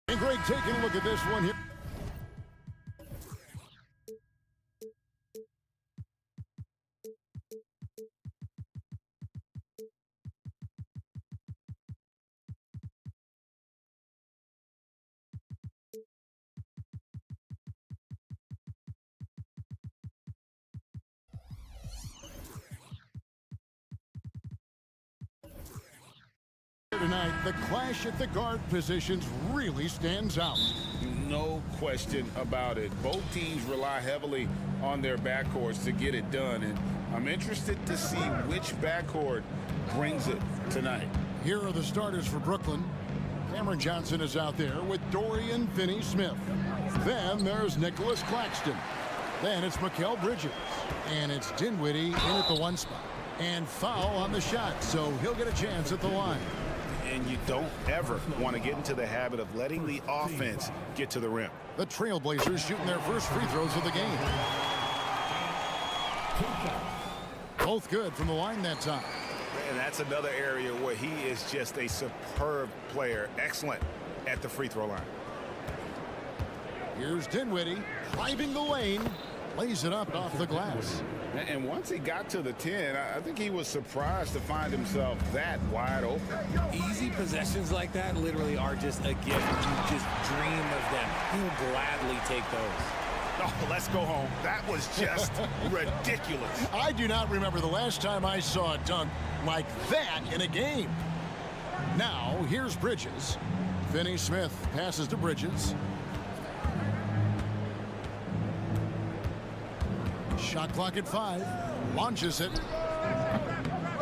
And Greg taking a look at this one here. Tonight, the clash at the guard positions really stands out. No question about it. Both teams rely heavily on their backcourts to get it done, and I'm interested to see which backcourt brings it tonight. Here are the starters for Brooklyn. Cameron Johnson is out there with Dorian Finney-Smith. Then there's Nicholas Claxton. Then it's Mikal Bridges. And it's Dinwiddie in at the one spot. And foul on the shot, so he'll get a chance at the line. And you don't ever want to get into the habit of letting the offense get to the rim. The Trailblazers shooting their first free throws of the game. Both good from the line that time. And that's another area where he is just a superb player. Excellent at the free throw line. Here's Dinwiddie driving the lane. Lays it up off the glass. And once he got to the 10, I think he was surprised to find himself that wide open. Easy possessions like that literally are just a gift. You just dream of them. He'll gladly take those. Oh, let's go home. That was just ridiculous. I do not remember the last time I saw a dunk like that in a game. Now, here's Bridges. Finney-Smith passes to Bridges. Shot clock at 5. Launches it.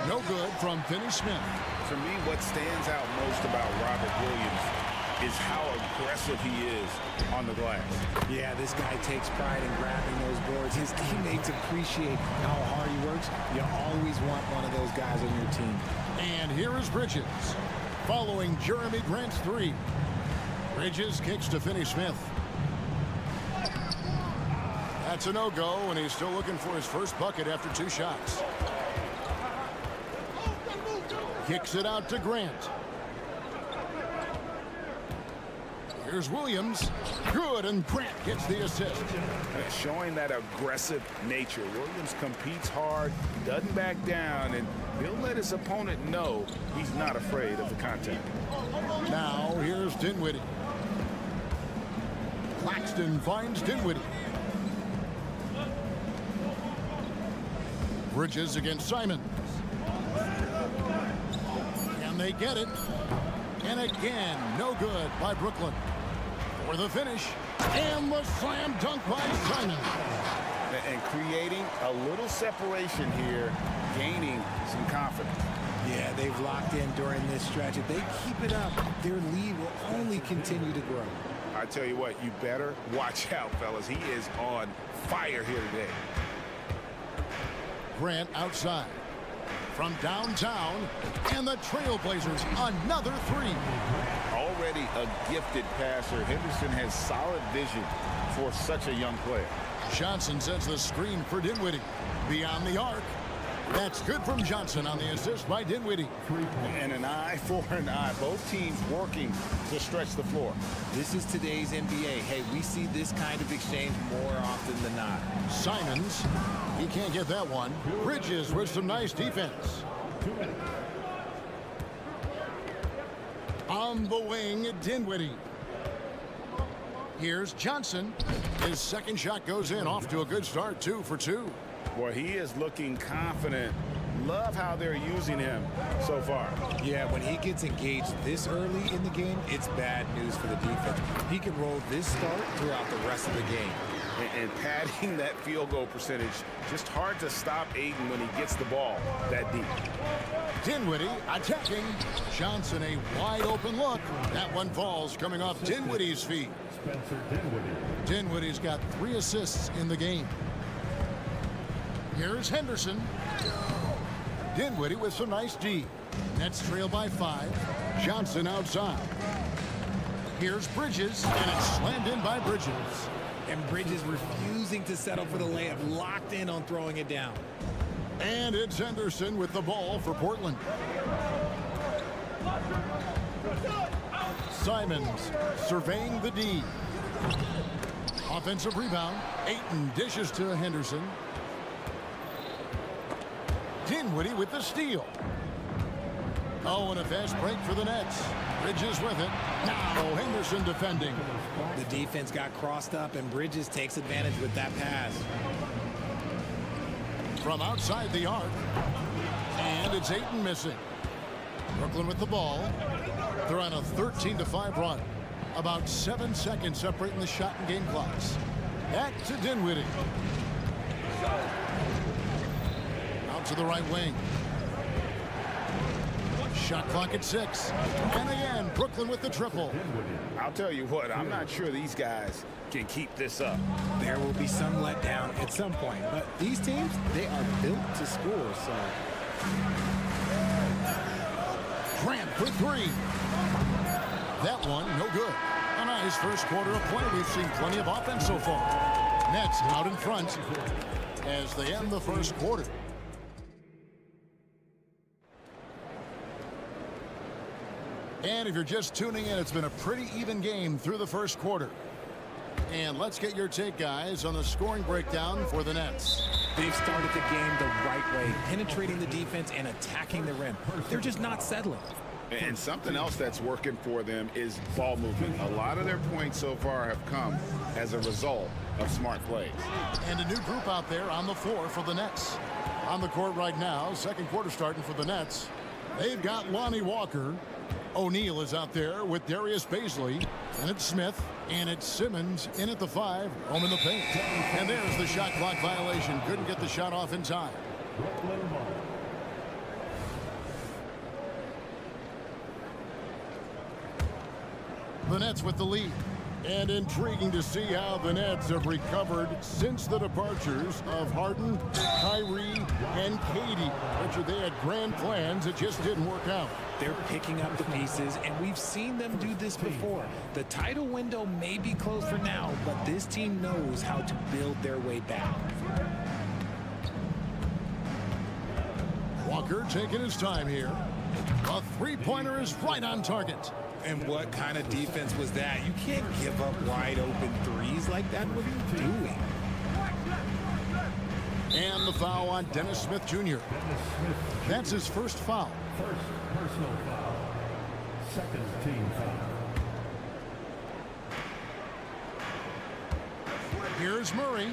No good from Finney-Smith. For me, what stands out most about Robert Williams is how aggressive he is on the glass. Yeah, this guy takes pride in grabbing those boards. His teammates appreciate how hard he works. You always want one of those guys on your team. And here is Bridges, following Jeremy Grant's 3. Bridges kicks to Finney-Smith. That's a no-go, and he's still looking for his first bucket after 2 shots. Kicks it out to Grant. Here's Williams. Good, and Grant gets the assist. Showing that aggressive nature. Williams competes hard, doesn't back down, and he'll let his opponent know he's not afraid of the contact. Now, here's Dinwiddie. Claxton finds Dinwiddie. Bridges against Simon. And they get it. And again, no good by Brooklyn. For the finish. And the slam dunk by Simon. And creating a little separation here, gaining some confidence. Yeah, they've locked in during this stretch. If they keep it up, their lead will only continue to grow. I tell you what, you better watch out, fellas. He is on fire here today. Grant outside from downtown, and the Trailblazers another 3. Already a gifted passer, Henderson has solid vision for such a young player. Johnson sets the screen for Dinwiddie. Beyond the arc. That's good from Johnson on the assist by Dinwiddie. And an eye for an eye. Both teams working to stretch the floor. This is today's NBA. Hey, we see this kind of exchange more often than not. Simons, he can't get that one. Bridges with some nice defense. On the wing, Dinwiddie. Here's Johnson. His second shot goes in, off to a good start, 2 for 2. Well, he is looking confident. Love how they're using him so far. Yeah, when he gets engaged this early in the game, it's bad news for the defense. He can roll this start throughout the rest of the game. And padding that field goal percentage, just hard to stop Ayton when he gets the ball that deep. Dinwiddie attacking. Johnson a wide open look. That one falls coming off Dinwiddie's feet. Dinwiddie's got 3 assists in the game. Here's Henderson. Dinwiddie with some nice D. Nets trail by 5. Johnson outside. Here's Bridges, and it's slammed in by Bridges. And Bridges refusing to settle for the layup, locked in on throwing it down. And it's Henderson with the ball for Portland. Simons surveying the D. Offensive rebound. Ayton dishes to Henderson. Dinwiddie with the steal. Oh, and a fast break for the Nets. Bridges with it. Now Henderson defending. The defense got crossed up, and Bridges takes advantage with that pass. From outside the arc. And it's Ayton missing. Brooklyn with the ball. They're on a 13-5 run. About 7 seconds separating the shot and game clocks. Back to Dinwiddie. Out to the right wing. Shot clock at 6. And again, Brooklyn with the triple. I'll tell you what, I'm not sure these guys can keep this up. There will be some letdown at some point, but these teams, they are built to score, so. Grant for 3. That one, no good. A nice first quarter of play. We've seen plenty of offense so far. Nets out in front as they end the first quarter. And if you're just tuning in, it's been a pretty even game through the first quarter. And let's get your take, guys, on the scoring breakdown for the Nets. They've started the game the right way, penetrating the defense and attacking the rim. They're just not settling. And something else that's working for them is ball movement. A lot of their points so far have come as a result of smart plays. And a new group out there on the floor for the Nets. On the court right now, second quarter starting for the Nets. They've got Lonnie Walker. O'Neal is out there with Darius Baisley. And it's Smith. And it's Simmons in at the 5. Home in the paint. And there's the shot clock violation. Couldn't get the shot off in time. The Nets with the lead. And intriguing to see how the Nets have recovered since the departures of Harden, Kyrie, and Katie. Richard, they had grand plans. It just didn't work out. They're picking up the pieces, and we've seen them do this before. The title window may be closed for now, but this team knows how to build their way back. Walker taking his time here. A three-pointer is right on target. And what kind of defense was that? You can't give up wide open threes like that. What are you doing? And the foul on Dennis Smith Jr. That's his first foul. First personal foul. Second team foul. Here's Murray.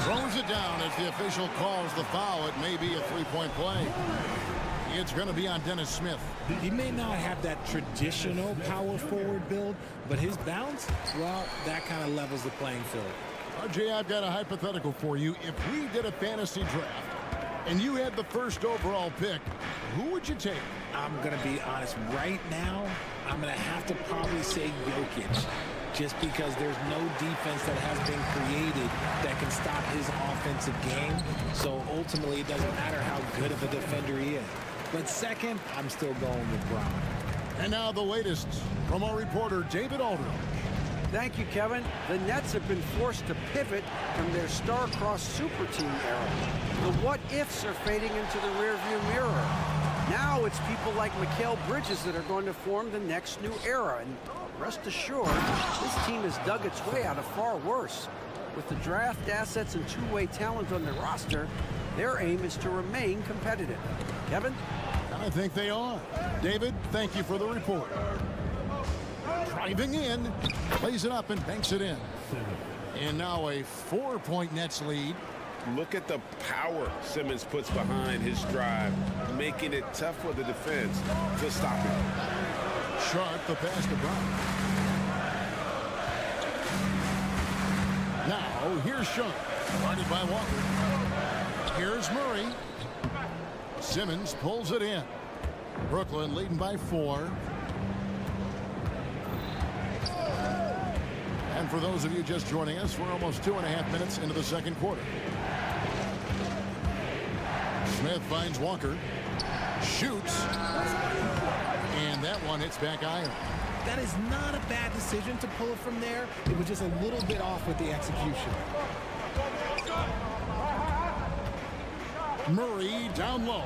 Throws it down as the official calls the foul. It may be a three-point play. It's going to be on Dennis Smith. He may not have that traditional power forward build, but his bounce, well, that kind of levels the playing field. RJ, I've got a hypothetical for you. If we did a fantasy draft and you had the first overall pick, who would you take? I'm going to be honest. Right now, I'm going to have to probably say Jokic, just because there's no defense that has been created that can stop his offensive game. So ultimately, it doesn't matter how good of a defender he is. But second, I'm still going with Brown. And now the latest from our reporter, David Aldridge. Thank you, Kevin. The Nets have been forced to pivot from their star-crossed super team era. The what-ifs are fading into the rearview mirror. Now it's people like Mikal Bridges that are going to form the next new era. And rest assured, this team has dug its way out of far worse. With the draft assets and two-way talent on their roster, their aim is to remain competitive. Kevin? I think they are. David, thank you for the report. Driving in, plays it up and banks it in. And now a 4-point Nets lead. Look at the power Simmons puts behind his drive, making it tough for the defense to stop him. Sharp, the pass to Brown. Now, here's Sharp, guarded by Walker. Here's Murray. Simmons pulls it in. Brooklyn leading by 4. And for those of you just joining us, we're almost 2.5 minutes into the second quarter. Smith finds Walker. Shoots. And that one hits back iron. That is not a bad decision to pull it from there. It was just a little bit off with the execution. Murray down low.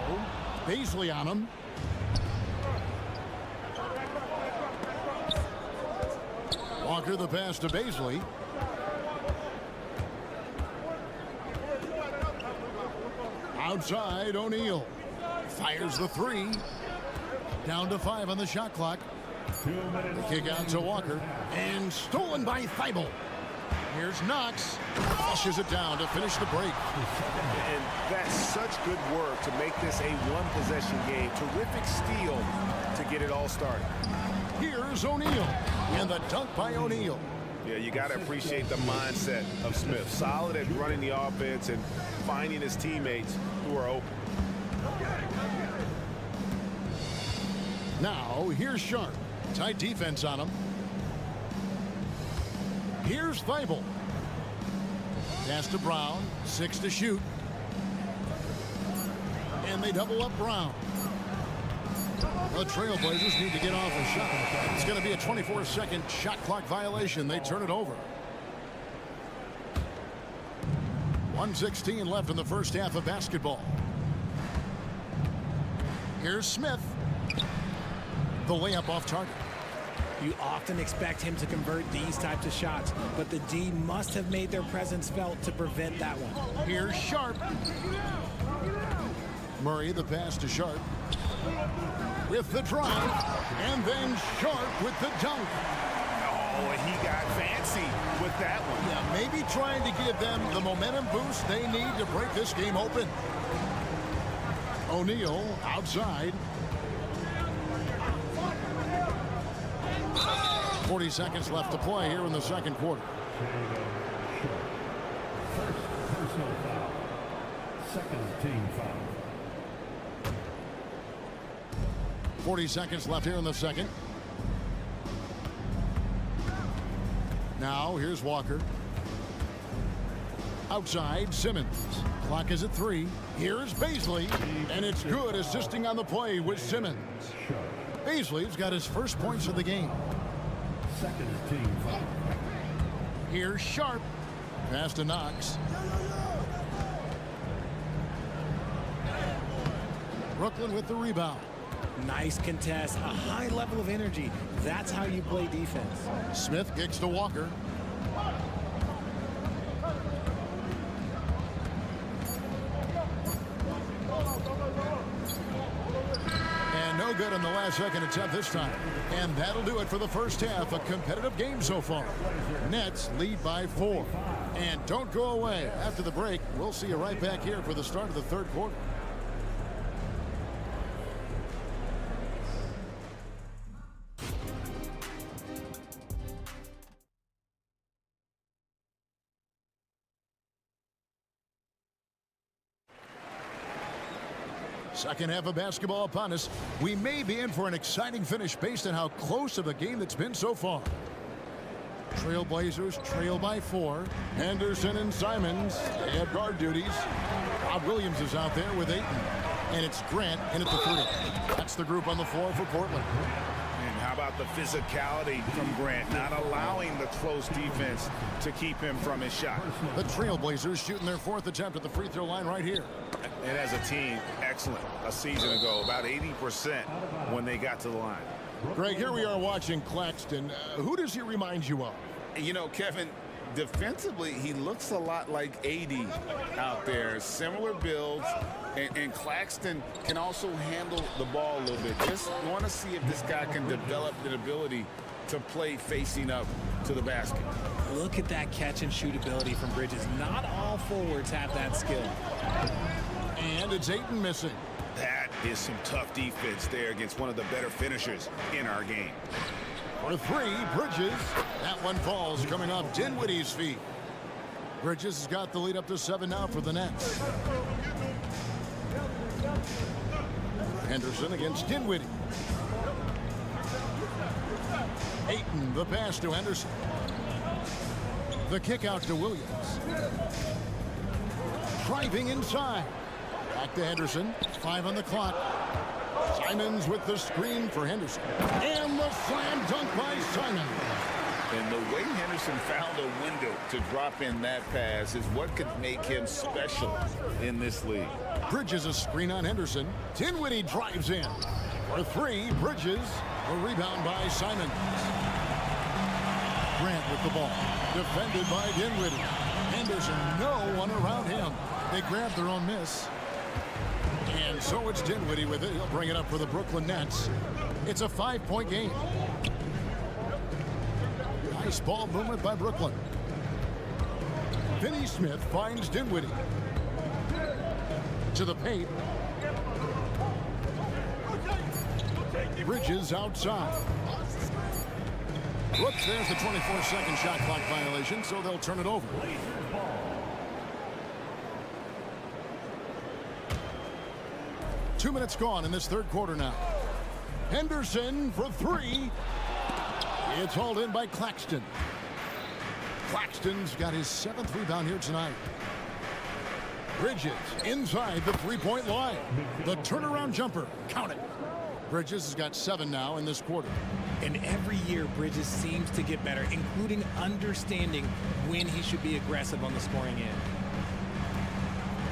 Baisley on him. Walker the pass to Bobslay. Outside, O'Neal fires the three. Down to 5 on the shot clock. The kick out to Walker. And stolen by Thibault. Here's Knox. Flushes it down to finish the break. And that's such good work to make this a one-possession game. Terrific steal to get it all started. Here's O'Neal. And the dunk by O'Neal. Yeah, you got to appreciate the mindset of Smith. Solid at running the offense and finding his teammates who are open. Now, here's Sharp. Tight defense on him. Here's Thibault. Pass to Brown. 6 to shoot. And they double up Brown. The Trailblazers need to get off a shot. It's going to be a 24-second shot clock violation. They turn it over. 1:16 left in the first half of basketball. Here's Smith. The layup off target. You often expect him to convert these types of shots, but the D must have made their presence felt to prevent that one. Here's Sharp. Murray the pass to Sharp. With the drive. And then Sharp with the dunk. Oh, and he got fancy with that one. Yeah, maybe trying to give them the momentum boost they need to break this game open. O'Neal outside. 40 seconds left to play here in the second quarter. First personal foul. Second team foul. 40 seconds left here in the second. Now here's Walker. Outside, Simmons. Clock is at 3. Here's Bobslay. And it's good, assisting on the play with Simmons. Bobslay's got his first points of the game. Second team foul. Here's Sharp. Pass to Knox. Brooklyn with the rebound. Nice contest, a high level of energy. That's how you play defense. Smith kicks to Walker. And no good on the last second attempt this time. And that'll do it for the first half. A competitive game so far. Nets lead by 4. And don't go away. After the break, we'll see you right back here for the start of the third quarter. Second half of basketball upon us. We may be in for an exciting finish based on how close of a game that's been so far. Trailblazers trail by 4. Henderson and Simons, they have guard duties. Rob Williams is out there with Ayton. And it's Grant in at the 3. That's the group on the floor for Portland. And how about the physicality from Grant, not allowing the close defense to keep him from his shot. The Trailblazers shooting their 4th attempt at the free throw line right here. And as a team, excellent. A season ago, about 80% when they got to the line. Greg, here we are watching Claxton. Who does he remind you of? You know, Kevin, defensively, he looks a lot like AD out there. Similar builds, and Claxton can also handle the ball a little bit. Just want to see if this guy can develop the ability to play facing up to the basket. Look at that catch and shoot ability from Bridges. Not all forwards have that skill. And it's Ayton missing. That is some tough defense there against one of the better finishers in our game. For 3, Bridges. That one falls coming off Dinwiddie's feet. Bridges has got the lead up to 7 now for the Nets. Henderson against Dinwiddie. Ayton, the pass to Henderson. The kick out to Williams. Driving inside. Back to Henderson. 5 on the clock. Simons with the screen for Henderson. And the slam dunk by Simons. And the way Henderson found a window to drop in that pass is what could make him special in this league. Bridges a screen on Henderson. Dinwiddie drives in. For 3, Bridges. A rebound by Simons. Grant with the ball. Defended by Dinwiddie. Henderson, no one around him. They grabbed their own miss. And so it's Dinwiddie with it. He'll bring it up for the Brooklyn Nets. It's a 5-point game. Nice ball movement by Brooklyn. Finney Smith finds Dinwiddie. To the paint. Bridges outside. Whoops, there's the 24-second shot clock violation, so they'll turn it over. Two minutes gone in this third quarter now. Henderson for three. It's hauled in by Claxton. Claxton's got his 7th rebound here tonight. Bridges inside the three-point line. The turnaround jumper. Count it. Bridges has got 7 now in this quarter. And every year, Bridges seems to get better, including understanding when he should be aggressive on the scoring end.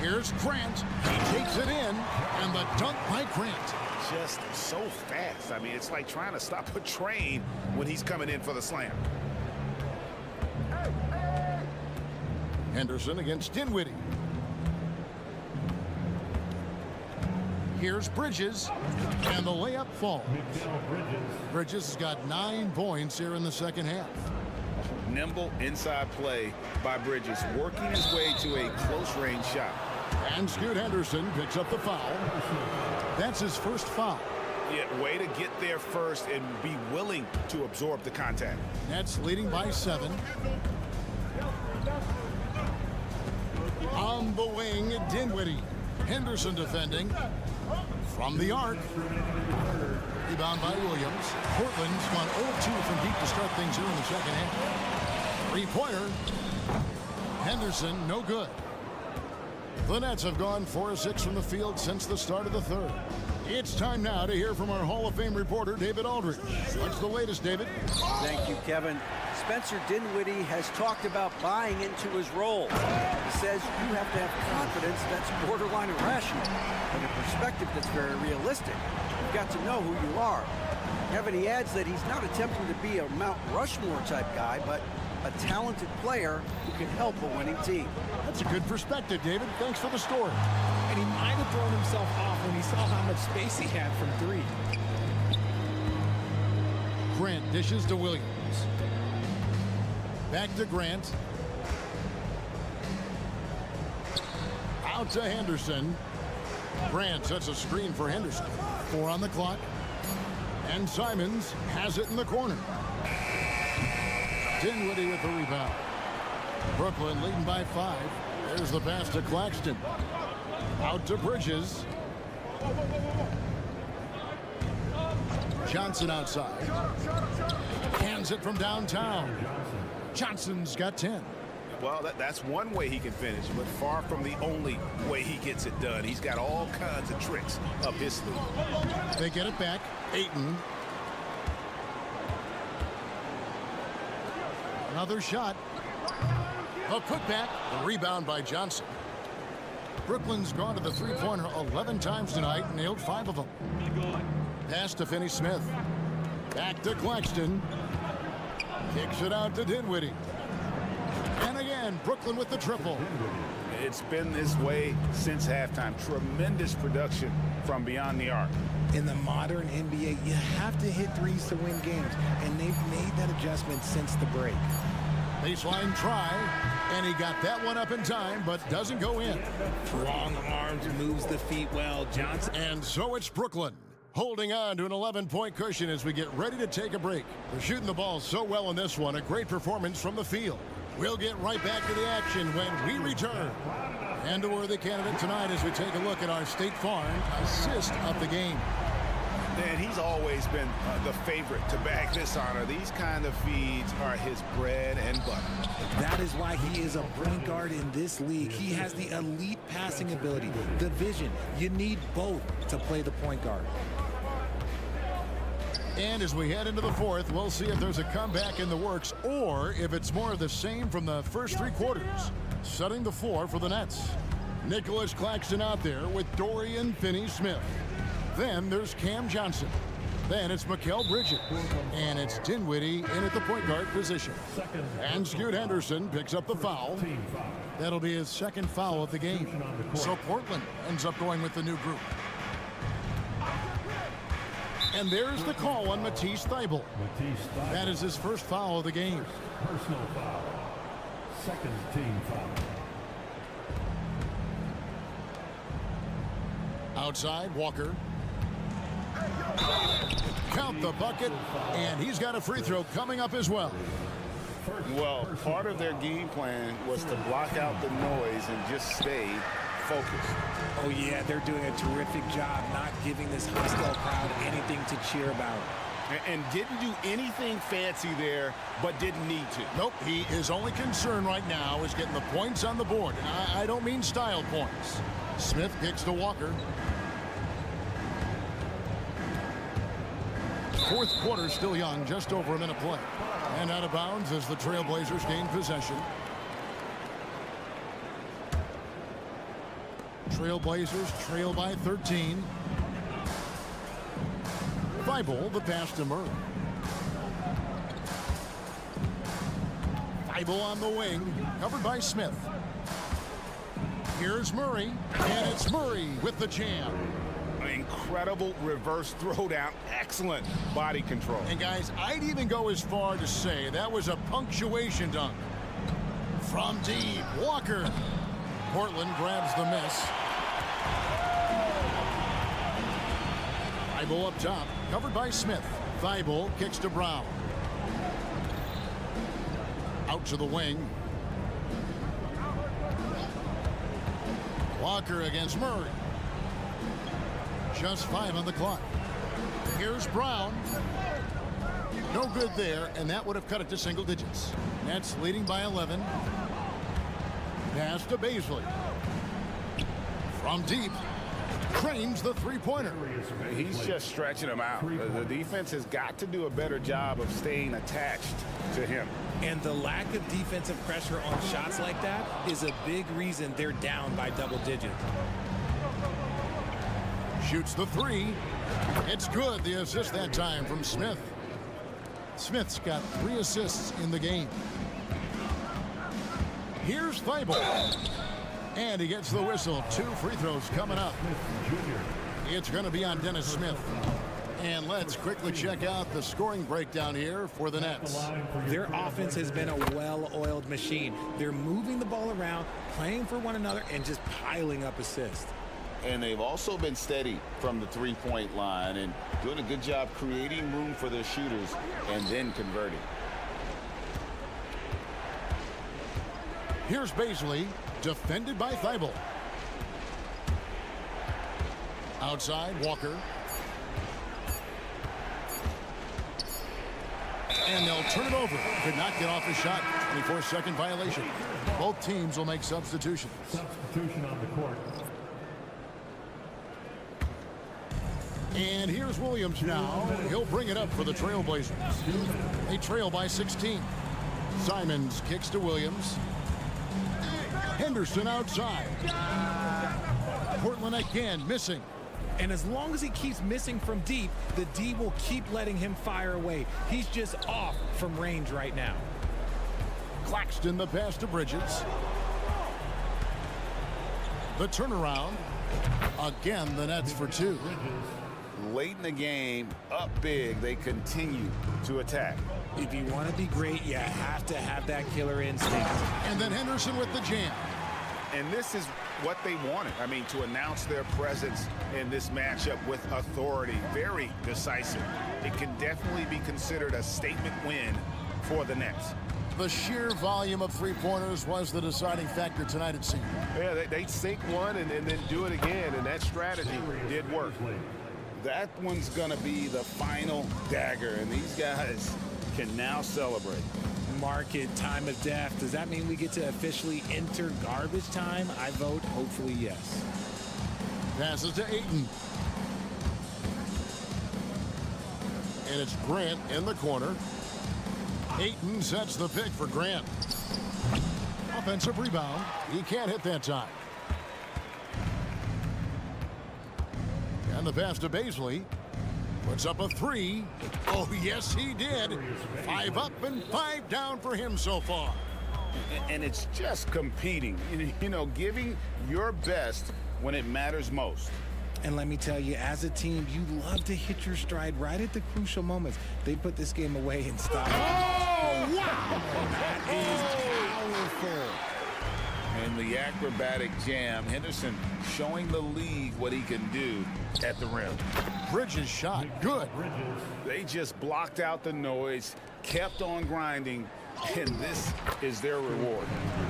Here's Grant. He takes it in, and the dunk by Grant. Just so fast. I mean, it's like trying to stop a train when he's coming in for the slam. Henderson against Dinwiddie. Here's Bridges, and the layup falls. Bridges has got 9 points here in the second half. Nimble inside play by Bridges, working his way to a close-range shot. And Scoot Henderson picks up the foul. That's his first foul. Yeah, way to get there first and be willing to absorb the contact. Nets leading by 7. On the wing, Dinwiddie. Henderson defending. From the arc. Rebound by Williams. Portland's gone 0-2 from deep to start things here in the second half. Three-pointer. Henderson, no good. The Nets have gone 4 of 6 from the field since the start of the third. It's time now to hear from our Hall of Fame reporter, David Aldridge. What's the latest, David? Thank you, Kevin. Spencer Dinwiddie has talked about buying into his role. He says you have to have confidence that's borderline irrational, and a perspective that's very realistic. You've got to know who you are. Kevin, he adds that he's not attempting to be a Mount Rushmore type guy, but a talented player who can help a winning team. That's a good perspective, David. Thanks for the story. And he might have thrown himself off when he saw how much space he had from 3. Grant dishes to Williams. Back to Grant. Out to Henderson. Grant sets a screen for Henderson. 4 on the clock. And Simons has it in the corner. Dinwiddie with the rebound. Brooklyn leading by 5. There's the pass to Claxton. Out to Bridges. Johnson outside. Hands it from downtown. Johnson's got 10. Well, that's one way he can finish, but far from the only way he gets it done. He's got all kinds of tricks up his sleeve. They get it back. Ayton. Another shot. A putback. The rebound by Johnson. Brooklyn's gone to the three-pointer 11 times tonight and nailed 5 of them. Pass to Finney Smith. Back to Claxton. Kicks it out to Dinwiddie. And again, Brooklyn with the triple. It's been this way since halftime. Tremendous production from beyond the arc. In the modern NBA, you have to hit threes to win games, and they've made that adjustment since the break. Baseline try, and he got that one up in time, but doesn't go in. Long arms, moves the feet well. Johnson. And so it's Brooklyn, holding on to an 11-point cushion as we get ready to take a break. They're shooting the ball so well in this one, a great performance from the field. We'll get right back to the action when we return. And a worthy candidate tonight as we take a look at our State Farm assist of the game. And he's always been the favorite to bag this honor. These kind of feeds are his bread and butter. That is why he is a point guard in this league. He has the elite passing ability, the vision. You need both to play the point guard. And as we head into the fourth, we'll see if there's a comeback in the works or if it's more of the same from the first 3 quarters. Setting the floor for the Nets. Nicholas Claxton out there with Dorian Finney-Smith. Then there's Cam Johnson. Then it's Mikal Bridges. And it's Dinwiddie in at the point guard position. And Scoot Henderson picks up the foul. That'll be his second foul of the game. So Portland ends up going with the new group. And there's the call on Matisse Thybulle. That is his first foul of the game. Personal foul. Second team foul. Outside, Walker. Count the bucket, and he's got a free throw coming up as well. Well, part of their game plan was to block out the noise and just stay focused. Oh, yeah, they're doing a terrific job not giving this hostile crowd anything to cheer about. And didn't do anything fancy there, but didn't need to. Nope, his only concern right now is getting the points on the board. And I don't mean style points. Smith kicks to Walker. Fourth quarter still young, just over a minute play. And out of bounds as the Trailblazers gain possession. Trailblazers trail by 13. Thybulle, the pass to Murray. Thybulle on the wing, covered by Smith. Here's Murray, and it's Murray with the jam. Incredible reverse throwdown. Excellent body control. And guys, I'd even go as far to say that was a punctuation dunk. From deep, Walker. Portland grabs the miss. Thybulle up top, covered by Smith. Thybulle kicks to Brown. Out to the wing. Walker against Murray. Just 5 on the clock. Here's Brown. No good there, and that would have cut it to single digits. Nets leading by 11. Pass to Bobslay. From deep. Cranes the three-pointer. He's just stretching him out. The defense has got to do a better job of staying attached to him. And the lack of defensive pressure on shots like that is a big reason they're down by double digits. Shoots the three. It's good. The assist that time from Smith. Smith's got 3 assists in the game. Here's Thybulle. And he gets the whistle. 2 free throws coming up. It's going to be on Dennis Smith. And let's quickly check out the scoring breakdown here for the Nets. Their offense has been a well-oiled machine. They're moving the ball around, playing for one another, and just piling up assists. And they've also been steady from the three-point line and doing a good job creating room for their shooters and then converting. Here's Bobslay, defended by Thybulle. Outside, Walker. And they'll turn it over. Could not get off the shot. 24-second violation. Both teams will make substitutions. Substitution on the court. And here's Williams now. He'll bring it up for the Trailblazers. They trail by 16. Simons kicks to Williams. Henderson outside. Portland again missing. And as long as he keeps missing from deep, the D will keep letting him fire away. He's just off from range right now. Claxton the pass to Bridges. The turnaround. Again, the Nets for 2. Late in the game, up big, they continue to attack. If you want to be great, you have to have that killer instinct. And then Henderson with the jam. And this is what they wanted. I mean, to announce their presence in this matchup with authority. Very decisive. It can definitely be considered a statement win for the Nets. The sheer volume of three-pointers was the deciding factor tonight, it seemed. Yeah, they sink one and then do it again, and that strategy did work. That one's going to be the final dagger, and these guys can now celebrate. Mark it, time of death. Does that mean we get to officially enter garbage time? I vote hopefully yes. Passes to Ayton. And it's Grant in the corner. Ayton sets the pick for Grant. Offensive rebound. He can't hit that time. And the pass to Bobslay. Puts up a 3. Oh, yes, he did. 5 up and 5 down for him so far. And it's just competing, you know, giving your best when it matters most. And let me tell you, as a team, you love to hit your stride right at the crucial moments. They put this game away and stopped. Oh, wow! That is powerful. And the acrobatic jam, Henderson showing the league what he can do at the rim. Bridges shot. Good. They just blocked out the noise, kept on grinding, and this is their reward.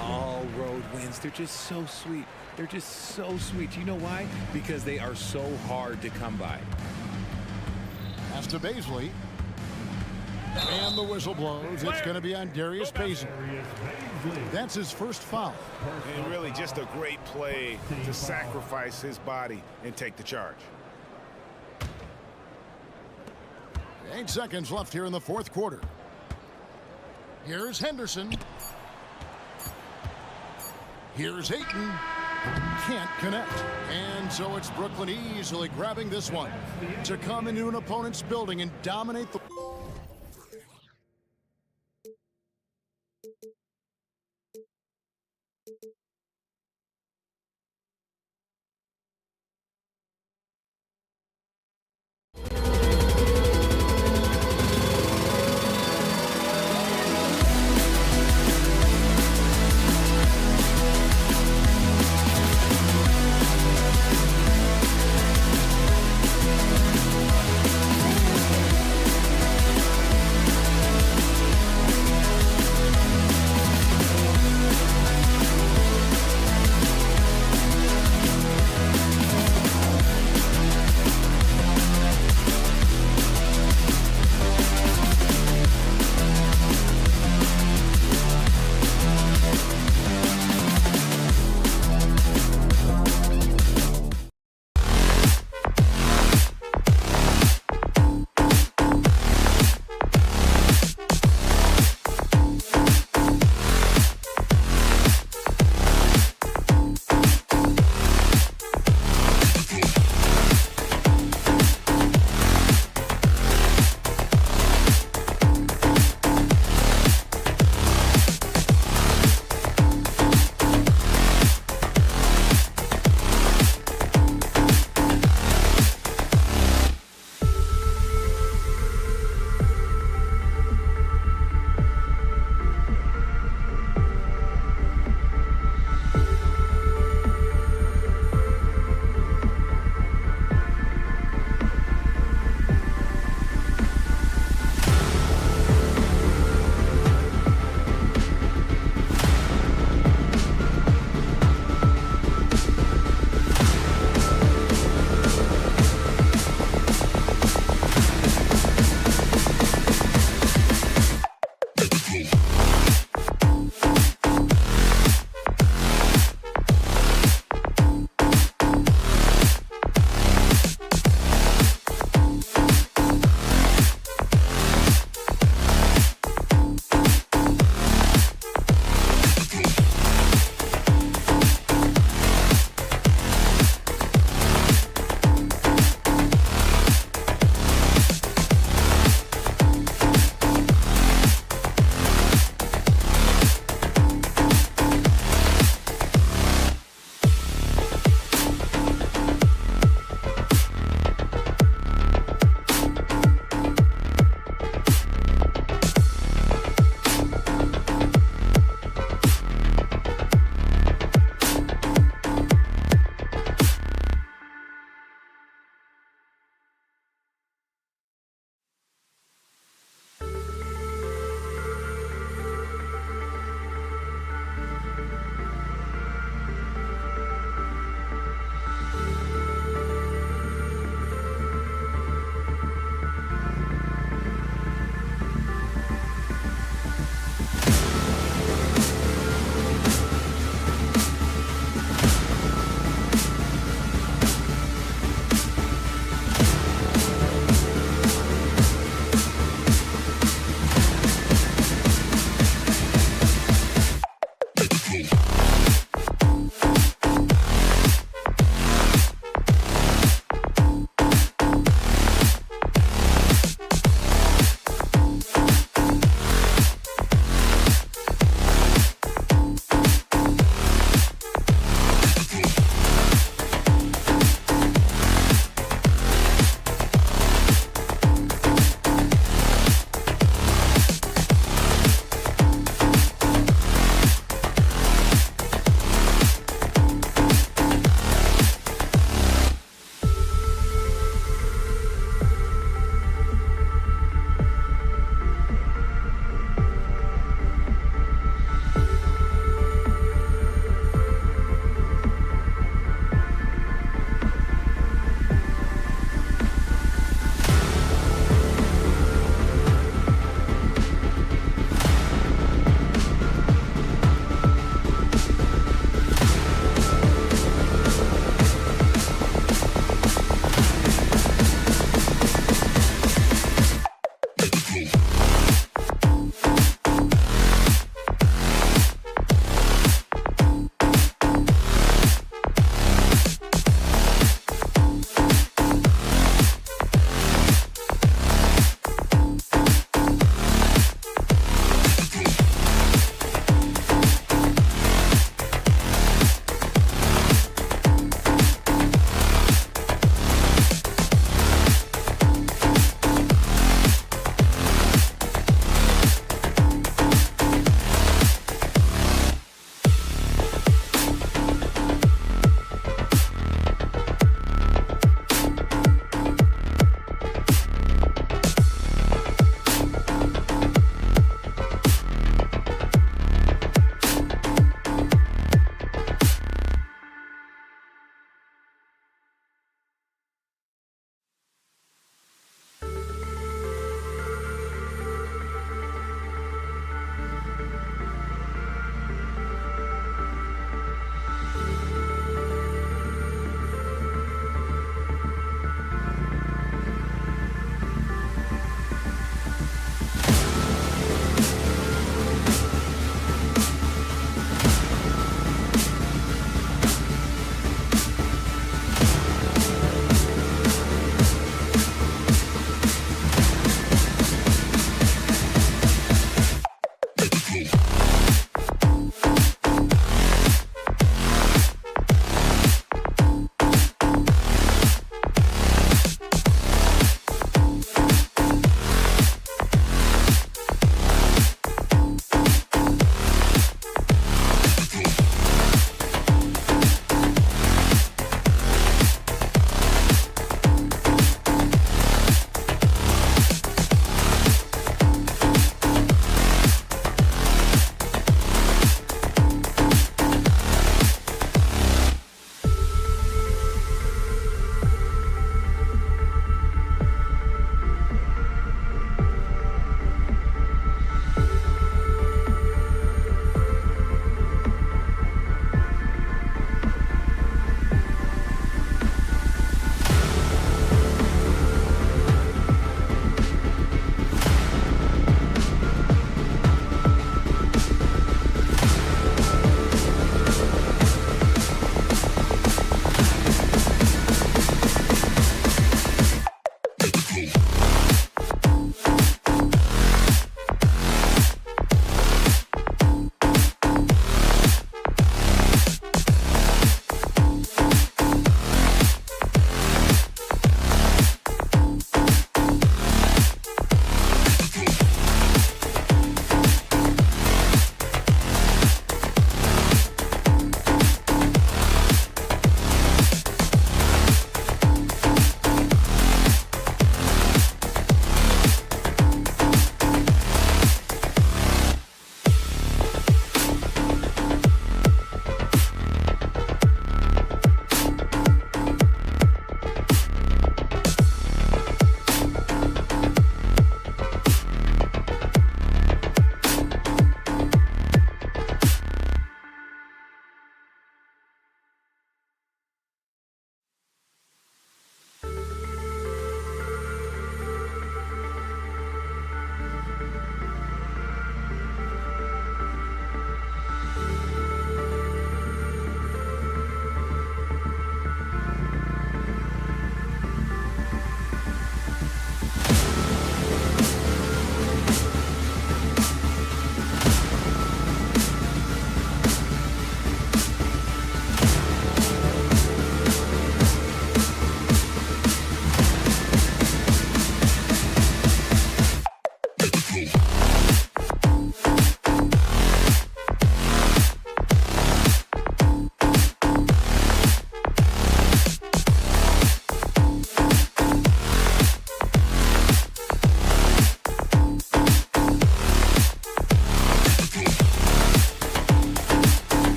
All road wins. They're just so sweet. They're just so sweet. You know why? Because they are so hard to come by. Pass to Bobslay. And the whistle blows. It's going to be on Darius Baisley. That's his first foul. And really just a great play to sacrifice his body and take the charge. 8 seconds left here in the fourth quarter. Here's Henderson. Here's Ayton. Can't connect. And so it's Brooklyn easily grabbing this one to come into an opponent's building and dominate the...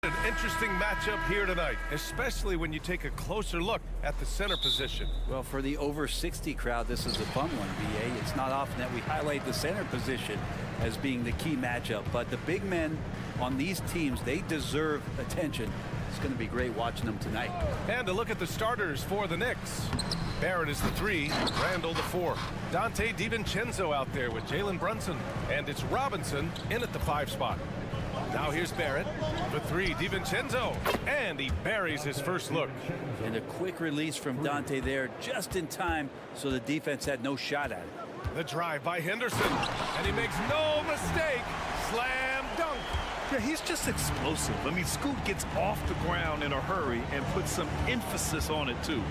An interesting matchup here tonight, especially when you take a closer look at the center position. Well, for the over 60 crowd, this is a fun one, BA. It's not often that we highlight the center position as being the key matchup, but the big men on these teams, they deserve attention. It's going to be great watching them tonight. And to look at the starters for the Knicks. Barrett is the 3, Randall the 4. Dante DiVincenzo out there with Jalen Brunson. And it's Robinson in at the 5 spot. Now here's Barrett, the 3, DiVincenzo, and he buries his first look. And a quick release from Dante there just in time, so the defense had no shot at it. The drive by Henderson, and he makes no mistake. Slam dunk. Yeah, he's just explosive. I mean, Scoop gets off the ground in a hurry and puts some emphasis on it, too.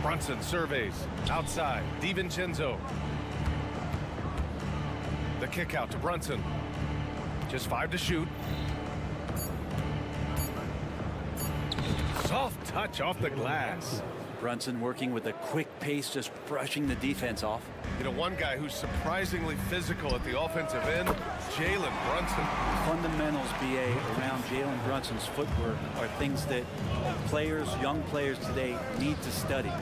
Brunson surveys, outside, DiVincenzo. The kick out to Brunson. Just 5 to shoot. Soft touch off the glass. Brunson working with a quick pace, just brushing the defense off. You know, one guy who's surprisingly physical at the offensive end, Jalen Brunson. Fundamentals, BA, around Jalen Brunson's footwork are things that players, young players today need to study.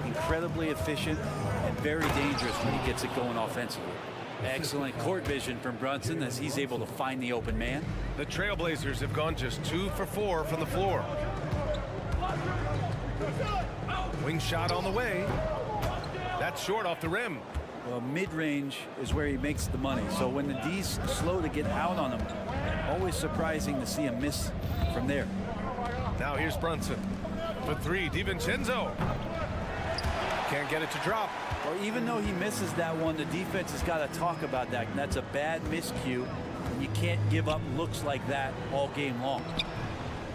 Incredibly efficient and very dangerous when he gets it going offensively. Excellent court vision from Brunson as he's able to find the open man. The Trailblazers have gone just 2 for 4 from the floor. Wing shot on the way. That's short off the rim. Well, mid-range is where he makes the money. So when the D's slow to get out on him, always surprising to see him miss from there. Now here's Brunson. For 3, DiVincenzo. Can't get it to drop. Well, even though he misses that one, the defense has got to talk about that. And that's a bad miscue. And you can't give up looks like that all game long.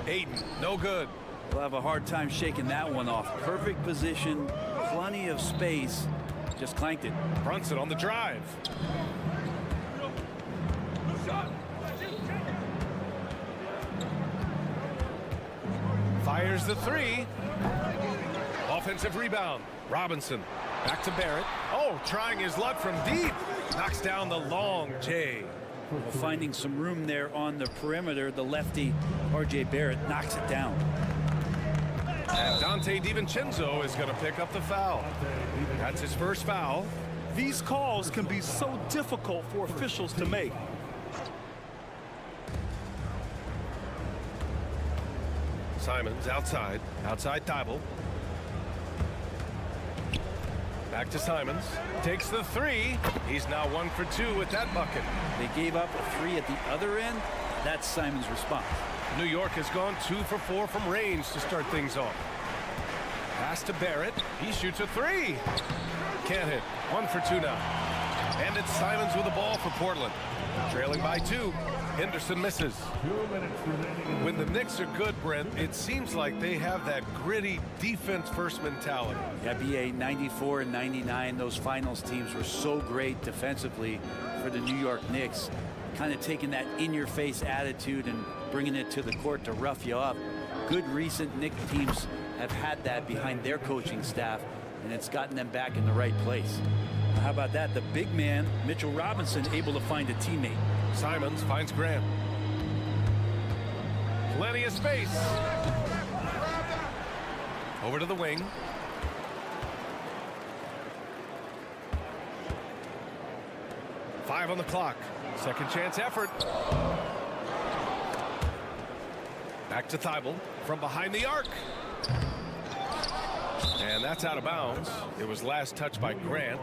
Aiden, no good. We'll have a hard time shaking that one off. Perfect position, plenty of space. Just clanked it. Brunson on the drive. Fires the 3. Offensive rebound. Robinson back to Barrett. Oh, trying his luck from deep. Knocks down the long J. Well, finding some room there on the perimeter. The lefty, R.J. Barrett, knocks it down. And Dante DiVincenzo is going to pick up the foul. That's his first foul. These calls can be so difficult for officials to make. Simons outside. Outside Thibault. Back to Simons. Takes the 3. He's now 1 for 2 with that bucket. They gave up a 3 at the other end. That's Simons' response. New York has gone 2 for 4 from range to start things off. Pass to Barrett. He shoots a 3. Can't hit. 1 for 2 now. And it's Simons with the ball for Portland. Trailing by 2. Henderson misses. 2 minutes remaining. When the Knicks are good, Brent, it seems like they have that gritty defense-first mentality. Yeah, BA 94 and 99, those finals teams were so great defensively for the New York Knicks. Kind of taking that in-your-face attitude and bringing it to the court to rough you up. Good recent Knicks teams have had that behind their coaching staff, and it's gotten them back in the right place. How about that? The big man, Mitchell Robinson, able to find a teammate. Simons finds Grant. Plenty of space. Over to the wing. Five on the clock. Second chance effort. Back to Thibault from behind the arc. And that's out of bounds. It was last touched by Grant.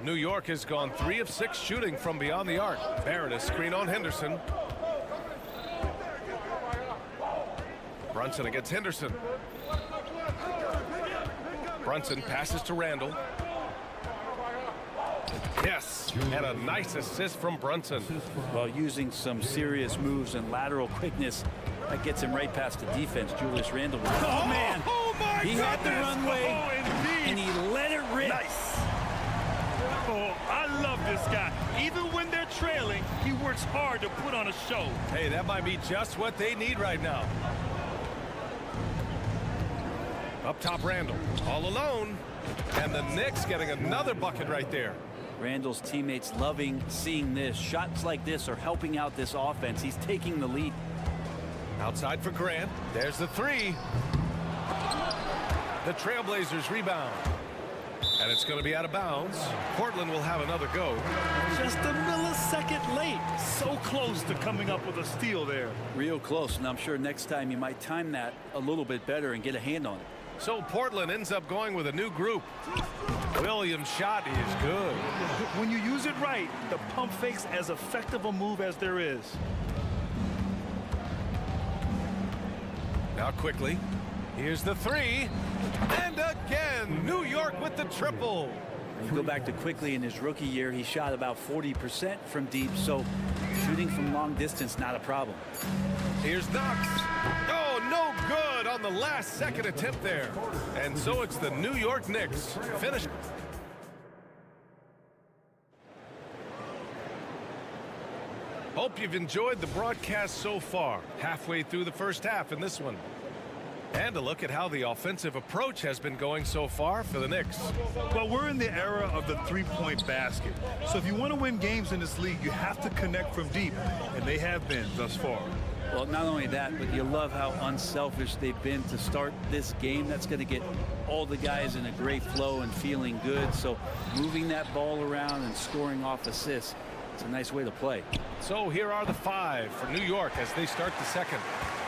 New York has gone 3 of 6 shooting from beyond the arc. Barrett, a screen on Henderson. Brunson against Henderson. Brunson passes to Randall. Yes, and a nice assist from Brunson. Well, using some serious moves and lateral quickness, that gets him right past the defense. Julius Randle. Oh, man. Oh, my He goodness. had the runway, and he let it rip. Nice. Oh, I love this guy. Even when they're trailing, he works hard to put on a show. Hey, that might be just what they need right now. Up top, Randall, all alone. And the Knicks getting another bucket right there. Randall's teammates loving seeing this. Shots like this are helping out this offense. He's taking the lead. Outside for Grant. There's the three. The Trailblazers rebound. And it's going to be out of bounds. Portland will have another go. Just a millisecond late. So close to coming up with a steal there. Real close, and I'm sure next time you might time that a little bit better and get a hand on it. So Portland ends up going with a new group. Williams' shot is good. When you use it right, the pump fake's as effective a move as there is. Now quickly, here's the three. And again, New York with the triple. You go back to quickly in his rookie year, he shot about 40% from deep, so shooting from long distance, not a problem. Here's Knox. Oh, no good on the last second attempt there. And so it's the New York Knicks. Finish. Hope you've enjoyed the broadcast so far. Halfway through the first half in this one. And a look at how the offensive approach has been going so far for the Knicks. Well, we're in the era of the three-point basket. So if you want to win games in this league, you have to connect from deep. And they have been thus far. Well, not only that, but you love how unselfish they've been to start this game. That's going to get all the guys in a great flow and feeling good. So moving that ball around and scoring off assists, it's a nice way to play. So here are the five for New York as they start the second.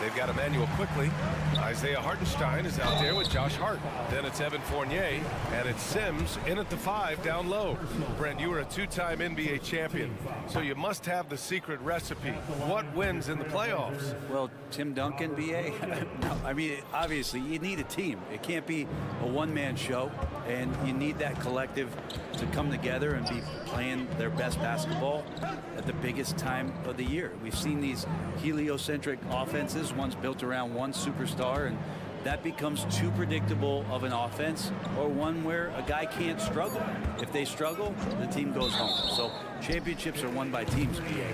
They've got Emmanuel quickly. Isaiah Hartenstein is out there with Josh Hart. Then it's Evan Fournier, and it's Sims in at the five down low. Brent, you were a two-time NBA champion, so you must have the secret recipe. What wins in the playoffs? Well, Tim Duncan, BA, no, I mean, obviously, you need a team. It can't be a one-man show, and you need that collective to come together and be playing their best basketball at the biggest time of the year. We've seen these heliocentric offenses, one's built around one superstar, and that becomes too predictable of an offense, or one where a guy can't struggle. If they struggle, the team goes home. So championships are won by teams, BA.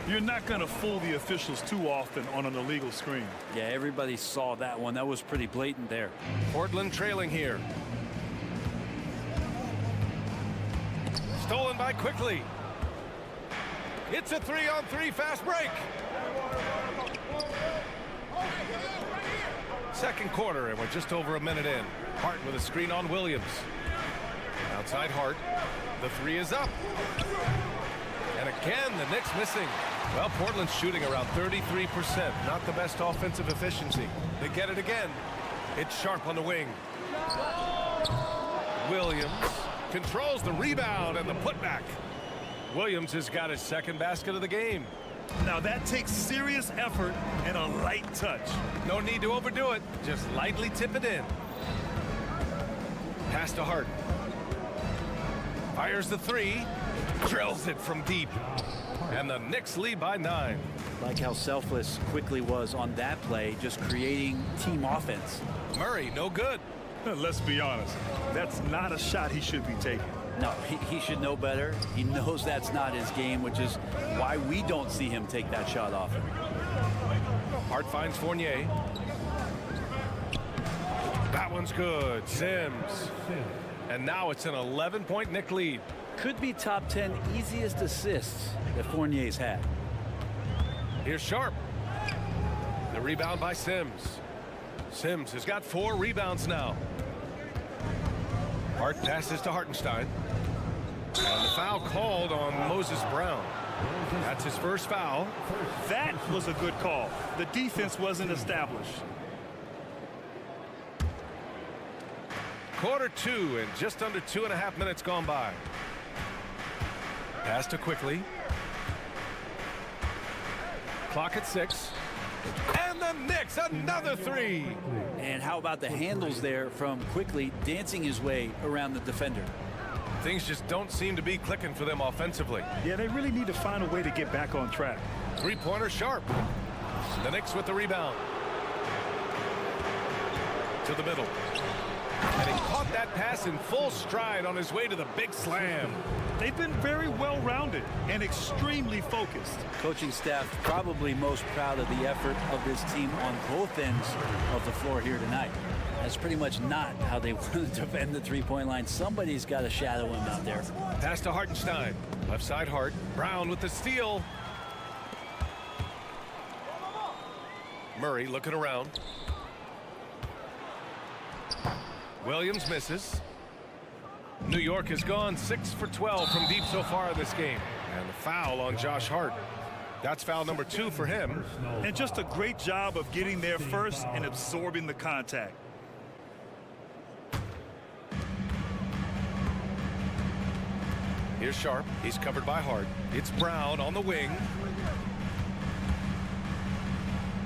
You're not going to fool the officials too often on an illegal screen. Yeah, everybody saw that one. That was pretty blatant there. Portland trailing here. Stolen by quickly. It's a 3-on-3 fast break. Second quarter, and we're just over a minute in. Hart with a screen on Williams. Outside Hart. The three is up. And again, the Knicks missing. Well, Portland's shooting around 33%. Not the best offensive efficiency. They get it again. It's Sharp on the wing. Williams controls the rebound and the putback. Williams has got his second basket of the game. Now that takes serious effort and a light touch. No need to overdo it. Just lightly tip it in. Pass to Hart. Fires the three. Drills it from deep. And the Knicks lead by 9. Like how selfless Quickly was on that play, just creating team offense. Murray, no good. Let's be honest. That's not a shot he should be taking. No, he should know better. He knows that's not his game, which is why we don't see him take that shot often. Hart finds Fournier. That one's good. Sims. And now it's an 11-point Knick lead. Could be top 10 easiest assists that Fournier's had. Here's Sharp. The rebound by Sims. Sims has got 4 rebounds now. Hart passes to Hartenstein. And the foul called on Moses Brown. That's his first foul. That was a good call. The defense wasn't established. Quarter 2 and just under 2.5 minutes gone by. Pass to Quickly. Clock at 6. And the Knicks, another three. And how about the handles there from quickly dancing his way around the defender? Things just don't seem to be clicking for them offensively. Yeah, they really need to find a way to get back on track. Three-pointer sharp. The Knicks with the rebound. To the middle. And he caught that pass in full stride on his way to the big slam. They've been very well-rounded and extremely focused. Coaching staff probably most proud of the effort of this team on both ends of the floor here tonight. That's pretty much not how they want to defend the three-point line. Somebody's got to shadow him out there. Pass to Hartenstein. Left side Hart. Brown with the steal. Murray looking around. Williams misses. New York has gone 6 for 12 from deep so far in this game. And the foul on Josh Hart. That's foul number 2 for him. And just a great job of getting there first and absorbing the contact. Here's Sharp. He's covered by Hart. It's Brown on the wing.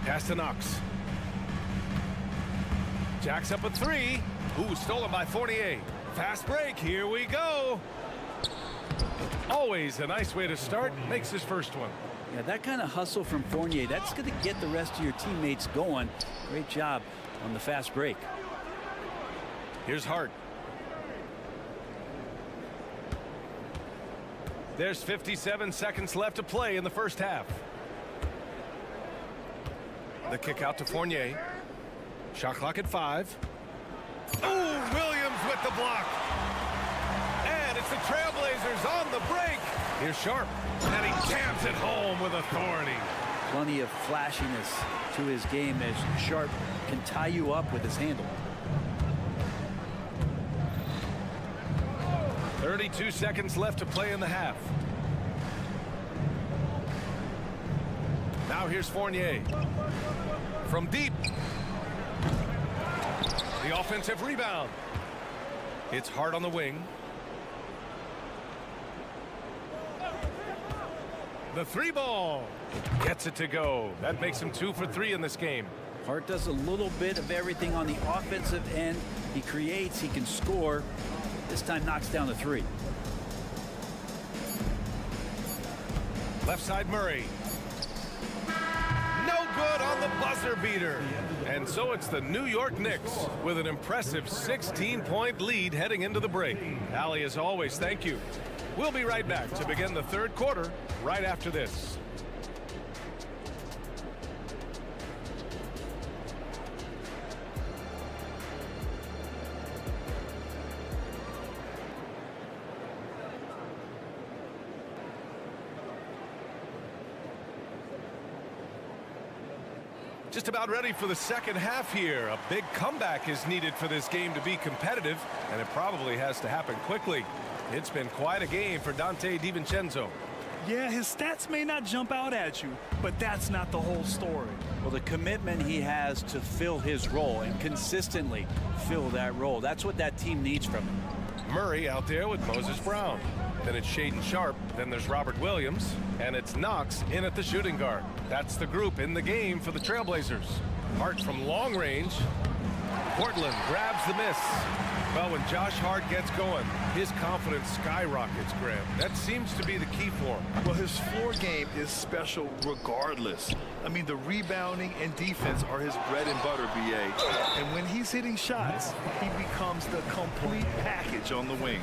Pass to Knox. Jacks up a three. Ooh, stolen by Fournier. Fast break. Here we go. Always a nice way to start. Makes his first one. Yeah, that kind of hustle from Fournier, that's going to get the rest of your teammates going. Great job on the fast break. Here's Hart. There's 57 seconds left to play in the first half. The kick out to Fournier. Shot clock at 5. Oh, Williams with the block. And it's the Trailblazers on the break. Here's Sharp. And he jams it home with authority. Plenty of flashiness to his game as Sharp can tie you up with his handle. 32 seconds left to play in the half. Now here's Fournier. From deep. The offensive rebound. It's Hart on the wing. The three ball. Gets it to go. That makes him 2 for 3 in this game. Hart does a little bit of everything on the offensive end. He creates, he can score. This time knocks down the 3. Left side Murray. No good on the buzzer beater. And so it's the New York Knicks with an impressive 16-point lead heading into the break. Allie, as always, thank you. We'll be right back to begin the third quarter right after this. Just about ready for the second half here. A big comeback is needed for this game to be competitive, and it probably has to happen quickly. It's been quite a game for Donte DiVincenzo. Yeah, his stats may not jump out at you, but that's not the whole story. Well, the commitment he has to fill his role and consistently fill that role, that's what that team needs from him. Murray out there with Moses Brown. Then it's Shaedon Sharp. Then there's Robert Williams. And it's Knox in at the shooting guard. That's the group in the game for the Trailblazers. Hart from long range. Portland grabs the miss. Well, when Josh Hart gets going, his confidence skyrockets, Graham. That seems to be the key for him. Well, his floor game is special regardless. I mean, the rebounding and defense are his bread and butter, BA. And when he's hitting shots, he becomes the complete package on the wing.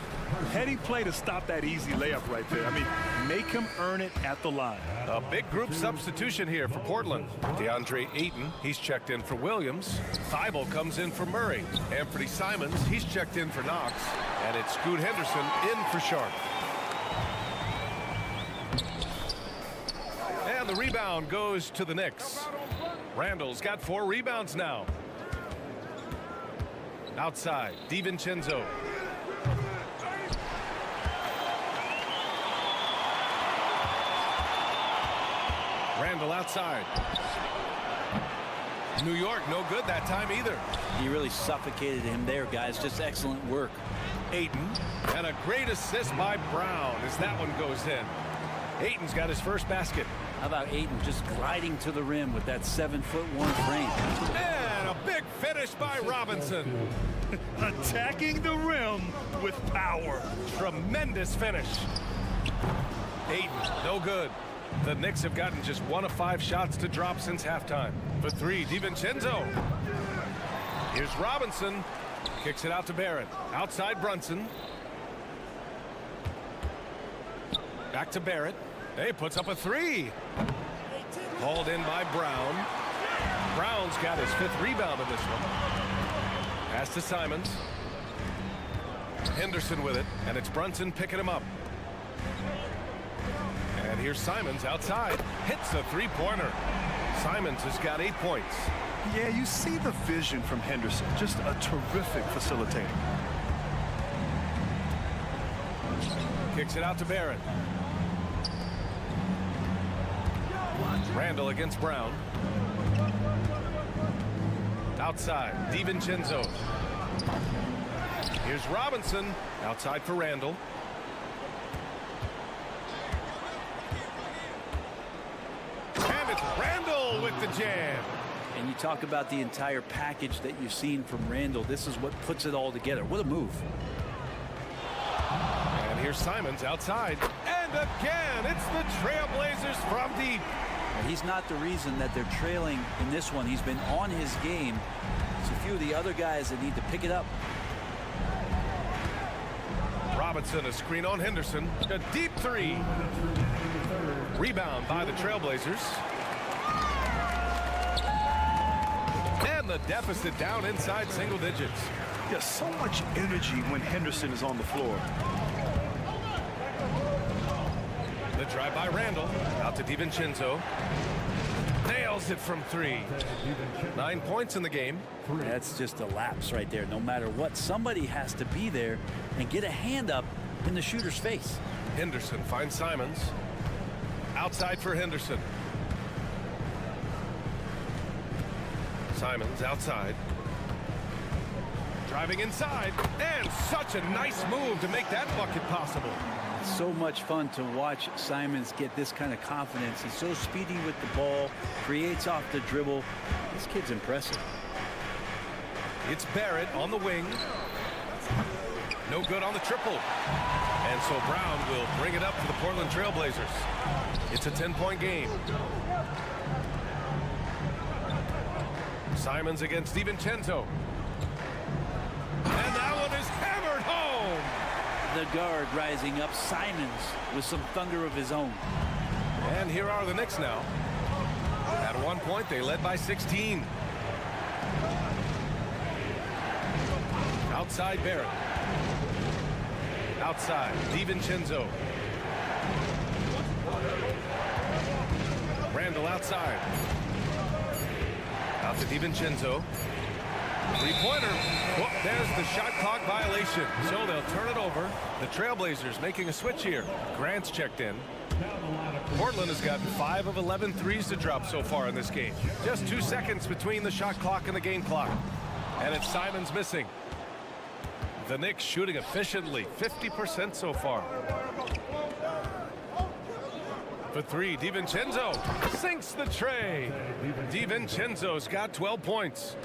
Heady play to stop that easy layup right there. I mean, make him earn it at the line. A big group substitution here for Portland. DeAndre Ayton, he's checked in for Williams. Thibault comes in for Murray. Anthony Simons, he's checked in for Knox. And it's Scoot Henderson in for Sharp. And the rebound goes to the Knicks. Randall's got 4 rebounds now. Outside, DiVincenzo. Randall outside. New York, no good that time either. He really suffocated him there, guys. Just excellent work. Ayton, and a great assist by Brown as that one goes in. Ayton's got his first basket. How about Ayton just gliding to the rim with that 7'1" frame? And a big finish by Robinson. Attacking the rim with power. Tremendous finish. Ayton, no good. The Knicks have gotten just 1 of 5 shots to drop since halftime. For 3, DiVincenzo. Here's Robinson. Kicks it out to Barrett. Outside Brunson. Back to Barrett. Hey, puts up a 3. Hauled in by Brown. Brown's got his 5th rebound in this one. Pass to Simons. Henderson with it, and it's Brunson picking him up. And here's Simons outside. Hits the 3-pointer. Simons has got 8 points. Yeah, you see the vision from Henderson. Just a terrific facilitator. Kicks it out to Barrett. Randall against Brown. Outside, DiVincenzo. Here's Robinson. Outside for Randall. And it's Randall with the jam. And you talk about the entire package that you've seen from Randall. This is what puts it all together. What a move. And here's Simons outside. And again, it's the Trailblazers from deep. He's not the reason that they're trailing in this one. He's been on his game. It's a few of the other guys that need to pick it up. Robinson, a screen on Henderson. A deep 3. Rebound by the Trailblazers. And the deficit down inside single digits. Yeah, so much energy when Henderson is on the floor. The drive by Randall. Out to DiVincenzo. Nails it from 3. 9 points in the game. That's just a lapse right there. No matter what, somebody has to be there and get a hand up in the shooter's face. Henderson finds Simons. Outside for Henderson. Simons outside. Driving inside. And such a nice move to make that bucket possible. So much fun to watch Simons get this kind of confidence. He's so speedy with the ball, creates off the dribble. This kid's impressive. It's Barrett on the wing. No good on the triple. And so Brown will bring it up for the Portland Trailblazers. It's a 10-point game. Simons against DiVincenzo. And that one is hammered home. The guard rising up. Simons with some thunder of his own. And here are the Knicks now. At one point, they led by 16. Outside Barrett. Outside DiVincenzo. Randall outside. Out to DiVincenzo. 3-pointer. Oh, there's the shot clock violation. So they'll turn it over. The Trailblazers making a switch here. Grant's checked in. Portland has gotten 5 of 11 threes to drop so far in this game. Just 2 seconds between the shot clock and the game clock. And it's Simons missing. The Knicks shooting efficiently, 50% so far. For 3, DiVincenzo sinks the tray. DiVincenzo's got 12 points.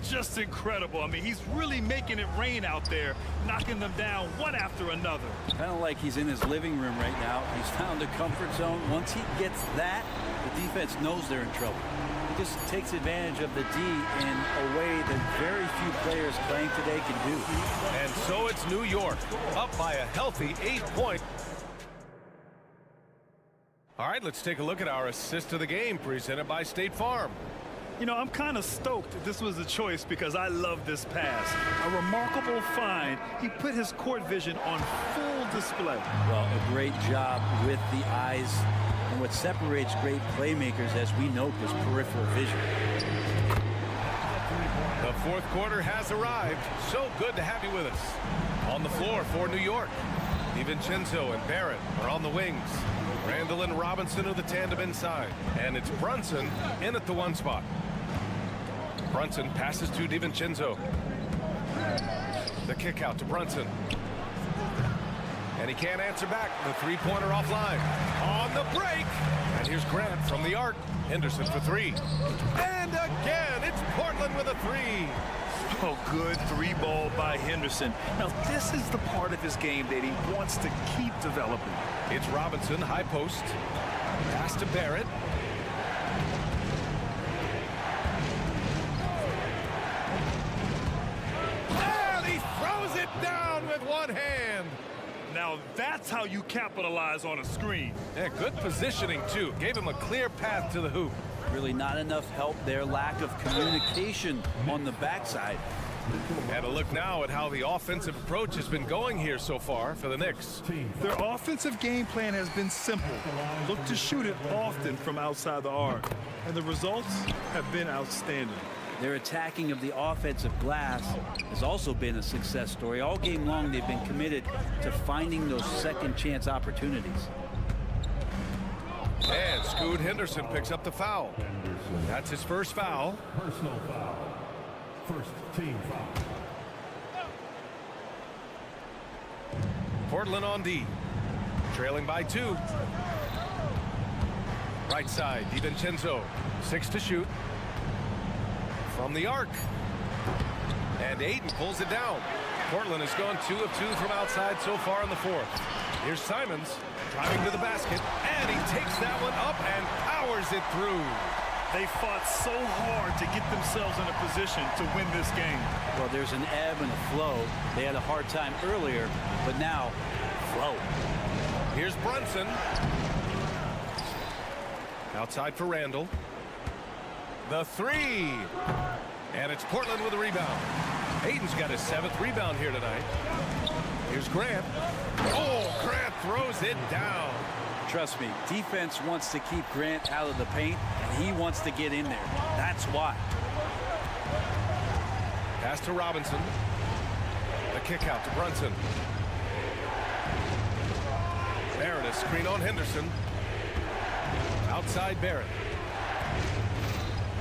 Just incredible. I mean, he's really making it rain out there, knocking them down one after another. Kind of like he's in his living room right now. He's found a comfort zone. Once he gets that, the defense knows they're in trouble. He just takes advantage of the D in a way that very few players playing today can do. And so it's New York, up by a healthy 8-point. All right, let's take a look at our assist of the game presented by State Farm. You know, I'm kind of stoked this was a choice because I love this pass. A remarkable find. He put his court vision on full display. Well, a great job with the eyes. And what separates great playmakers, as we note, is peripheral vision. The fourth quarter has arrived. So good to have you with us. On the floor for New York, DiVincenzo and Barrett are on the wings. Randall and Robinson are the tandem inside. And it's Brunson in at the 1 spot. Brunson passes to DiVincenzo. The kick out to Brunson. And he can't answer back. The three-pointer offline. On the break. And here's Grant from the arc. Henderson for three. And again, it's Portland with a three. Oh, good three ball by Henderson. Now, this is the part of his game that he wants to keep developing. It's Robinson, high post. Pass to Barrett. And he throws it down with one hand. Now, that's how you capitalize on a screen. Yeah, good positioning, too. Gave him a clear path to the hoop. Really not enough help there. Lack of communication on the backside. And a look now at how the offensive approach has been going here so far for the Knicks. Their offensive game plan has been simple. Look to shoot it often from outside the arc. And the results have been outstanding. Their attacking of the offensive glass has also been a success story. All game long, they've been committed to finding those second chance opportunities. And Scoot Henderson picks up the foul. That's his first foul. Personal foul. First team foul. Portland on D. Trailing by 2. Right side, DiVincenzo. 6 to shoot. From the arc. And Ayton pulls it down. Portland has gone 2 of 2 from outside so far in the fourth. Here's Simons driving to the basket. And he takes that one up and powers it through. They fought so hard to get themselves in a position to win this game. Well, there's an ebb and a flow. They had a hard time earlier, but now, flow. Here's Brunson. Outside for Randall. The three. And it's Portland with a rebound. Ayton's got his 7th rebound here tonight. Here's Grant. Oh, Grant throws it down. Trust me, defense wants to keep Grant out of the paint, and he wants to get in there. That's why. Pass to Robinson. The kick out to Brunson. Barrett, a screen on Henderson. Outside Barrett.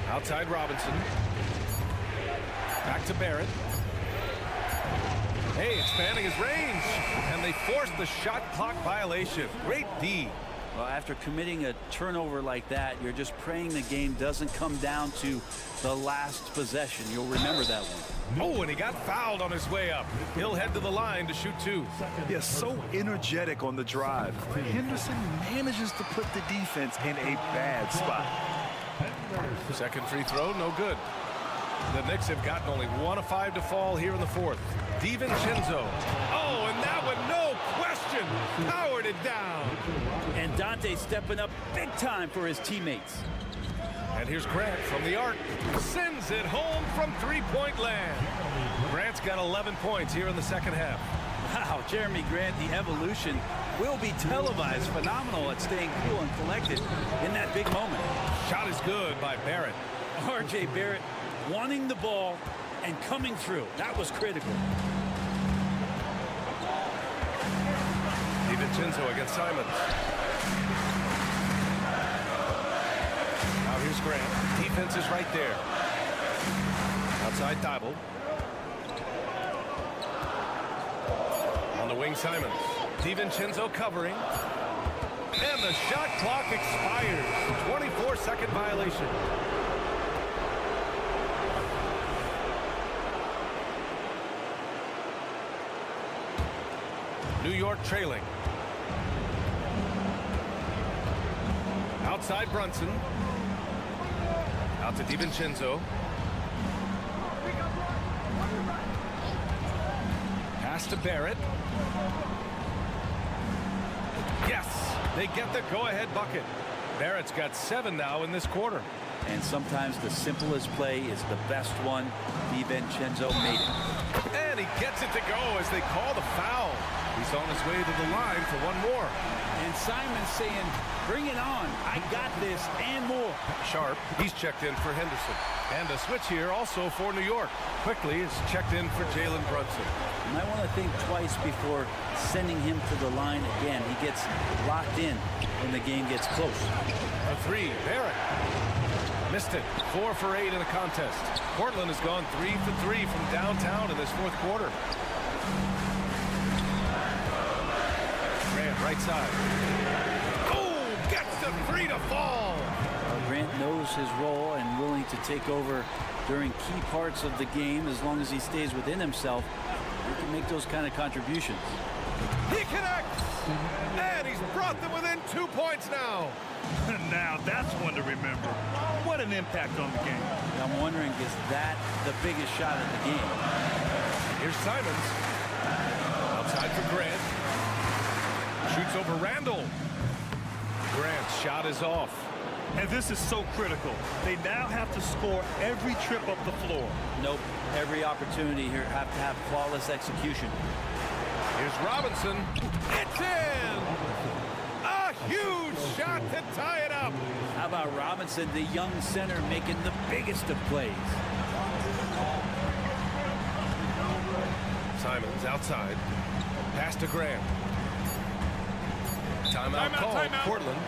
Outside Robinson. Back to Barrett. Hey, expanding his range. And they forced the shot clock violation. Great D. Well, after committing a turnover like that, you're just praying the game doesn't come down to the last possession. You'll remember that one. Oh, and he got fouled on his way up. He'll head to the line to shoot 2. Yeah, so energetic on the drive. Henderson manages to put the defense in a bad spot. Second free throw, no good. The Knicks have gotten only 1 of 5 to fall here in the fourth. DiVincenzo. Oh, and that one, no question, powered it down. And Dante stepping up big time for his teammates. And here's Grant from the arc. Sends it home from three-point land. Grant's got 11 points here in the second half. Wow, Jeremy Grant, the evolution will be televised. Phenomenal at staying cool and collected in that big moment. Shot is good by Barrett. R.J. Barrett wanting the ball and coming through. That was critical. DiVincenzo against Simons. Now here's Grant. Defense is right there. Outside Thibault. On the wing, Simons. DiVincenzo covering. And the shot clock expires. 24-second violation. New York trailing. Outside Brunson. Out to DiVincenzo. Pass to Barrett. Yes, they get the go-ahead bucket. Barrett's got 7 now in this quarter. And sometimes the simplest play is the best one. DiVincenzo made it. And he gets it to go as they call the foul. He's on his way to the line for one more. And Simon's saying, bring it on. I got this and more. Sharp, he's checked in for Henderson. And a switch here also for New York. Quickly is checked in for Jalen Brunson. You might want to think twice before sending him to the line again. He gets locked in when the game gets close. A three, Barrett. Missed it. 4 for 8 in the contest. Portland has gone 3 for 3 from downtown in this fourth quarter. right side. Oh, gets the three to fall. Grant knows his role and willing to take over during key parts of the game. As long as he stays within himself, he can make those kind of contributions. He connects, and he's brought them within 2 points now. Now that's one to remember. What an impact on the game. I'm wondering, is that the biggest shot of the game? Here's Simons. Outside for Grant. Shoots over Randall. Grant's shot is off. And this is so critical. They now have to score every trip up the floor. Nope. Every opportunity here have to have flawless execution. Here's Robinson. It's in! A huge shot to tie it up. How about Robinson, the young center, making the biggest of plays? Simons outside. Pass to Grant. Timeout called. Portland.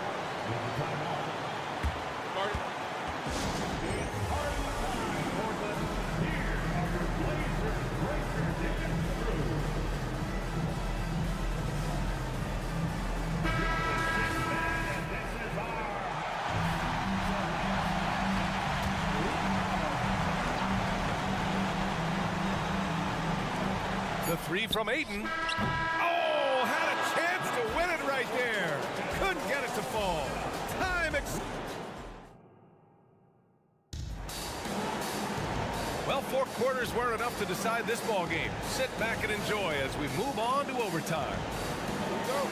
The three from Ayton. Oh, had a chance to win it right there. Couldn't get it to fall. Well, 4 quarters weren't enough to decide this ball game. Sit back and enjoy as we move on to overtime. Here we go.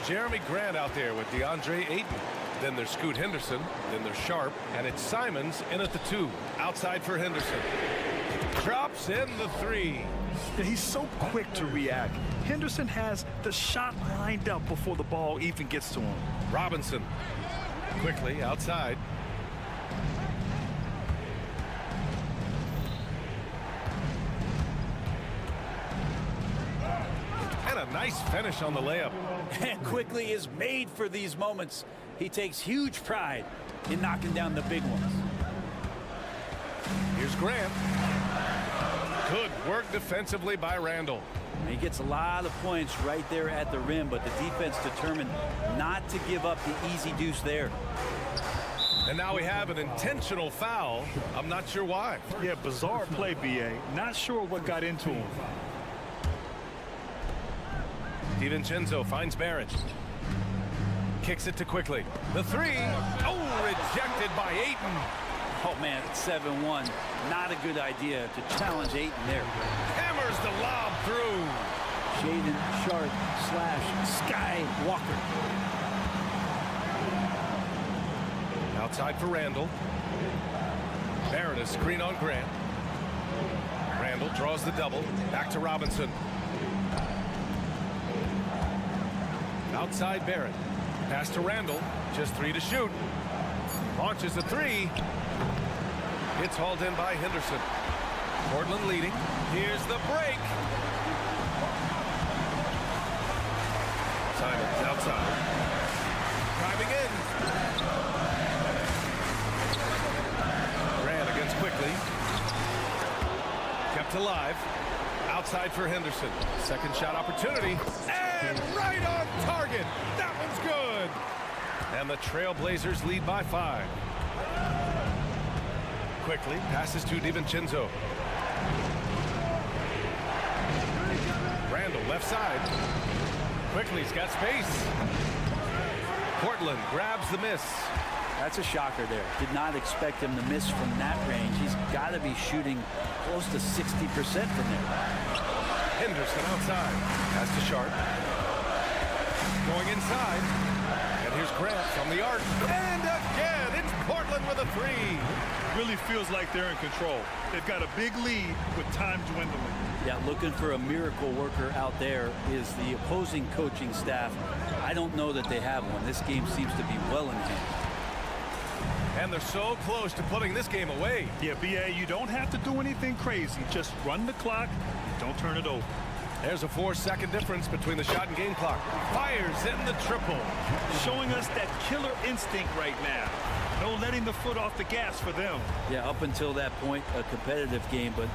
Jeremy Grant out there with DeAndre Ayton. Then there's Scoot Henderson. Then there's Sharp. And it's Simons in at the 2. Outside for Henderson. Drops in the 3. Yeah, he's so quick to react. Henderson has the shot lined up before the ball even gets to him. Robinson. Quickly outside. And a nice finish on the layup. And Quickly is made for these moments. He takes huge pride in knocking down the big ones. Here's Grant. Good work defensively by Randall. He gets a lot of points right there at the rim, but the defense determined not to give up the easy deuce there. And now we have an intentional foul. I'm not sure why. Yeah, bizarre play, BA. Not sure what got into him. DiVincenzo finds Barrett. Kicks it to Quickly. The 3. Oh, rejected by Ayton. Oh, man, it's 7-1. Not a good idea to challenge Ayton there. Hammers the lob through. Shaden Sharp / Skywalker. Outside for Randall. Barrett a screen on Grant. Randall draws the double. Back to Robinson. Outside Barrett. Pass to Randall. Just 3 to shoot. Launches a 3. It's hauled in by Henderson. Portland leading. Here's the break. Simons outside. Driving in. Grant against Quickly. Kept alive. Outside for Henderson. Second shot opportunity. And right on target. That one's good. And the Trailblazers lead by 5. Quickly passes to DiVincenzo. Randall left side. Quickly's got space. Portland grabs the miss. That's a shocker there. Did not expect him to miss from that range. He's got to be shooting close to 60% from there. Henderson outside. Pass to Sharp. Going inside. And here's Grant from the arc. And again, it's Portland with a 3. Really feels like they're in control. They've got a big lead with time dwindling. Yeah, looking for a miracle worker out there is the opposing coaching staff. I don't know that they have one. This game seems to be well in hand. And they're so close to putting this game away. Yeah, BA, you don't have to do anything crazy. Just run the clock. Don't turn it over. There's a 4-second difference between the shot and game clock. Fires in the triple. Showing us that killer instinct right now. No letting the foot off the gas for them. Yeah, up until that point, a competitive game, but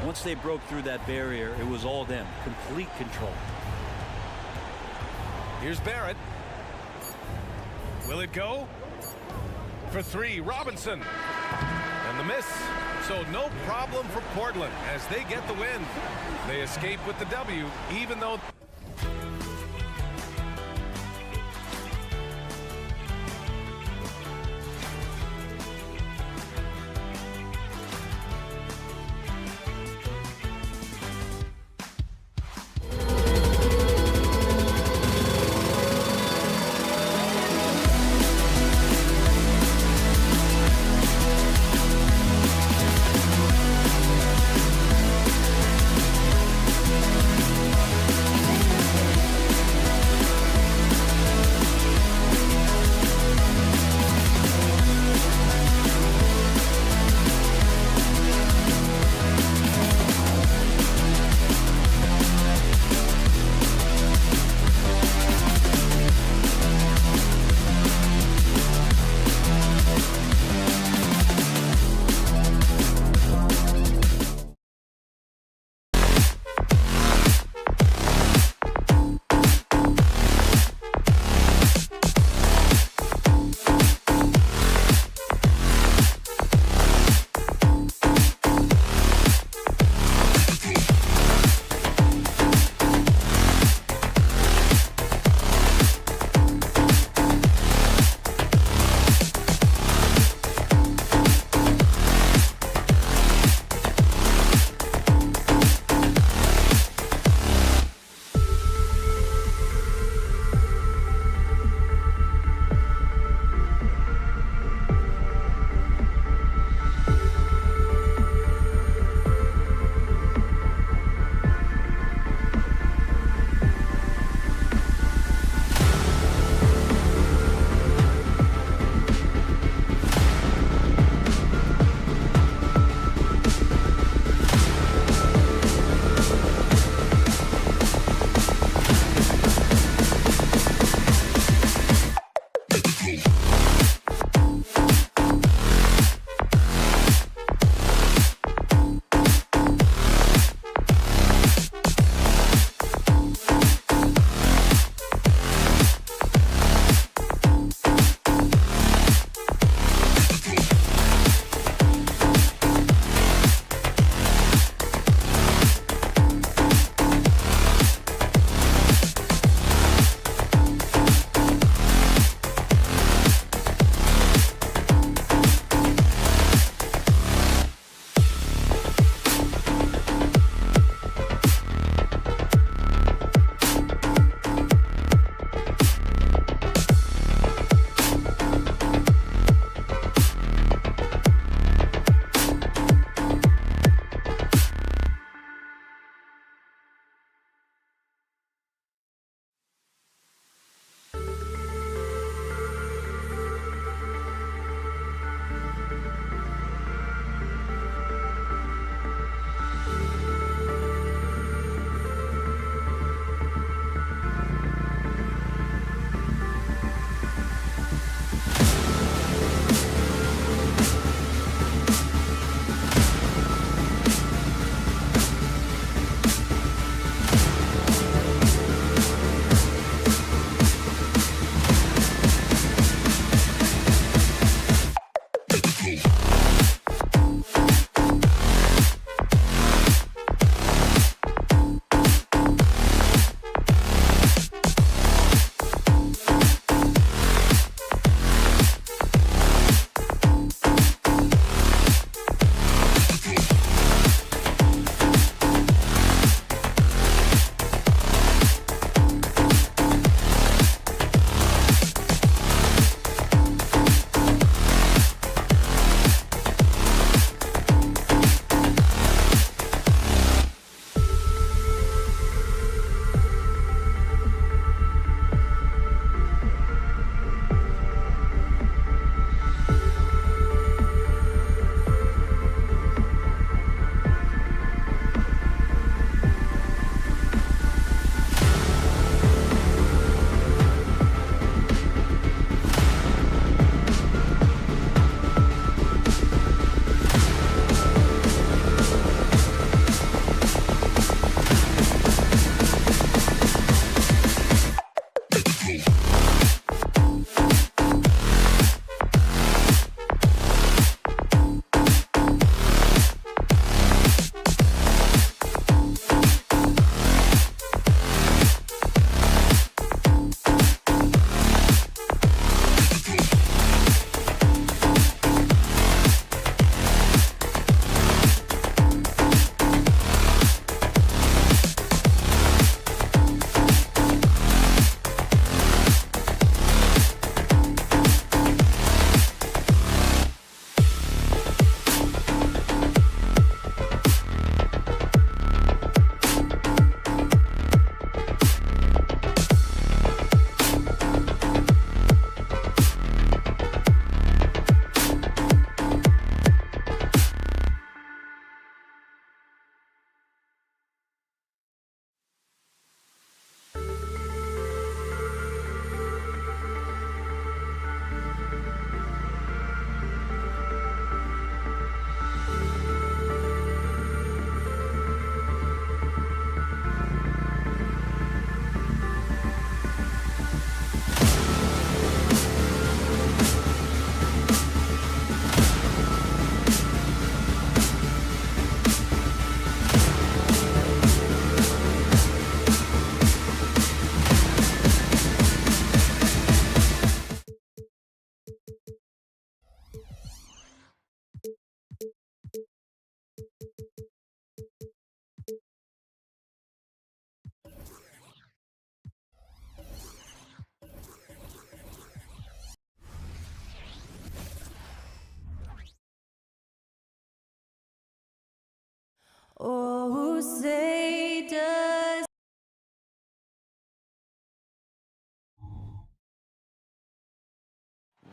once they broke through that barrier, it was all them. Complete control. Here's Barrett. Will it go? For three, Robinson. And the miss. So no problem for Portland as they get the win. They escape with the W, even though...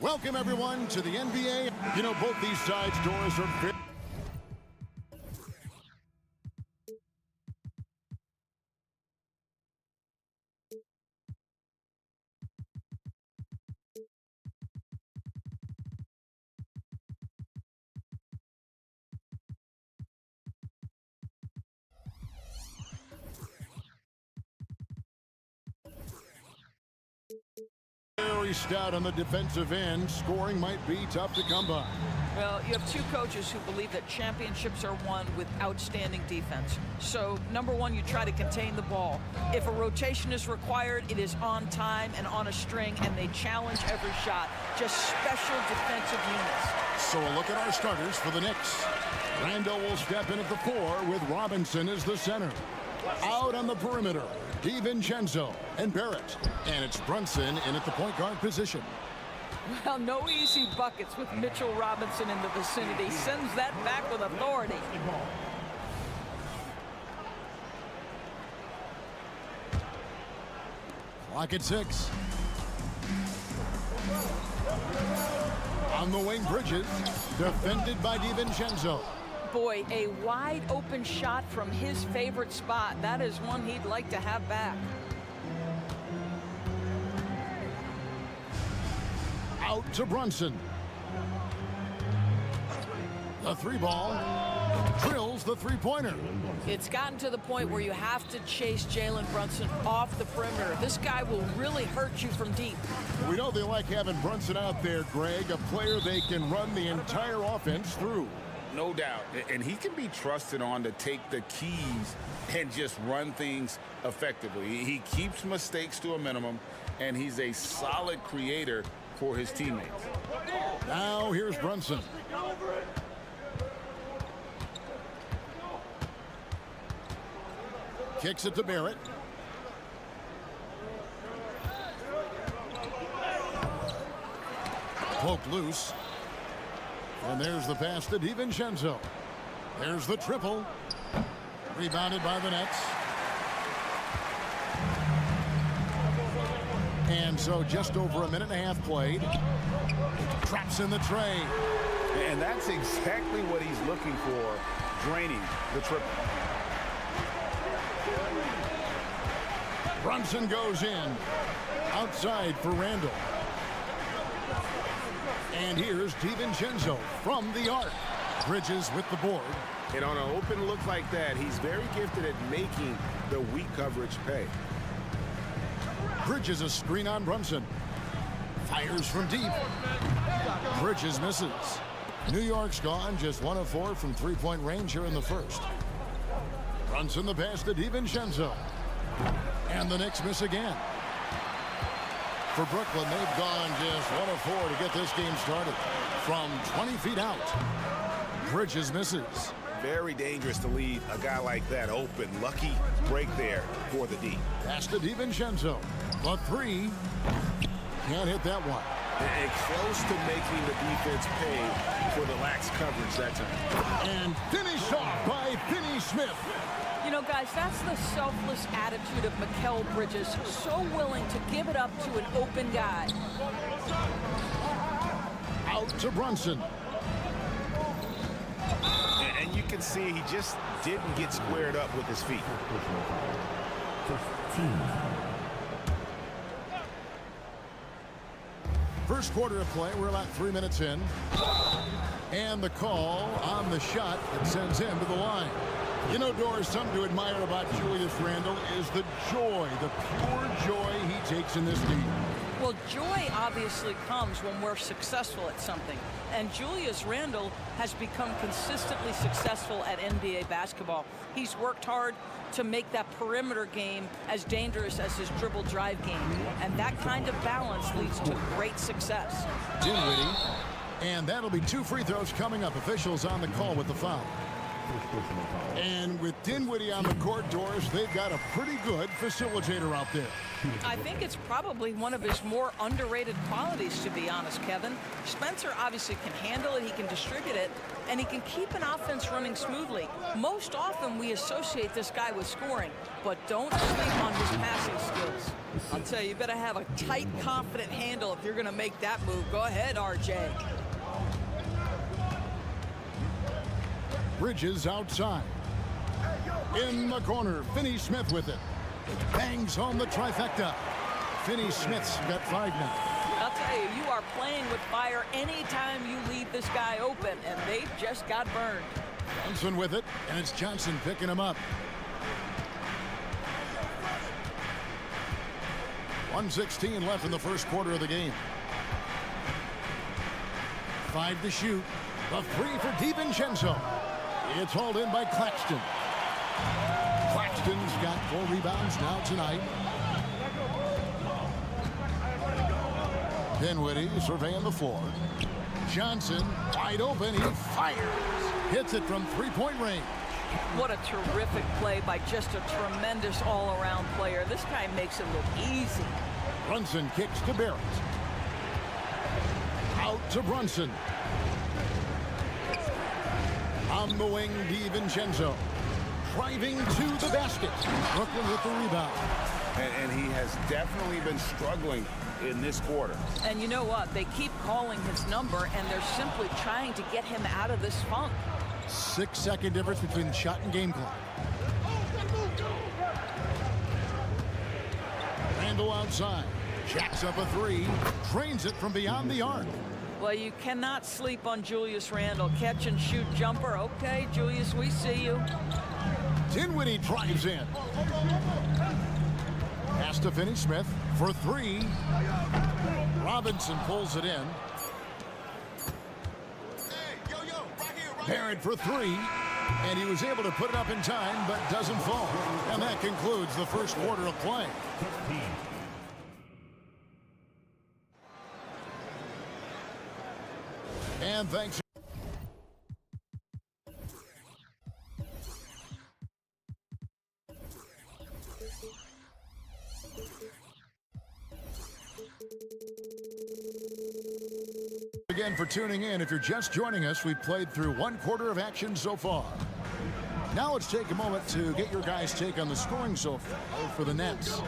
Welcome, everyone, to the NBA. You know, both these sides' doors are very... very stout on the defensive end. Scoring might be tough to come by. Well, you have two coaches who believe that championships are won with outstanding defense. So, number one, you try to contain the ball. If a rotation is required, it is on time and on a string, and they challenge every shot. Just special defensive units. So a look at our starters for the Knicks. Randall will step in at the 4 with Robinson as the center. Out on the perimeter, DiVincenzo and Barrett. And it's Brunson in at the point guard position. Well, no easy buckets with Mitchell Robinson in the vicinity. Sends that back with authority. Clock at 6. On the wing, Bridges, defended by DiVincenzo. Boy, a wide open shot from his favorite spot. That is one he'd like to have back. Out to Brunson. The 3-ball drills the 3-pointer. It's gotten to the point where you have to chase Jalen Brunson off the perimeter. This guy will really hurt you from deep. We know they like having Brunson out there, Greg, a player they can run the entire offense through. No doubt. And he can be trusted on to take the keys and just run things effectively. He keeps mistakes to a minimum, and he's a solid creator for his teammates. Now here's Brunson. Kicks it to Barrett. Poked loose. And there's the pass to DiVincenzo. There's the triple. Rebounded by the Nets. And so just over a minute and a half played. Traps in the tray. And that's exactly what he's looking for, draining the triple. Brunson goes in. Outside for Randall. And here's DiVincenzo from the arc. Bridges with the board. And on an open look like that, he's very gifted at making the weak coverage pay. Bridges a screen on Brunson. Fires from deep. Bridges misses. New York's gone just 1 of 4 from 3-point range here in the first. Brunson the pass to DiVincenzo. And the Knicks miss again. For Brooklyn, they've gone just 1 of 4 to get this game started. From 20 feet out, Bridges misses. Very dangerous to leave a guy like that open. Lucky break there for the D. Pass to DiVincenzo. The 3. Can't hit that one. And close to making the defense pay for the lax coverage that time. And finished off by Finney Smith. You know, guys, that's the selfless attitude of Mikal Bridges. So willing to give it up to an open guy. Out to Brunson. And you can see he just didn't get squared up with his feet. First quarter of play, we're about 3 minutes in. And the call on the shot that sends him to the line. You know, Doris, something to admire about Julius Randle is the joy, the pure joy he takes in this game. Well, joy obviously comes when we're successful at something. And Julius Randle has become consistently successful at NBA basketball. He's worked hard to make that perimeter game as dangerous as his dribble drive game. And that kind of balance leads to great success. Dinwiddie. And that'll be 2 free throws coming up. Officials on the call with the foul. And with Dinwiddie on the court, Doris, they've got a pretty good facilitator out there. I think it's probably one of his more underrated qualities, to be honest, Kevin. Spencer obviously can handle it, he can distribute it, and he can keep an offense running smoothly. Most often we associate this guy with scoring, but don't sleep on his passing skills. I'll tell you, you better have a tight, confident handle if you're going to make that move. Go ahead, RJ. Bridges outside. In the corner, Finney-Smith with it. Bangs home the trifecta. Finney-Smith's got 5 now. I'll tell you, you are playing with fire anytime you leave this guy open, and they just got burned. Johnson with it, and it's Johnson picking him up. 1:16 left in the first quarter of the game. 5 to shoot. The 3 for DiVincenzo. It's hauled in by Claxton. Claxton's got 4 rebounds now tonight. Dinwiddie surveying the floor. Johnson wide open. He fires. Hits it from 3-point range. What a terrific play by just a tremendous all-around player. This guy makes it look easy. Brunson kicks to Barrett. Out to Brunson. On the wing, DiVincenzo. Driving to the basket. Brooklyn with the rebound. And he has definitely been struggling in this quarter. And you know what? They keep calling his number, and they're simply trying to get him out of this funk. 6-second difference between the shot and game clock. Randall outside. Jacks up a 3. Drains it from beyond the arc. Well, you cannot sleep on Julius Randle. Catch and shoot jumper. Okay, Julius, we see you. Dinwiddie drives in. Pass to Finney-Smith for 3. Robinson pulls it in. Barrett for 3. And he was able to put it up in time, but doesn't fall. And that concludes the first quarter of play. And thanks. Again for tuning in. If you're just joining us, we've played through 1 quarter of action so far. Now let's take a moment to get your guys' take on the scoring so far for the Nets.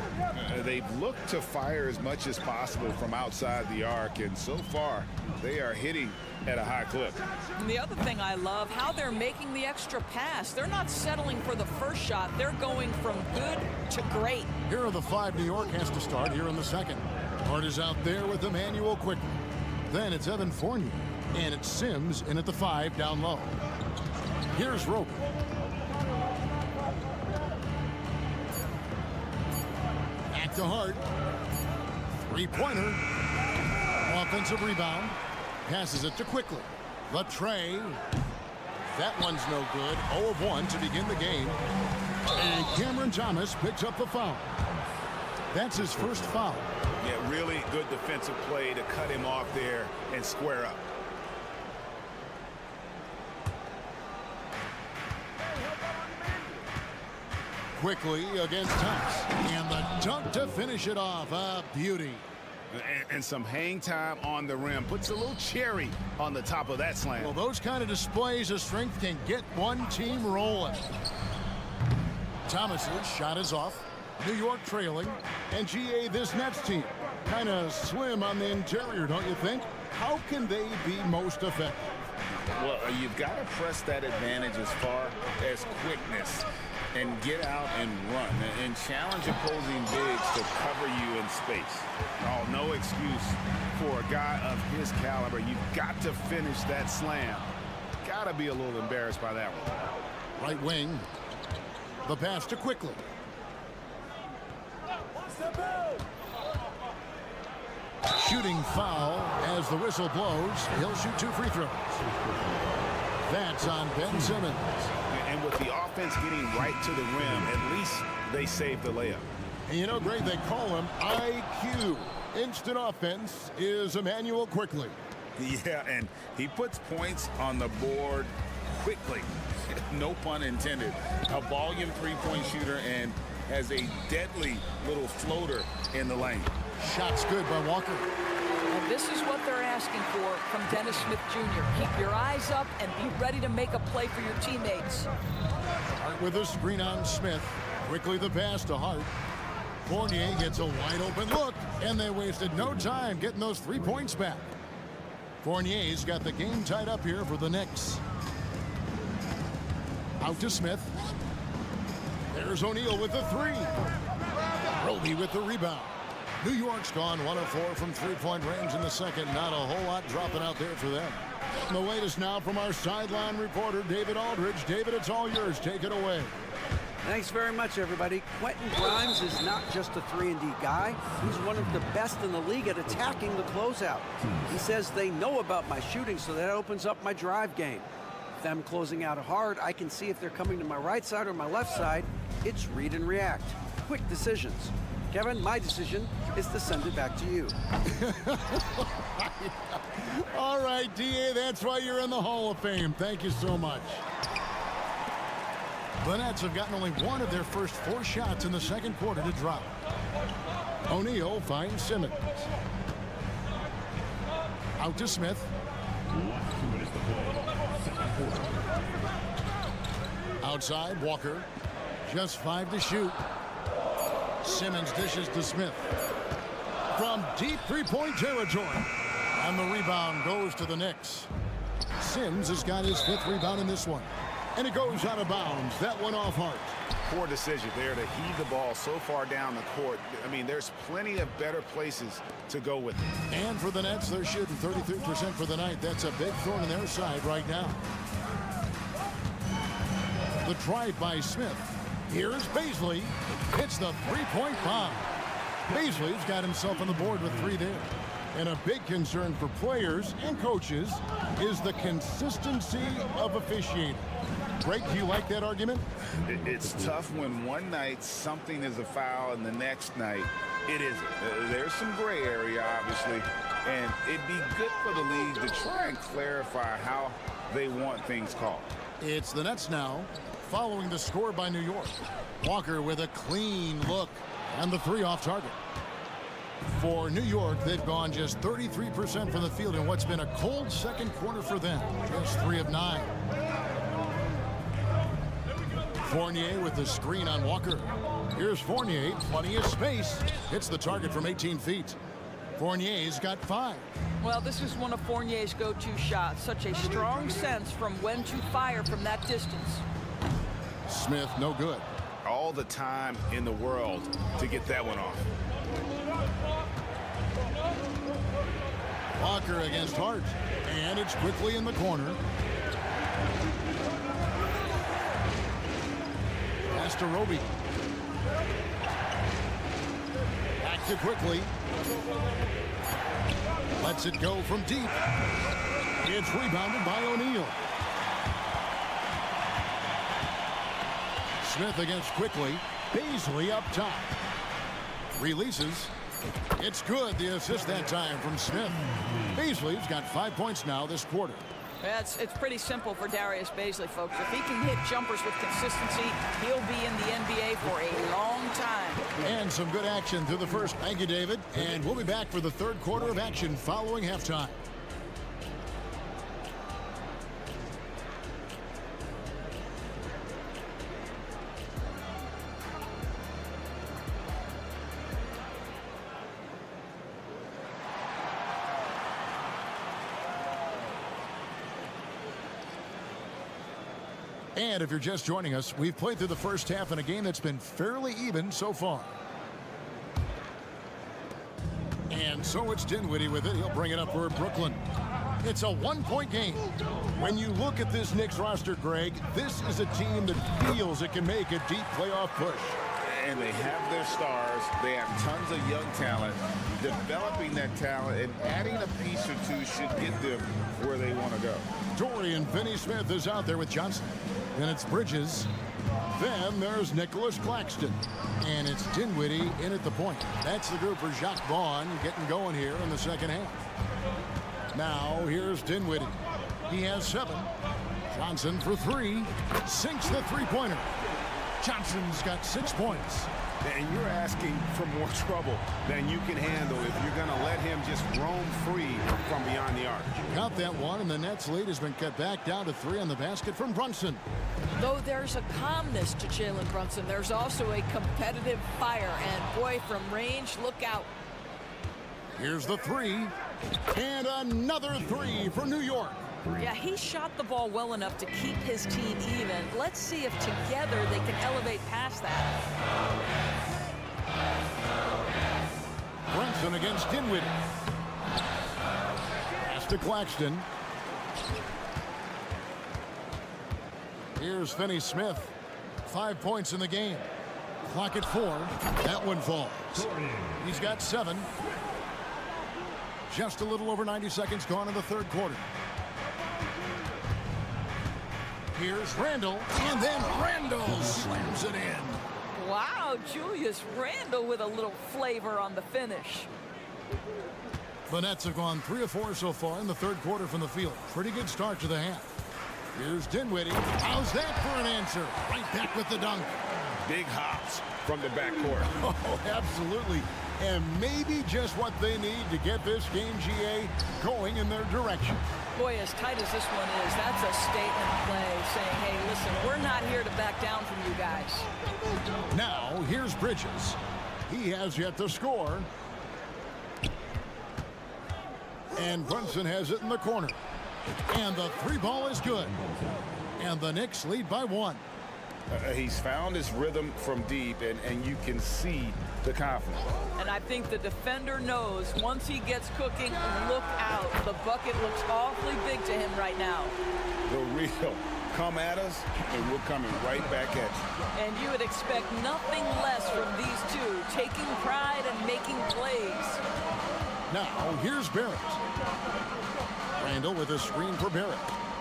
They've looked to fire as much as possible from outside the arc, and so far they are hitting at a high clip. And the other thing I love, how they're making the extra pass. They're not settling for the first shot. They're going from good to great. Here are the 5 New York has to start here in the second. Hart is out there with Emmanuel quickly. Then it's Evan Fournier, and it's Sims in at the 5 down low. Here's Roper. Back to Hart. 3-pointer. Offensive rebound. Passes it to Quickly. The tray. That one's no good. 0 of 1 to begin the game. And Cameron Thomas picks up the foul. That's his first foul. Yeah, really good defensive play to cut him off there and square up. Quickly against Thomas. And the dunk to finish it off. A beauty. And some hang time on the rim. Puts a little cherry on the top of that slam. Well, those kind of displays of strength can get one team rolling. Thomas's shot is off. New York trailing. And GA, this Nets team, kind of slim on the interior, don't you think? How can they be most effective? Well, you've got to press that advantage as far as quickness and get out and run and challenge opposing bigs to cover you in space. Oh, no excuse for a guy of his caliber. You've got to finish that slam. Got to be a little embarrassed by that one. Right wing. The pass to Quickly. Shooting foul as the whistle blows. He'll shoot 2 free throws. That's on Ben Simmons. And with the offense getting right to the rim, at least they saved the layup. And you know, Greg, they call him IQ. Instant offense is Emmanuel Quickly. Yeah, and he puts points on the board quickly. No pun intended. A volume three-point shooter and has a deadly little floater in the lane. Shot's good by Walker. And this is what they're asking for from Dennis Smith Jr. Keep your eyes up and be ready to make a play for your teammates. Hart with a screen on Smith. Quickly the pass to Hart. Fournier gets a wide open look, and they wasted no time getting those 3 points back. Fournier's got the game tied up here for the Knicks. Out to Smith. There's O'Neal with the three. Roby with the rebound. New York's gone 1 of 4 from three-point range in the second. Not a whole lot dropping out there for them. And the latest now from our sideline reporter, David Aldridge. David, it's all yours. Take it away. Thanks very much, everybody. Quentin Grimes is not just a 3-and-D guy. He's one of the best in the league at attacking the closeout. He says they know about my shooting, so that opens up my drive game. Them closing out hard, I can see if they're coming to my right side or my left side. It's read and react. Quick decisions. Kevin, my decision is to send it back to you. All right, D.A., that's why you're in the Hall of Fame. Thank you so much. The Nets have gotten only one of their first 4 shots in the second quarter to drop. O'Neal finds Simmons. Out to Smith. Outside, Walker. Just 5 to shoot. Simmons dishes to Smith. From deep three-point territory. And the rebound goes to the Knicks. Sims has got his 5th rebound in this one. And it goes out of bounds. That one off Hart. Poor decision there to heave the ball so far down the court. I mean, there's plenty of better places to go with it. And for the Nets, they're shooting 33% for the night. That's a big thorn in their side right now. The drive by Smith. Here's Bobslay. Hits the three-point bomb. Bobslay's got himself on the board with 3 there. And a big concern for players and coaches is the consistency of officiating. Greg, do you like that argument? It's tough when one night something is a foul and the next night it isn't. There's some gray area, obviously, and it'd be good for the league to try and clarify how they want things called. It's the Nets now, following the score by New York. Walker with a clean look, and the 3 off target. For New York, they've gone just 33% from the field in what's been a cold second quarter for them. Just 3 of 9. Fournier with the screen on Walker. Here's Fournier, plenty of space. Hits the target from 18 feet. Fournier's got 5. Well, this is one of Fournier's go-to shots. Such a strong sense from when to fire from that distance. Smith, no good. All the time in the world to get that one off. Walker against Hart. And it's quickly in the corner. Pass to Roby. Back to quickly. Lets it go from deep. It's rebounded by O'Neal. Smith against quickly. Bobslay up top. Releases. It's good. The assist that time from Smith. Bobslay's got 5 points now this quarter. Yeah, it's pretty simple for Darius Bobslay, folks. If he can hit jumpers with consistency, he'll be in the NBA for a long time. And some good action through the first. Thank you, David. And we'll be back for the third quarter of action following halftime. And if you're just joining us, we've played through the first half in a game that's been fairly even so far. And so it's Dinwiddie with it. He'll bring it up for Brooklyn. It's a 1-point game. When you look at this Knicks roster, Greg, this is a team that feels it can make a deep playoff push. And they have their stars. They have tons of young talent. Developing that talent and adding a piece or two should get them where they want to go. Dorian Finney-Smith is out there with Johnson. Then it's Bridges. Then there's Nicholas Claxton. And it's Dinwiddie in at the point. That's the group for Jacques Vaughn getting going here in the second half. Now here's Dinwiddie. He has 7. Johnson for three. Sinks the three-pointer. Johnson's got 6 points. And you're asking for more trouble than you can handle if you're going to let him just roam free from beyond the arc. Got that one, and the Nets lead has been cut back down to 3 on the basket from Brunson. Though there's a calmness to Jalen Brunson, there's also a competitive fire. And boy, from range, look out. Here's the three. And another three for New York. Yeah, he shot the ball well enough to keep his team even. Let's see if together they can elevate past that. Brunson against Dinwiddie. Pass to Claxton. Here's Finney-Smith. 5 points in the game. Clock at 4. That one falls. He's got 7. Just a little over 90 seconds gone in the third quarter. Here's Randle, and then Randle slams it in. Wow, Julius Randle with a little flavor on the finish. The Nets have gone 3 of 4 so far in the third quarter from the field. Pretty good start to the half. Here's Dinwiddie. How's that for an answer? Right back with the dunk. Big hops from the backcourt. Oh, absolutely. And maybe just what they need to get this game, GA, going in their direction. Boy, as tight as this one is, that's a statement play saying, hey, listen, we're not here to back down from you guys. Now, here's Bridges. He has yet to score. And Brunson has it in the corner. And the three ball is good. And the Knicks lead by 1. He's found his rhythm from deep, and you can see the confidence. And I think the defender knows once he gets cooking, look out. The bucket looks awfully big to him right now. The real come at us, and we're coming right back at you. And you would expect nothing less from these two, taking pride and making plays. Now, here's Barrett. Randle with a screen for Barrett.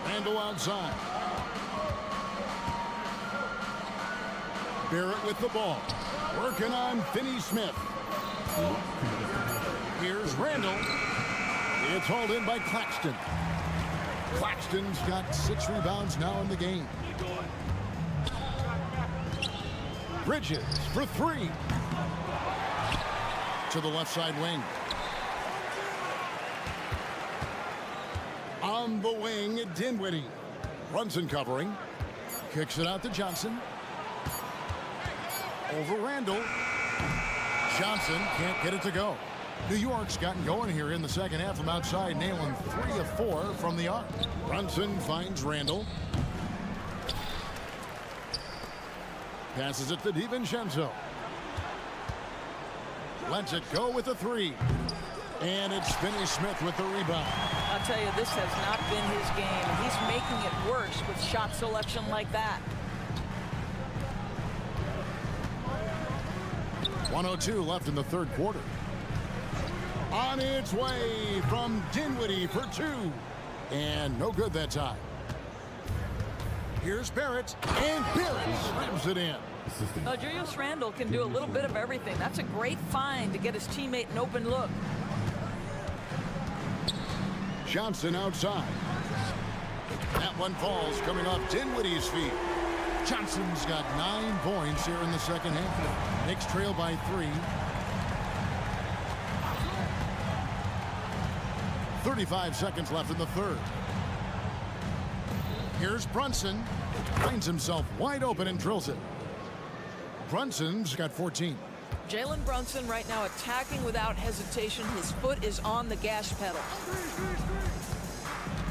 Randle outside. Barrett with the ball. Working on Finney-Smith. Here's Randle. It's hauled in by Claxton. Claxton's got 6 rebounds now in the game. Bridges for 3. To the left side wing. On the wing, Dinwiddie. Brunson covering. Kicks it out to Johnson. Over Randle. Johnson can't get it to go. New York's gotten going here in the second half from outside, nailing 3 of 4 from the arc. Brunson finds Randle. Passes it to DiVincenzo. Lets it go with a 3. And it's Finney-Smith with the rebound. I'll tell you, this has not been his game. He's making it worse with shot selection like that. 1:02 left in the third quarter. On its way from Dinwiddie for 2. And no good that time. Here's Barrett. And Barrett slams it in. Julius Randle can do a little bit of everything. That's a great find to get his teammate an open look. Johnson outside. That one falls coming off Dinwiddie's feet. Johnson's got 9 points here in the second half. Knicks trail by 3. 35 seconds left in the third. Here's Brunson. Finds himself wide open and drills it. Brunson's got 14. Jalen Brunson right now attacking without hesitation. His foot is on the gas pedal.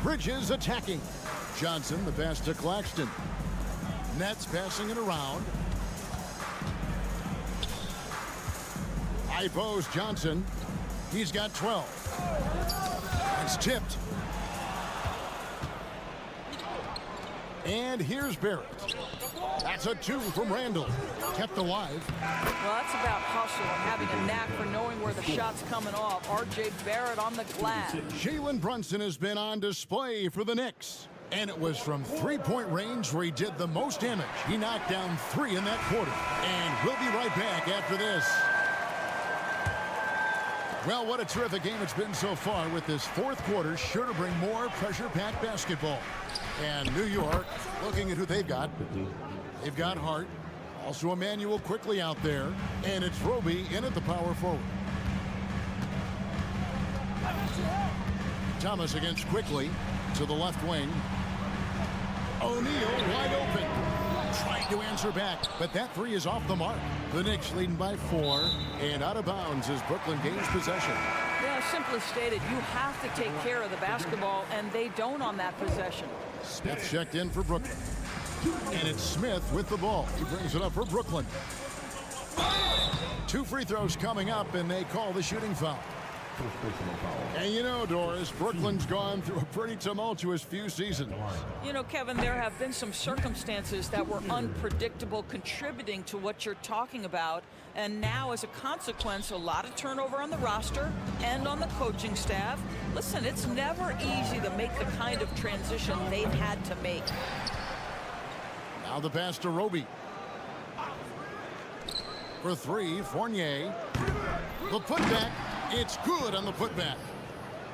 Bridges attacking. Johnson, the pass to Claxton. Nets passing it around. High post Johnson. He's got 12. It's tipped. And here's Barrett. That's a 2 from Randle. Kept alive. Well, that's about hustle and having a knack for knowing where the shot's coming off. R.J. Barrett on the glass. Jalen Brunson has been on display for the Knicks. And it was from three-point range where he did the most damage. He knocked down 3 in that quarter. And we'll be right back after this. Well, what a terrific game it's been so far, with this fourth quarter sure to bring more pressure-packed basketball. And New York, looking at who they've got. They've got Hart. Also Emmanuel quickly out there. And it's Roby in at the power forward. Thomas against Quickly to the left wing. O'Neal wide open. Trying to answer back, but that three is off the mark. The Knicks leading by 4, and out of bounds as Brooklyn gains possession. Yeah, simply stated, you have to take care of the basketball, and they don't on that possession. Smith checked in for Brooklyn. And it's Smith with the ball. He brings it up for Brooklyn. 2 free throws coming up, and they call the shooting foul. And you know, Doris, Brooklyn's gone through a pretty tumultuous few seasons. You know, Kevin, there have been some circumstances that were unpredictable contributing to what you're talking about. And now, as a consequence, a lot of turnover on the roster and on the coaching staff. Listen, it's never easy to make the kind of transition they've had to make. Now the pass to Roby. For 3, Fournier. The putback. It's good on the putback.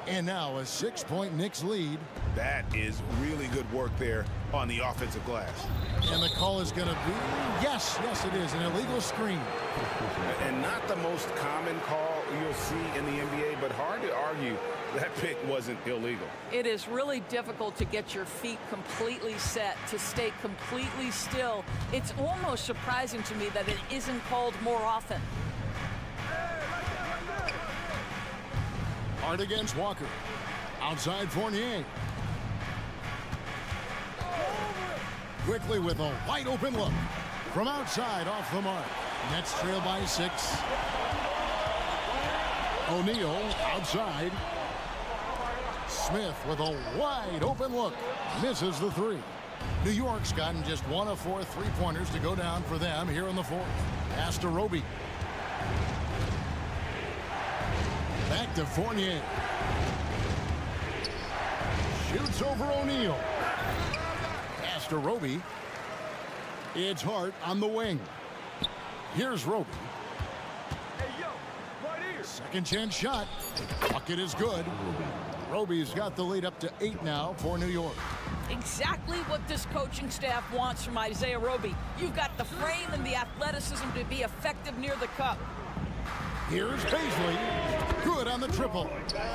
And now a 6-point Knicks lead. That is really good work there on the offensive glass. And the call is going to be, yes, it is, an illegal screen. And not the most common call you'll see in the NBA, but hard to argue that pick wasn't illegal. It is really difficult to get your feet completely set, to stay completely still. It's almost surprising to me that it isn't called more often. Hard against Walker. Outside Fournier. Quickly with a wide open look. From outside off the mark. Nets trail by 6. O'Neal outside. Smith with a wide open look. Misses the 3. New York's gotten just 1 of 4 3-pointers to go down for them here in the 4th. Pass to Roby. Back to Fournier. Shoots over O'Neal. Pass to Roby. It's Hart on the wing. Here's Roby. Second chance shot. Bucket is good. Roby's got the lead up to 8 now for New York. Exactly what this coaching staff wants from Isaiah Roby. You've got the frame and the athleticism to be effective near the cup. Here's Baisley. Good on the triple.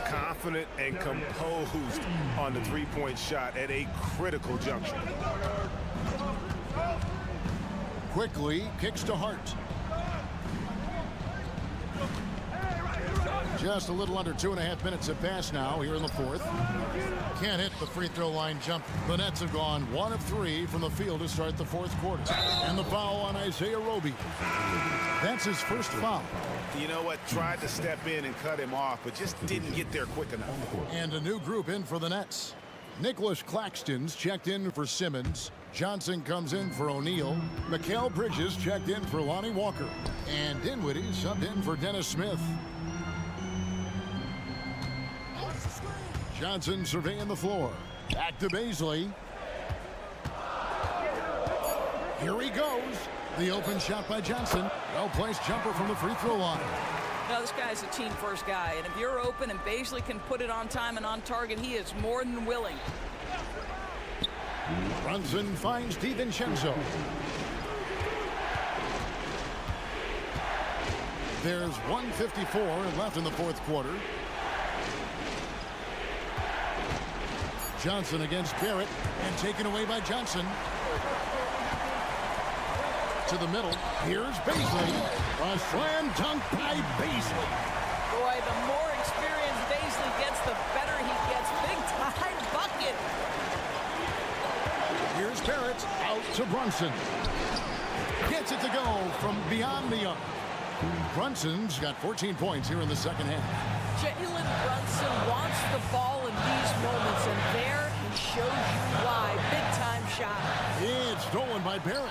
Confident and composed on the 3-point shot at a critical juncture. Quickly kicks to Hart. Just a little under 2.5 minutes have passed now here in the 4th. Can't hit the free throw line jump. The Nets have gone 1 of 3 from the field to start the 4th quarter. And the foul on Isaiah Roby. That's his first foul. You know what? Tried to step in and cut him off, but just didn't get there quick enough. And a new group in for the Nets. Nicholas Claxton's checked in for Simmons. Johnson comes in for O'Neal. Mikal Bridges checked in for Lonnie Walker. And Dinwiddie subbed in for Dennis Smith. Johnson surveying the floor. Back to Baisley. Here he goes. The open shot by Johnson. Well-placed jumper from the free throw line. Now, this guy's a team-first guy, and if you're open and Baisley can put it on time and on target, he is more than willing. Brunson finds DiVincenzo. There's 1:54 left in the 4th quarter. Johnson against Barrett, and taken away by Johnson. To the middle. Here's Baisley. A slam dunk by Baisley. Boy, the more experience Baisley gets, the better he gets. Big-time bucket. Here's Barrett out to Brunson. Gets it to go from beyond the arc. Brunson's got 14 points here in the second half. Jalen Brunson wants the ball in these moments, and there he shows you why. Big-time shot. It's stolen by Barrett.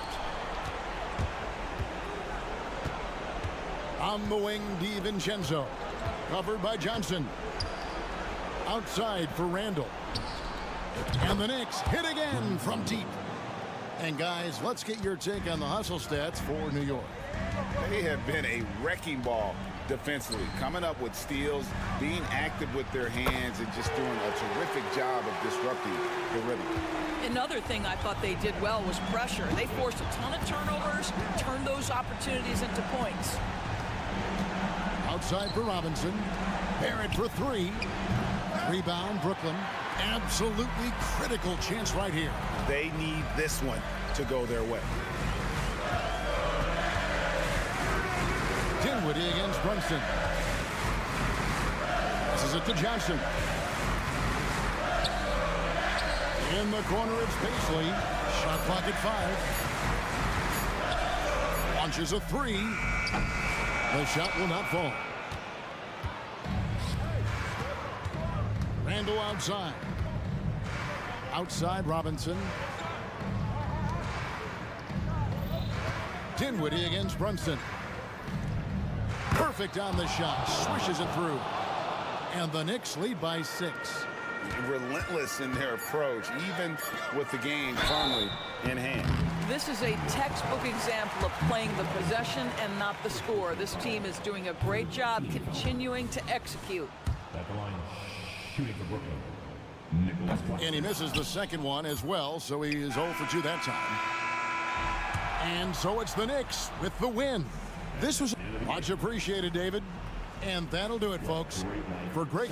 On the wing, DiVincenzo. Covered by Johnson. Outside for Randall. And the Knicks hit again from deep. And guys, let's get your take on the hustle stats for New York. They have been a wrecking ball defensively, coming up with steals, being active with their hands, and just doing a terrific job of disrupting the rhythm. Another thing I thought they did well was pressure. They forced a ton of turnovers, turned those opportunities into points. Outside for Robinson. Barrett for three. Rebound, Brooklyn. Absolutely critical chance right here. They need this one to go their way. Dinwiddie against Brunson. Passes it to Johnson. In the corner, it's Paisley. Shot clock at 5. Launches a three. The shot will not fall. Randall outside. Outside Robinson. Dinwiddie against Brunson. Perfect on the shot. Swishes it through. And the Knicks lead by 6. Relentless in their approach, even with the game firmly in hand. This is a textbook example of playing the possession and not the score. This team is doing a great job continuing to execute. At the line, shooting for Brooklyn. And he misses the second one as well, so he is 0 for 2 that time. And so it's the Knicks with the win. This was much appreciated, David. And that'll do it, folks, for Greg.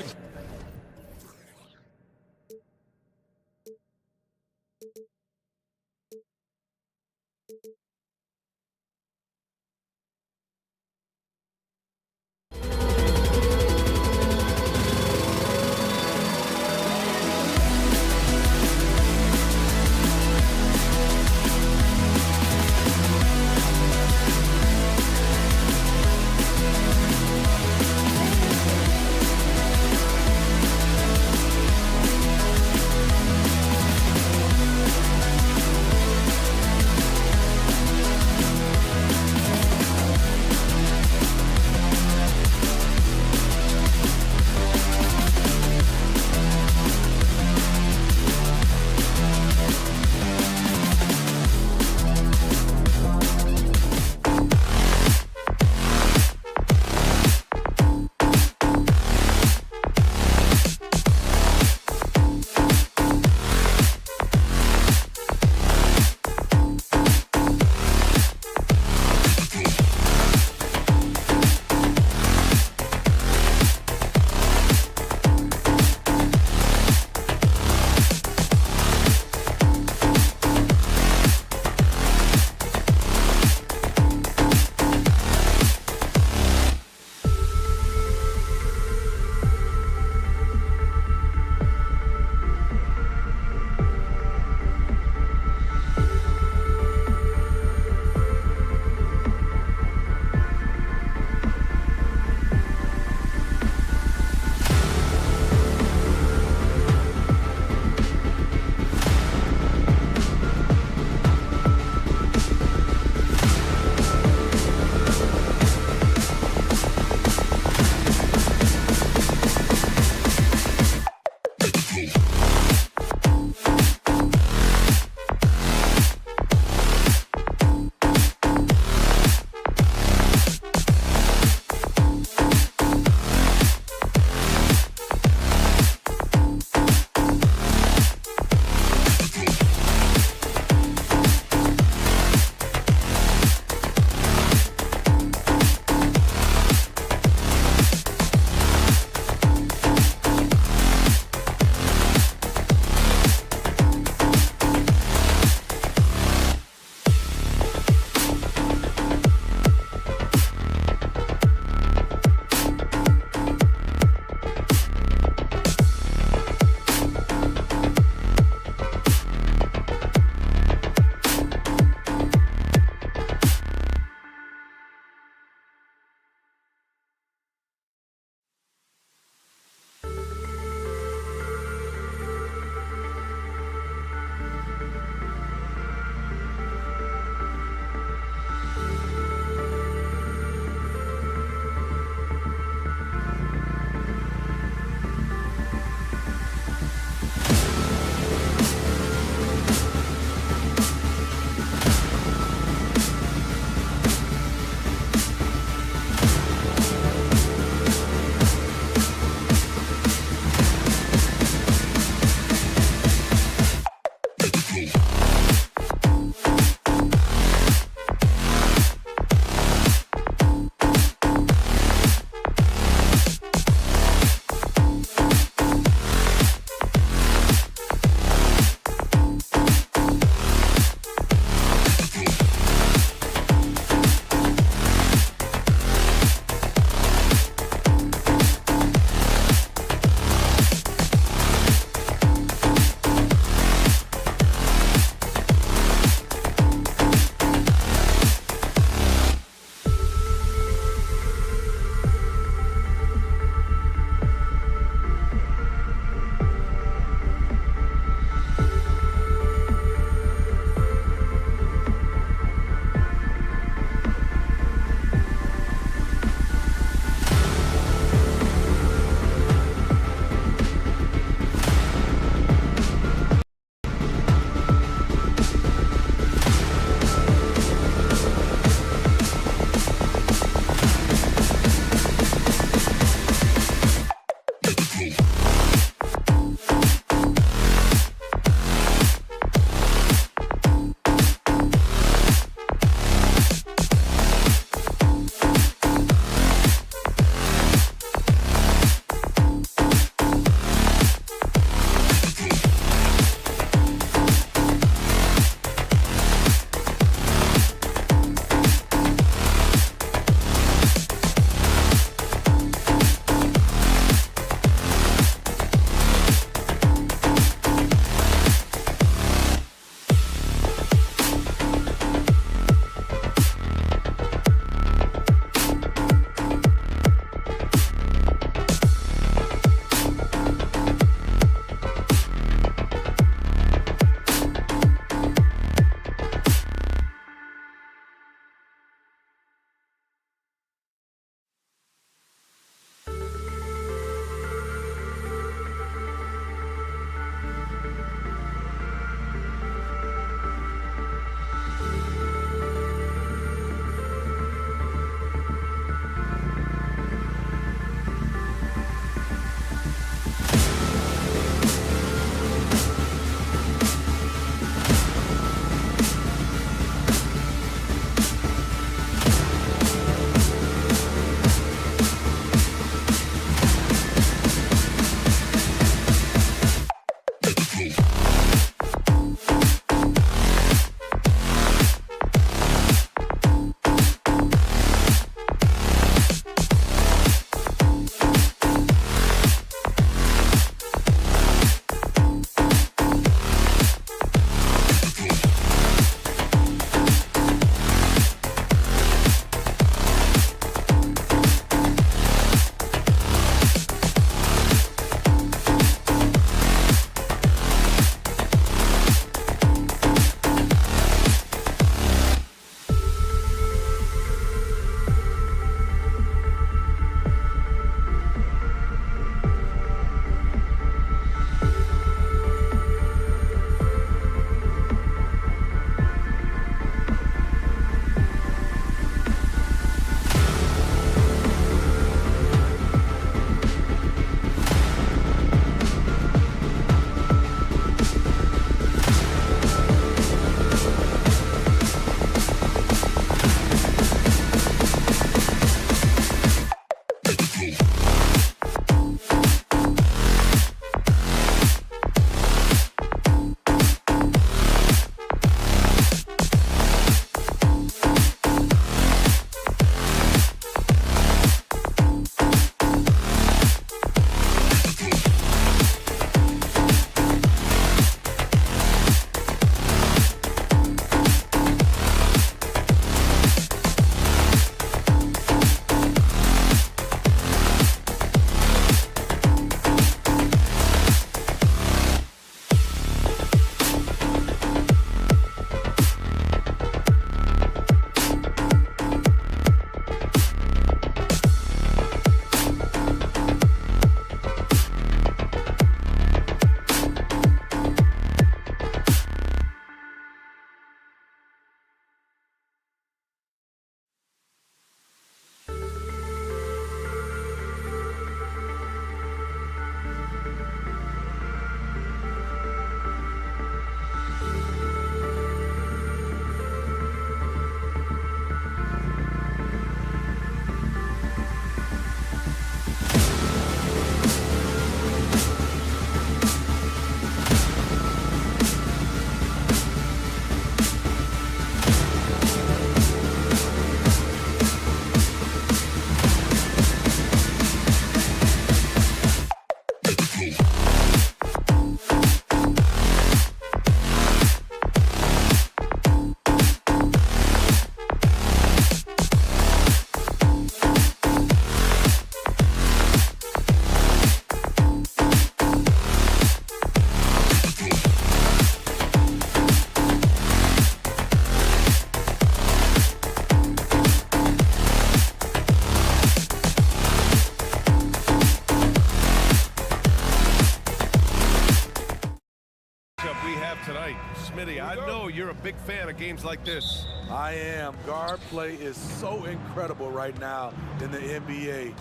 have tonight. Smitty, I know you're a big fan of games like this. I am. Guard play is so incredible right now in the NBA.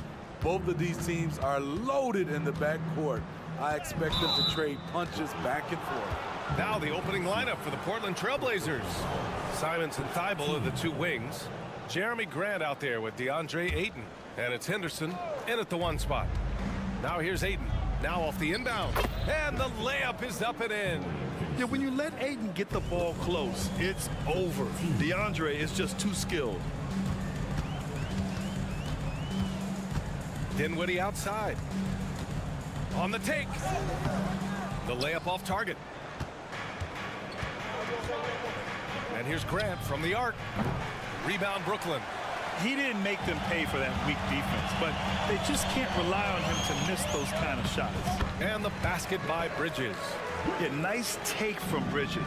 Both of these teams are loaded in the backcourt. I expect them to trade punches back and forth. Now the opening lineup for the Portland Trailblazers. Simons and Thibault are the two wings. Jeremy Grant out there with DeAndre Ayton. And it's Henderson in at the 1 spot. Now here's Ayton. Now off the inbound. And the layup is up and in. Yeah, when you let Ayton get the ball close, it's over. DeAndre is just too skilled. Dinwiddie outside. On the take. The layup off target. And here's Grant from the arc. Rebound Brooklyn. He didn't make them pay for that weak defense, but they just can't rely on him to miss those kind of shots. And the basket by Bridges. Yeah, nice take from Bridges.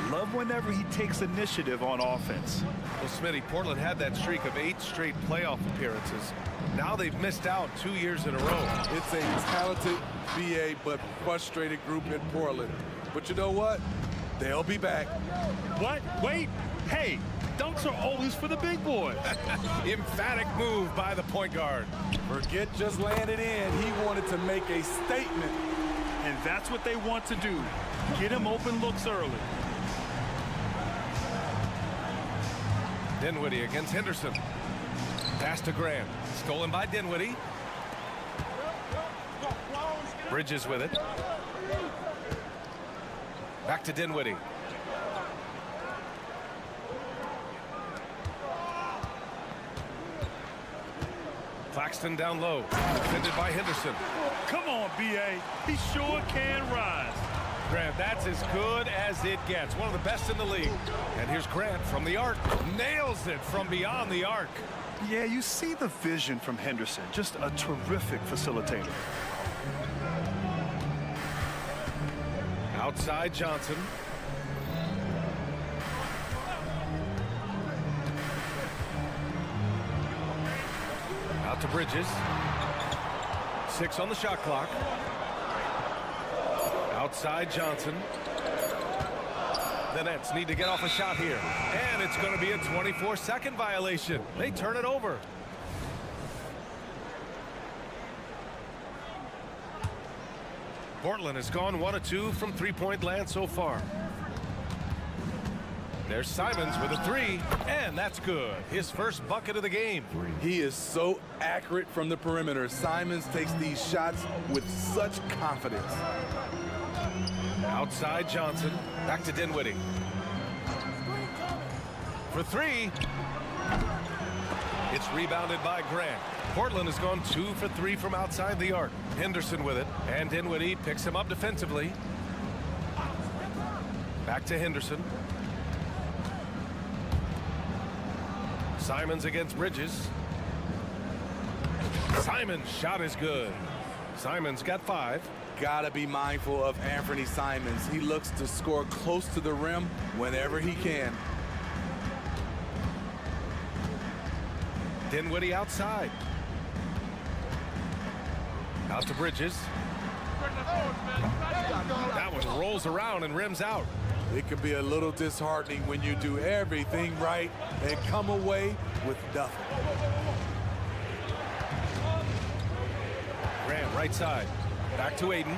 Love whenever he takes initiative on offense. Well, Smitty, Portland had that streak of 8 straight playoff appearances. Now they've missed out 2 years in a row. It's a talented BA but frustrated group in Portland. But you know what? They'll be back. What? Wait. Hey, dunks are always for the big boys. Emphatic move by the point guard. Forget just laying it in. He wanted to make a statement. And that's what they want to do. Get him open looks early. Dinwiddie against Henderson. Pass to Grant. Stolen by Dinwiddie. Bridges with it. Back to Dinwiddie. Claxton down low. Defended by Henderson. Come on, B.A. He sure can rise. Grant, that's as good as it gets. One of the best in the league. And here's Grant from the arc. Nails it from beyond the arc. Yeah, you see the vision from Henderson. Just a terrific facilitator. Outside Johnson. Out to Bridges. 6 on the shot clock. Outside Johnson. The Nets need to get off a shot here. And it's going to be a 24-second violation. They turn it over. Portland has gone 1 of 2 from three-point land so far. There's Simons with a 3, and that's good. His first bucket of the game. He is so accurate from the perimeter. Simons takes these shots with such confidence. Outside Johnson. Back to Dinwiddie. For 3. It's rebounded by Grant. Portland has gone 2 for 3 from outside the arc. Henderson with it. And Dinwiddie picks him up defensively. Back to Henderson. Simons against Bridges. Simons' shot is good. Simons got 5. Gotta be mindful of Anthony Simons. He looks to score close to the rim whenever he can. Dinwiddie outside. Out to Bridges. That one rolls around and rims out. It can be a little disheartening when you do everything right and come away with nothing. Grant right side. Back to Ayton.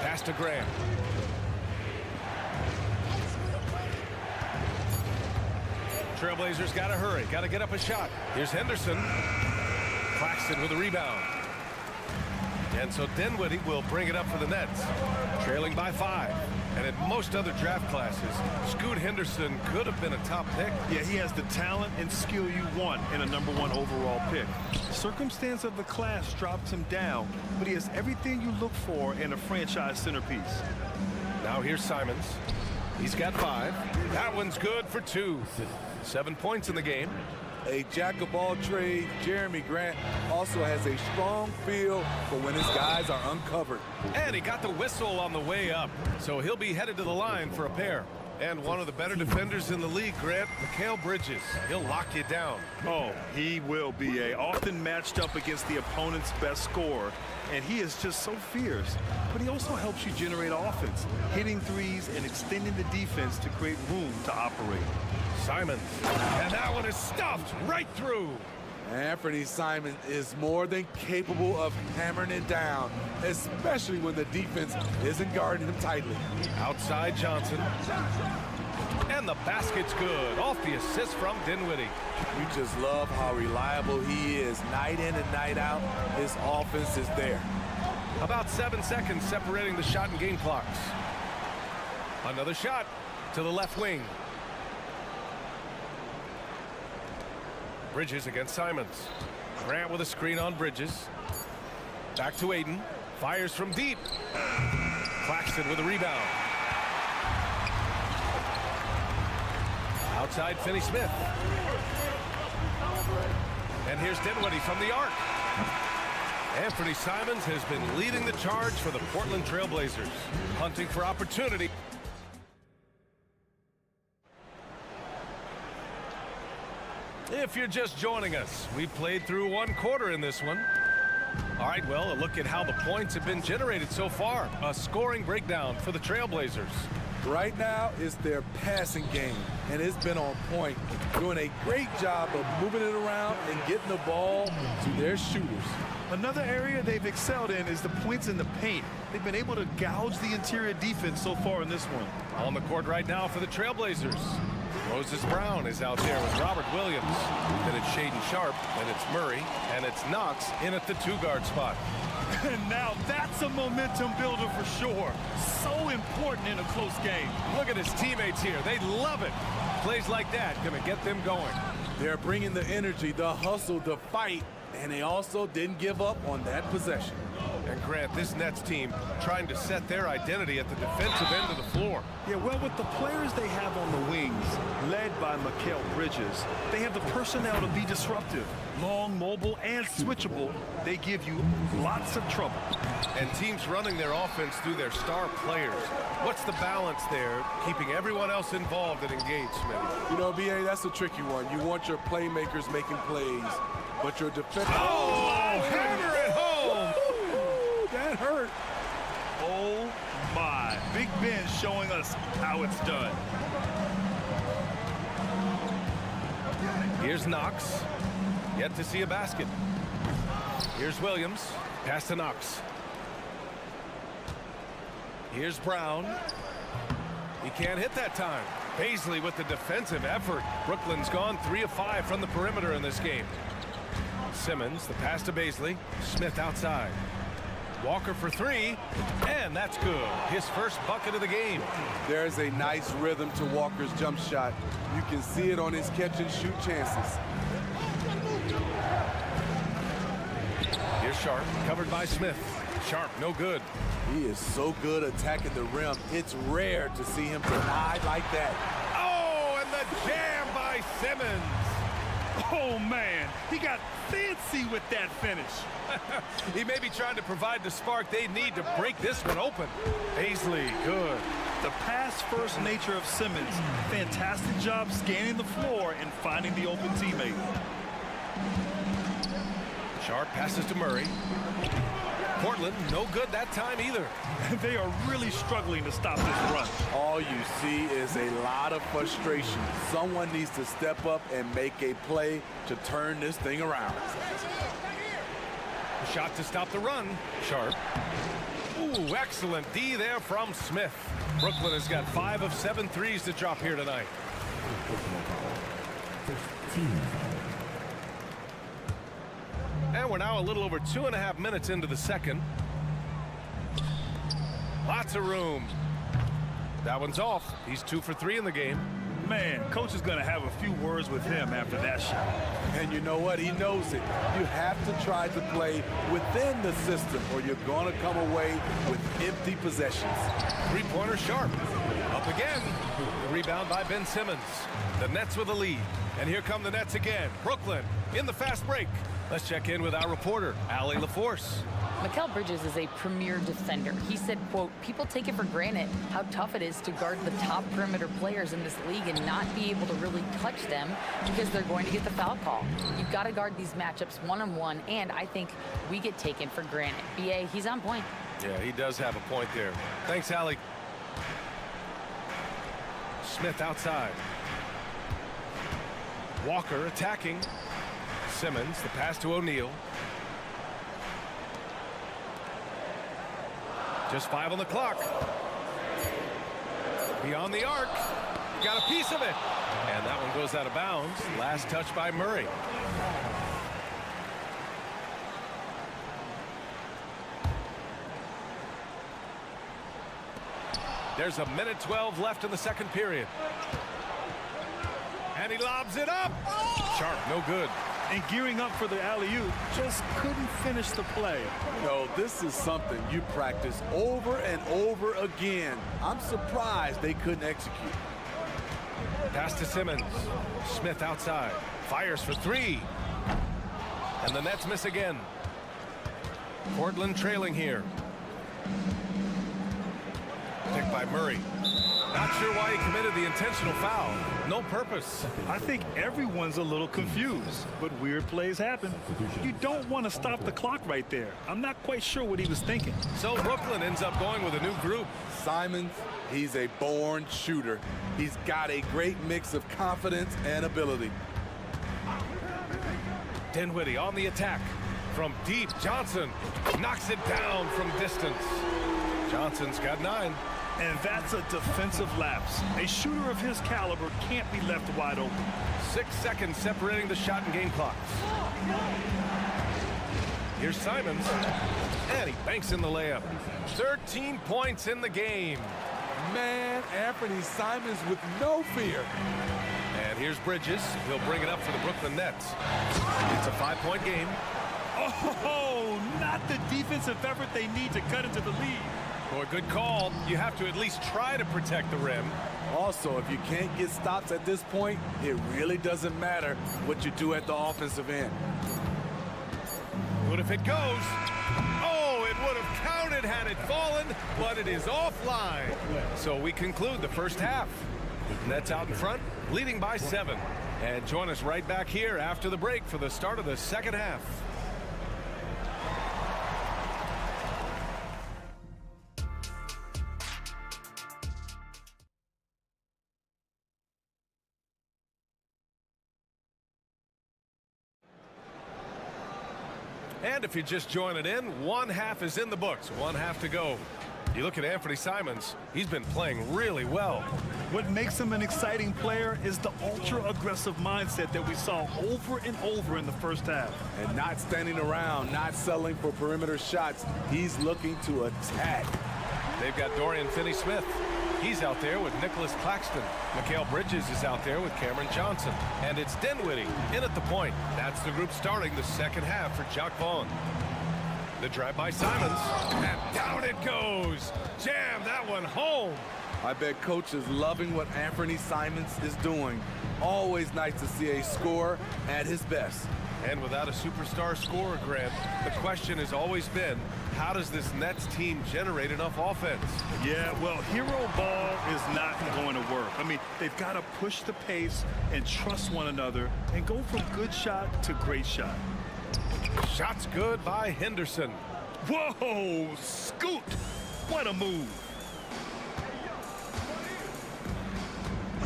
Pass to Grant. Trailblazers got to hurry. Got to get up a shot. Here's Henderson. Claxton with a rebound. And so Dinwiddie will bring it up for the Nets. Trailing by 5. And in most other draft classes, Scoot Henderson could have been a top pick. Yeah, he has the talent and skill you want in a #1 overall pick. Circumstance of the class dropped him down, but he has everything you look for in a franchise centerpiece. Now here's Simons. He's got 5. That one's good for 2. 7 points in the game. A jack-of-all trades, Jeremy Grant also has a strong feel for when his guys are uncovered. And he got the whistle on the way up, so he'll be headed to the line for a pair. And one of the better defenders in the league, Grant, Mikal Bridges. He'll lock you down. Oh, he will, B.A. Often matched up against the opponent's best scorer, and he is just so fierce. But he also helps you generate offense, hitting threes and extending the defense to create room to operate. Simons, and that one is stuffed right through. Anthony Simons is more than capable of hammering it down, especially when the defense isn't guarding him tightly. Outside Johnson. And the basket's good. Off the assist from Dinwiddie. You just love how reliable he is. Night in and night out, his offense is there. About 7 seconds separating the shot and game clocks. Another shot to the left wing. Bridges against Simons. Grant with a screen on Bridges. Back to Aiden. Fires from deep. Claxton with a rebound. Outside Finney-Smith. And here's Dinwiddie from the arc. Anthony Simons has been leading the charge for the Portland Trail Blazers. Hunting for opportunity. If you're just joining us, we played through 1 quarter in this one. All right, well, a look at how the points have been generated so far. A scoring breakdown for the Trailblazers. Right now, it's their passing game, and it's been on point. Doing a great job of moving it around and getting the ball to their shooters. Another area they've excelled in is the points in the paint. They've been able to gouge the interior defense so far in this one. On the court right now for the Trailblazers. Moses Brown is out there with Robert Williams. Then it's Shaedon Sharpe, then it's Murray, and it's Knox in at the 2-guard spot. And now that's a momentum builder for sure. So important in a close game. Look at his teammates here. They love it. Plays like that gonna get them going. They're bringing the energy, the hustle, the fight, and they also didn't give up on that possession. And Grant, this Nets team trying to set their identity at the defensive end of the floor. Yeah, well, with the players they have on the wings, led by Mikal Bridges, they have the personnel to be disruptive. Long, mobile, and switchable, they give you lots of trouble. And teams running their offense through their star players. What's the balance there, keeping everyone else involved and engaged, Smitty? You know, B.A., that's a tricky one. You want your playmakers making plays, but your defense... Oh, hammer it home! That hurt. Oh, my. Big Ben showing us how it's done. Here's Knox. Yet to see a basket. Here's Williams. Pass to Knox. Here's Brown. He can't hit that time. Paisley with the defensive effort. Brooklyn's gone 3 of 5 from the perimeter in this game. Simmons, the pass to Paisley. Smith outside. Walker for 3, and that's good. His first bucket of the game. There's a nice rhythm to Walker's jump shot. You can see it on his catch and shoot chances. Here's Sharpe, covered by Smith. Sharpe, no good. He is so good attacking the rim. It's rare to see him denied like that. Oh, and the jam by Simmons. Oh, man, he got fancy with that finish. He may be trying to provide the spark they need to break this one open. Paisley, good. The pass-first nature of Simmons. Fantastic job scanning the floor and finding the open teammate. Sharpe passes to Murray. Portland, no good that time either. They are really struggling to stop this run. All you see is a lot of frustration. Someone needs to step up and make a play to turn this thing around. Shot to stop the run. Sharpe. Ooh, excellent D there from Smith. Brooklyn has got 5 of 7 threes to drop here tonight. And we're now a little over 2.5 minutes into the second. Lots of room. That one's off. He's 2 for 3 in the game. Man, coach is going to have a few words with him after that shot. And you know what? He knows it. You have to try to play within the system or you're going to come away with empty possessions. 3-pointer Sharpe. Up again. The rebound by Ben Simmons. The Nets with a lead. And here come the Nets again. Brooklyn in the fast break. Let's check in with our reporter, Allie LaForce. Mikal Bridges is a premier defender. He said, quote, people take it for granted how tough it is to guard the top perimeter players in this league and not be able to really touch them because they're going to get the foul call. You've got to guard these matchups one-on-one, and I think we get taken for granted. BA, he's on point. Yeah, he does have a point there. Thanks, Allie. Smith outside. Walker attacking. Simmons, the pass to O'Neal. Just 5 on the clock. Beyond the arc. Got a piece of it. And that one goes out of bounds. Last touch by Murray. There's a minute 12 left in the second period. And he lobs it up. Sharp, no good. And gearing up for the alley-oop, just couldn't finish the play. No, this is something you practice over and over again. I'm surprised they couldn't execute. Pass to Simmons. Smith outside. Fires for 3. And the Nets miss again. Portland trailing here. Picked by Murray. Not sure why he committed the intentional foul. No purpose. I think everyone's a little confused, but weird plays happen. You don't want to stop the clock right there. I'm not quite sure what he was thinking. So Brooklyn ends up going with a new group. Simons, he's a born shooter. He's got a great mix of confidence and ability. Dinwiddie on the attack. From deep, Johnson knocks it down from distance. Johnson's got 9. And that's a defensive lapse. A shooter of his caliber can't be left wide open. 6 seconds separating the shot and game clocks. Here's Simons. And he banks in the layup. 13 points in the game. Man, Anthony Simons with no fear. And here's Bridges. He'll bring it up for the Brooklyn Nets. It's a 5-point game. Oh, not the defensive effort they need to cut into the lead. Boy, good call. You have to at least try to protect the rim. Also, if you can't get stops at this point, it really doesn't matter what you do at the offensive end. What if it goes? Oh, it would have counted had it fallen, but it is offline. So we conclude the first half. Nets out in front, leading by 7. And join us right back here after the break for the start of the second half. And if you're just joining in, one half is in the books, one half to go. You look at Anthony Simons, he's been playing really well. What makes him an exciting player is the ultra-aggressive mindset that we saw over and over in the first half. And not standing around, not settling for perimeter shots. He's looking to attack. They've got Dorian Finney-Smith. He's out there with Nicholas Claxton. Mikal Bridges is out there with Cameron Johnson. And it's Dinwiddie in at the point. That's the group starting the second half for Jacques Vaughn. The drive by Simons. And down it goes. Jam that one home. I bet coach is loving what Anthony Simons is doing. Always nice to see a scorer at his best. And without a superstar scorer, Grant, the question has always been, how does this Nets team generate enough offense? Yeah, well, hero ball is not going to work. I mean, they've got to push the pace and trust one another and go from good shot to great shot. Shot's good by Henderson. Whoa, scoot! What a move.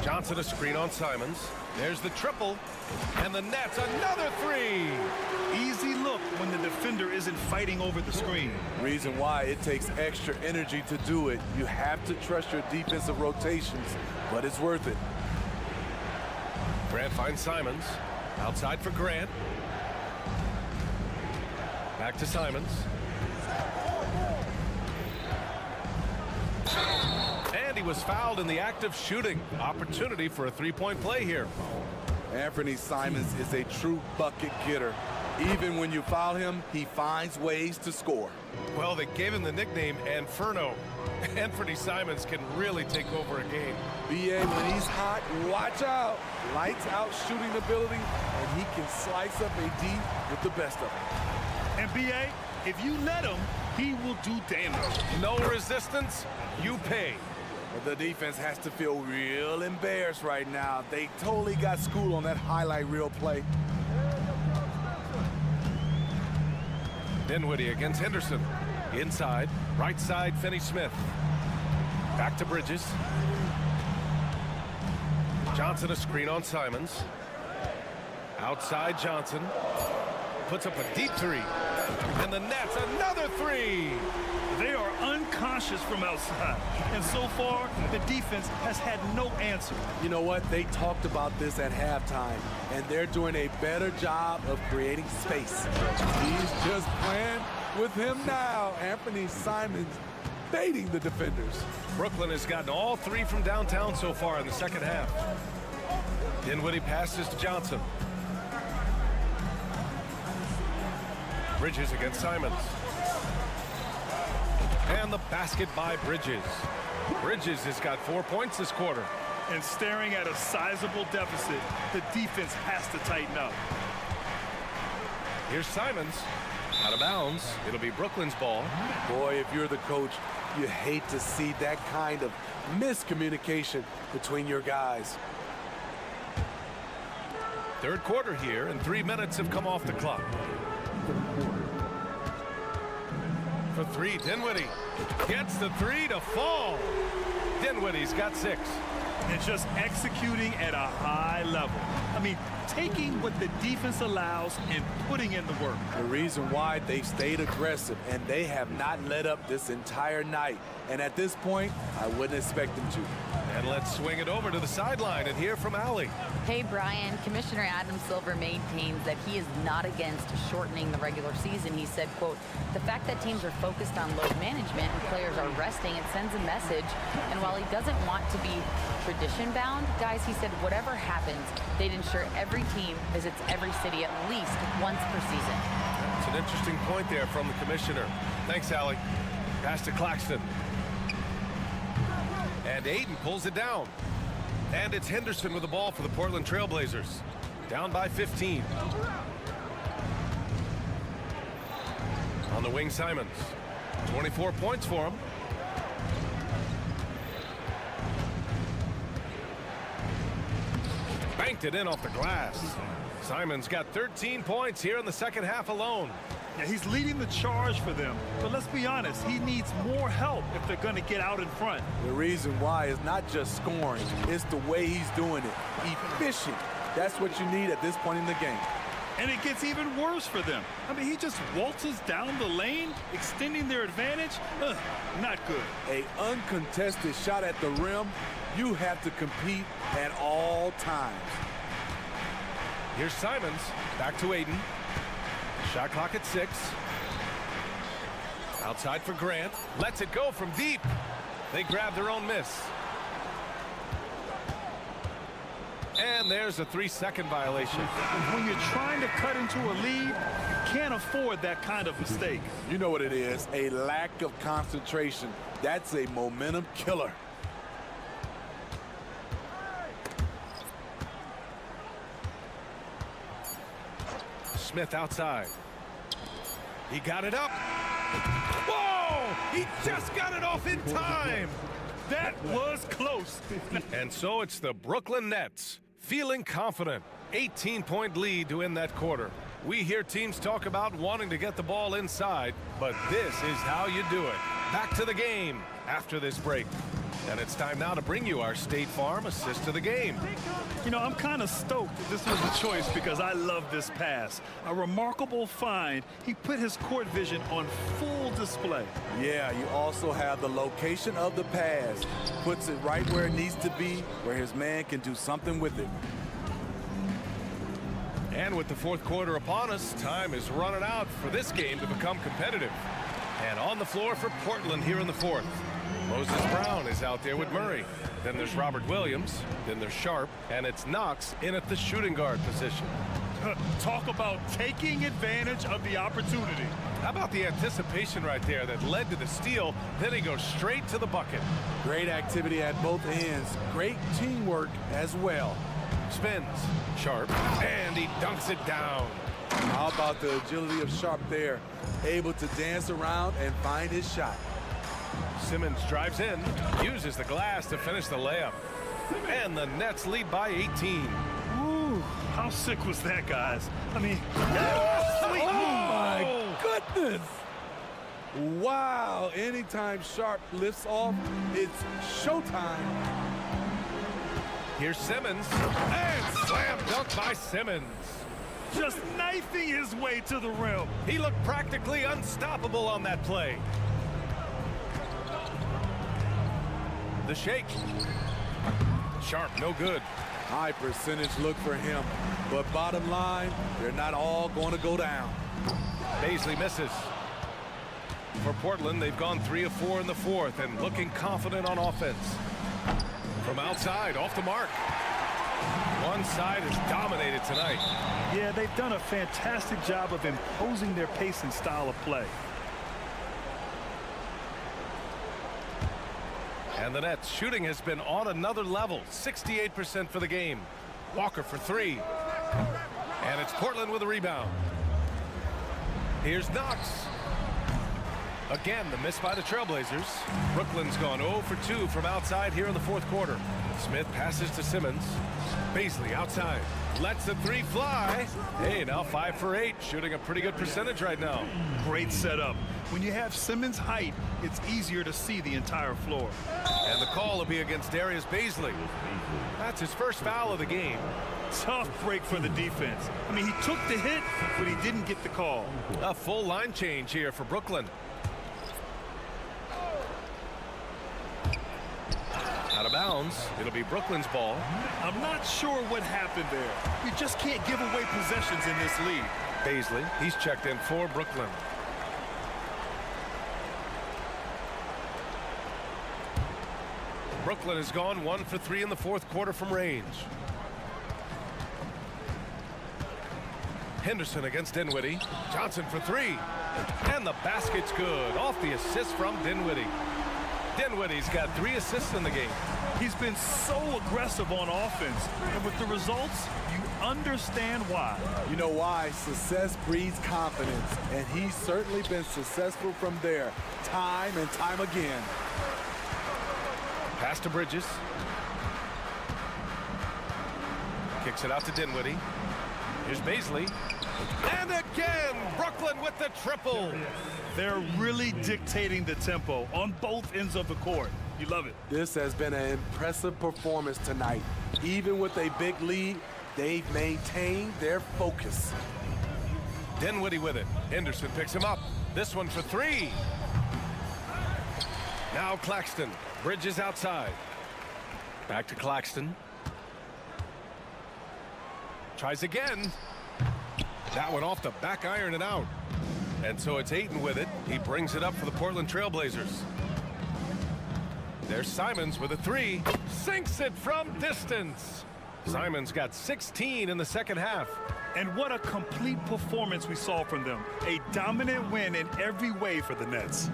Johnson a screen on Simons. There's the triple. And the Nets, another 3. Easy look when the defender isn't fighting over the screen. Reason why it takes extra energy to do it. You have to trust your defensive rotations, but it's worth it. Grant finds Simons. Outside for Grant. Back to Simons. And he was fouled in the act of shooting. Opportunity for a 3-point play here. Anthony Simons is a true bucket getter. Even when you foul him, he finds ways to score. Well, they gave him the nickname Inferno. Anthony Simons can really take over a game. BA, when he's hot, watch out. Lights out shooting ability, and he can slice up AD with the best of them. And BA, if you let him, he will do damage. No resistance, you pay. But the defense has to feel real embarrassed right now. They totally got schooled on that highlight reel play. Dinwiddie against Henderson. Inside, right side, Finney-Smith. Back to Bridges. Johnson a screen on Simons. Outside Johnson. Puts up a deep three. And the Nets, another three. They are unconscious from outside. And so far, the defense has had no answer. You know what? They talked about this at halftime, and they're doing a better job of creating space. He's just playing with him now. Anthony Simons baiting the defenders. Brooklyn has gotten all three from downtown so far in the second half. Dinwiddie passes to Johnson. Bridges against Simons. And the basket by Bridges. Bridges has got 4 points this quarter. And staring at a sizable deficit, the defense has to tighten up. Here's Simons. Out of bounds. It'll be Brooklyn's ball. Boy, if you're the coach, you hate to see that kind of miscommunication between your guys. Third quarter here, and 3 minutes have come off the clock. For three, Dinwiddie gets the three to fall. Dinwiddie's got 6. And just executing at a high level. I mean, taking what the defense allows and putting in the work. The reason why they've stayed aggressive, and they have not let up this entire night. And at this point, I wouldn't expect them to. And let's swing it over to the sideline and hear from Allie. Hey, Brian. Commissioner Adam Silver maintains that he is not against shortening the regular season. He said, quote, the fact that teams are focused on load management and players are resting, it sends a message. And while he doesn't want to be tradition bound, guys, he said whatever happens, they'd ensure every team visits every city at least once per season. It's an interesting point there from the commissioner. Thanks, Allie. Pass to Claxton. And Ayton pulls it down. And it's Henderson with the ball for the Portland Trailblazers. Down by 15. On the wing, Simons. 24 points for him. Banked it in off the glass. Simons got 13 points here in the second half alone. Yeah, he's leading the charge for them. But let's be honest, he needs more help if they're going to get out in front. The reason why is not just scoring, it's the way he's doing it. Efficient. That's what you need at this point in the game. And it gets even worse for them. I mean, he just waltzes down the lane, extending their advantage. Not good. An uncontested shot at the rim, you have to compete at all times. Here's Simons. Back to Ayton. Shot clock at 6. Outside for Grant. Lets it go from deep. They grab their own miss. And there's a 3-second violation. When you're trying to cut into a lead, you can't afford that kind of mistake. You know what it is, a lack of concentration. That's a momentum killer. Smith outside. He got it up. Whoa! He just got it off in time. That was close. And so it's the Brooklyn Nets feeling confident. 18-point lead to end that quarter. We hear teams talk about wanting to get the ball inside, but this is how you do it. Back to the game after this break. And it's time now to bring you our State Farm assist to the game. You know, I'm kind of stoked that this was the choice because I love this pass. A remarkable find. He put his court vision on full display. Yeah, you also have the location of the pass. Puts it right where it needs to be, where his man can do something with it. And with the fourth quarter upon us, time is running out for this game to become competitive. And on the floor for Portland here in the fourth. Moses Brown is out there with Murray. Then there's Robert Williams. Then there's Sharp. And it's Knox in at the shooting guard position. Talk about taking advantage of the opportunity. How about the anticipation right there that led to the steal? Then he goes straight to the bucket. Great activity at both ends. Great teamwork as well. Spins. Sharp. And he dunks it down. How about the agility of Sharp there? Able to dance around and find his shot. Simmons drives in, uses the glass to finish the layup. And the Nets lead by 18. Ooh, how sick was that, guys? I mean, sweet Oh move. my goodness! Wow, anytime Sharp lifts off, it's showtime. Here's Simmons, and slam dunk by Simmons. Just knifing his way to the rim. He looked practically unstoppable on that play. The shake. Sharp, no good. High percentage look for him, but bottom line, they're not all going to go down. Baisley misses. For Portland, they've gone 3 of 4 in the fourth and looking confident on offense. From outside, off the mark. One side has dominated tonight. Yeah, they've done a fantastic job of imposing their pace and style of play. And the Nets shooting has been on another level. 68% for the game. Walker for 3. And it's Portland with a rebound. Here's Knox. Again, the miss by the Trailblazers. Brooklyn's gone 0 for 2 from outside here in the fourth quarter. Smith passes to Simmons. Baisley outside. Lets the 3 fly. Hey, now 5 for 8. Shooting a pretty good percentage right now. Great setup. When you have Simmons' height, it's easier to see the entire floor. And the call will be against Darius Baisley. That's his first foul of the game. Tough break for the defense. I mean, he took the hit, but he didn't get the call. A full line change here for Brooklyn. Out of bounds. It'll be Brooklyn's ball. I'm not sure what happened there. You just can't give away possessions in this league. Baisley, he's checked in for Brooklyn. Brooklyn has gone 1 for 3 in the fourth quarter from range. Henderson against Dinwiddie. Johnson for 3. And the basket's good. Off the assist from Dinwiddie. Dinwiddie's got 3 assists in the game. He's been so aggressive on offense. And with the results, you understand why. You know why? Success breeds confidence. And he's certainly been successful from there, time and time again. Pass to Bridges. Kicks it out to Dinwiddie. Here's Baisley. And again, Brooklyn with the triple. They're really dictating the tempo on both ends of the court. You love it. This has been an impressive performance tonight. Even with a big lead, they've maintained their focus. Dinwiddie with it. Henderson picks him up. This one for 3. Now Claxton. Bridges outside. Back to Claxton. Tries again. That one off the back iron and out. And so it's Ayton with it. He brings it up for the Portland Trailblazers. There's Simons with a 3. Sinks it from distance. Simons got 16 in the second half. And what a complete performance we saw from them. A dominant win in every way for the Nets.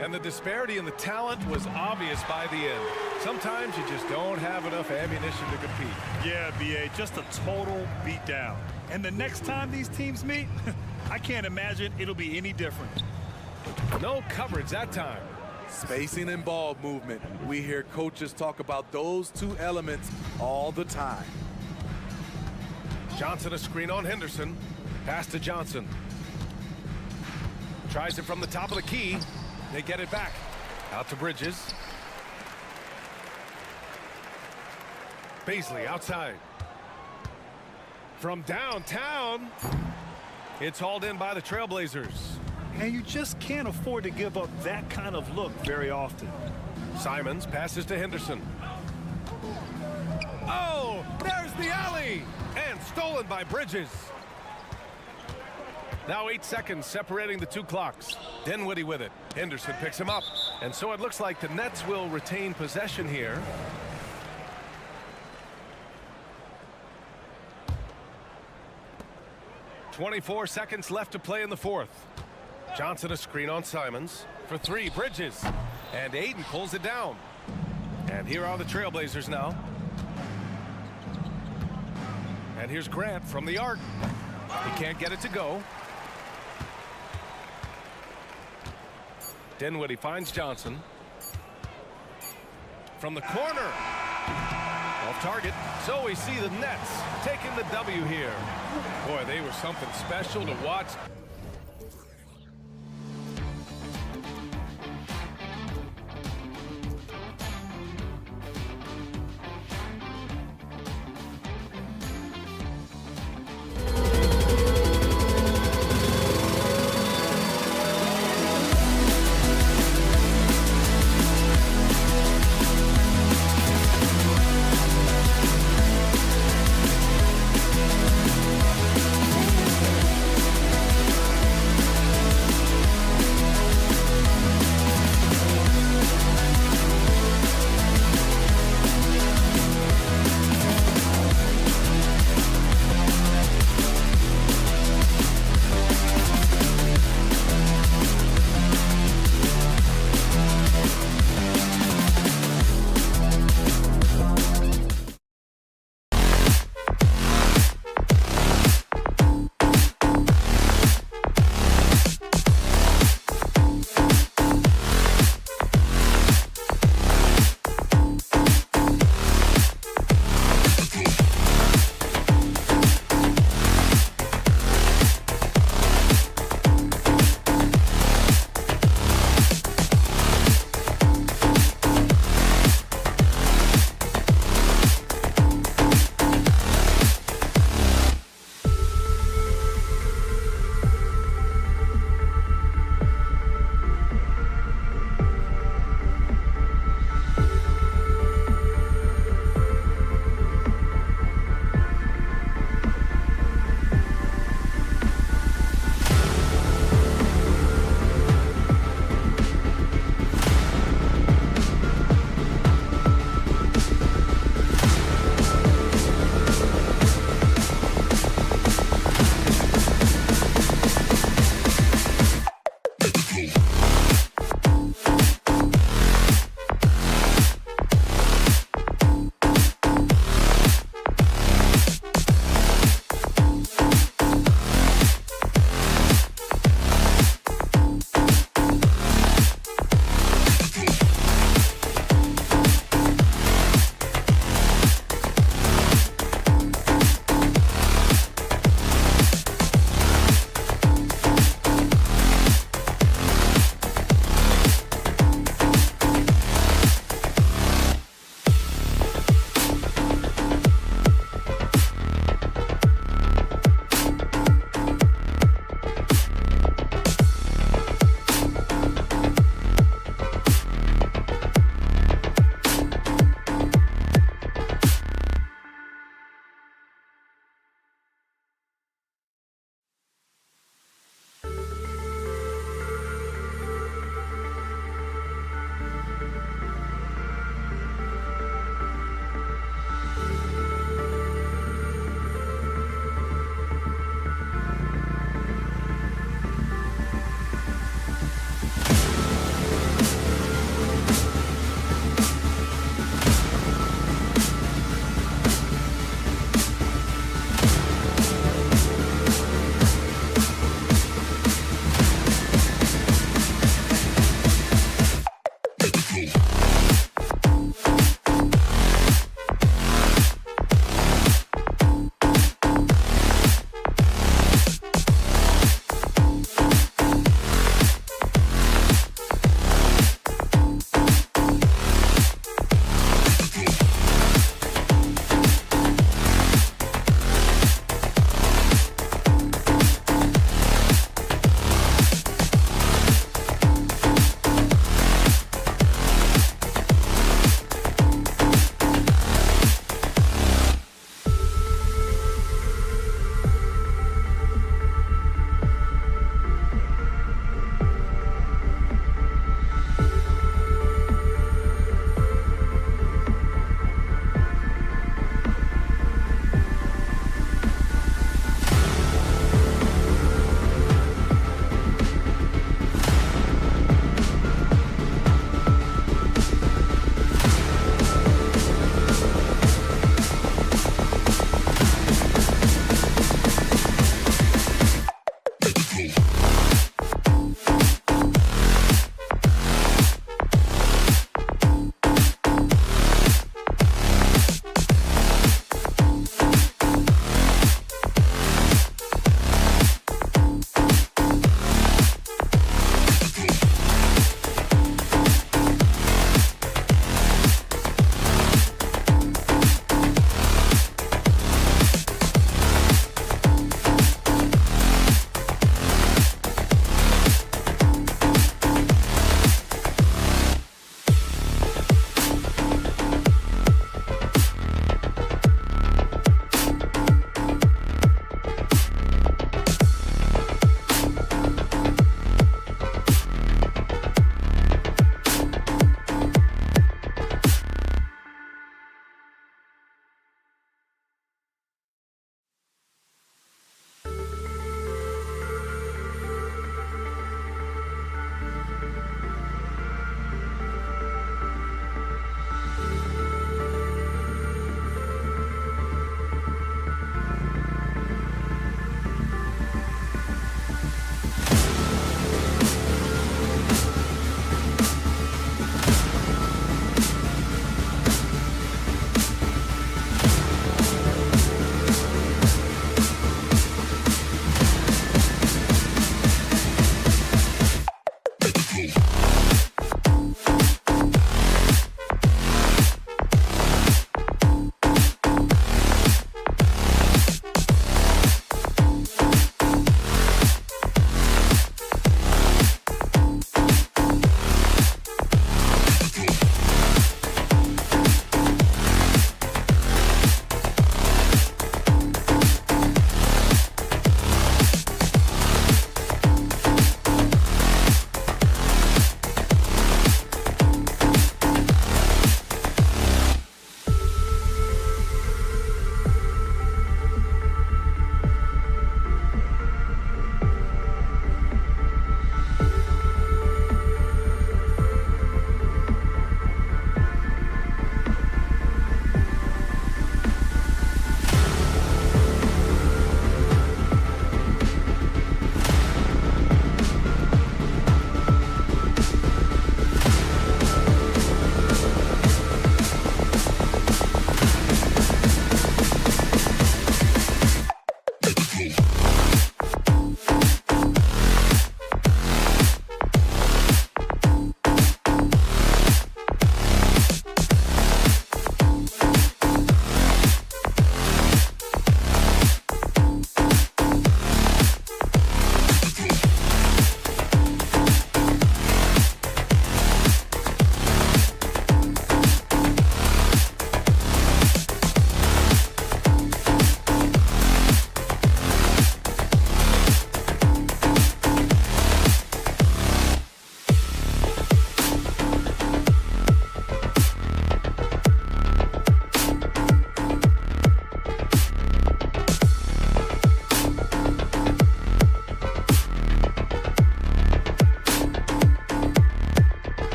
And the disparity in the talent was obvious by the end. Sometimes you just don't have enough ammunition to compete. Yeah, B.A., just a total beatdown. And the next time these teams meet, I can't imagine it'll be any different. No coverage that time. Spacing and ball movement. We hear coaches talk about those 2 elements all the time. Johnson a screen on Henderson. Pass to Johnson. Tries it from the top of the key. They get it back. Out to Bridges. Baisley outside. From downtown. It's hauled in by the Trailblazers. And you just can't afford to give up that kind of look very often. Simons passes to Henderson. Oh, there's the alley. And stolen by Bridges. Now 8 seconds separating the 2 clocks. Dinwiddie with it. Henderson picks him up. And so it looks like the Nets will retain possession here. 24 seconds left to play in the fourth. Johnson a screen on Simons. For three, Bridges. And Aiden pulls it down. And here are the Trailblazers now. And here's Grant from the arc. He can't get it to go. Dinwiddie finds Johnson. From the corner. Off target. So we see the Nets taking the W here. Boy, they were something special to watch.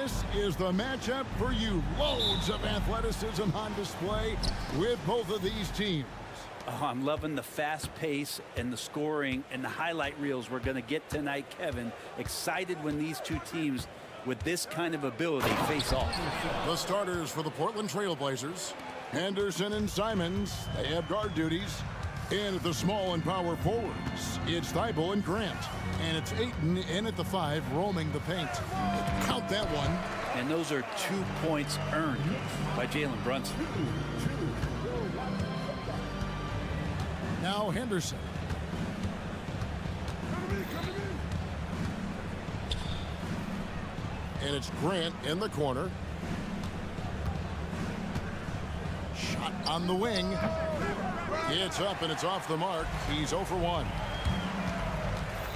this is the matchup for you. Loads of athleticism on display with both of these teams. Oh, I'm loving the fast pace and the scoring and the highlight reels we're going to get tonight, Kevin. Excited when these two teams with this kind of ability face off. The starters for the Portland Trail Blazers, Henderson and Simons. They have guard duties. And at the small and power forwards, it's Thibault and Grant. And it's Ayton in at the 5, roaming the paint. Count that one. And those are 2 points earned by Jalen Brunson. Now Henderson. And it's Grant in the corner. Shot on the wing. It's up and it's off the mark. He's 0 for 1.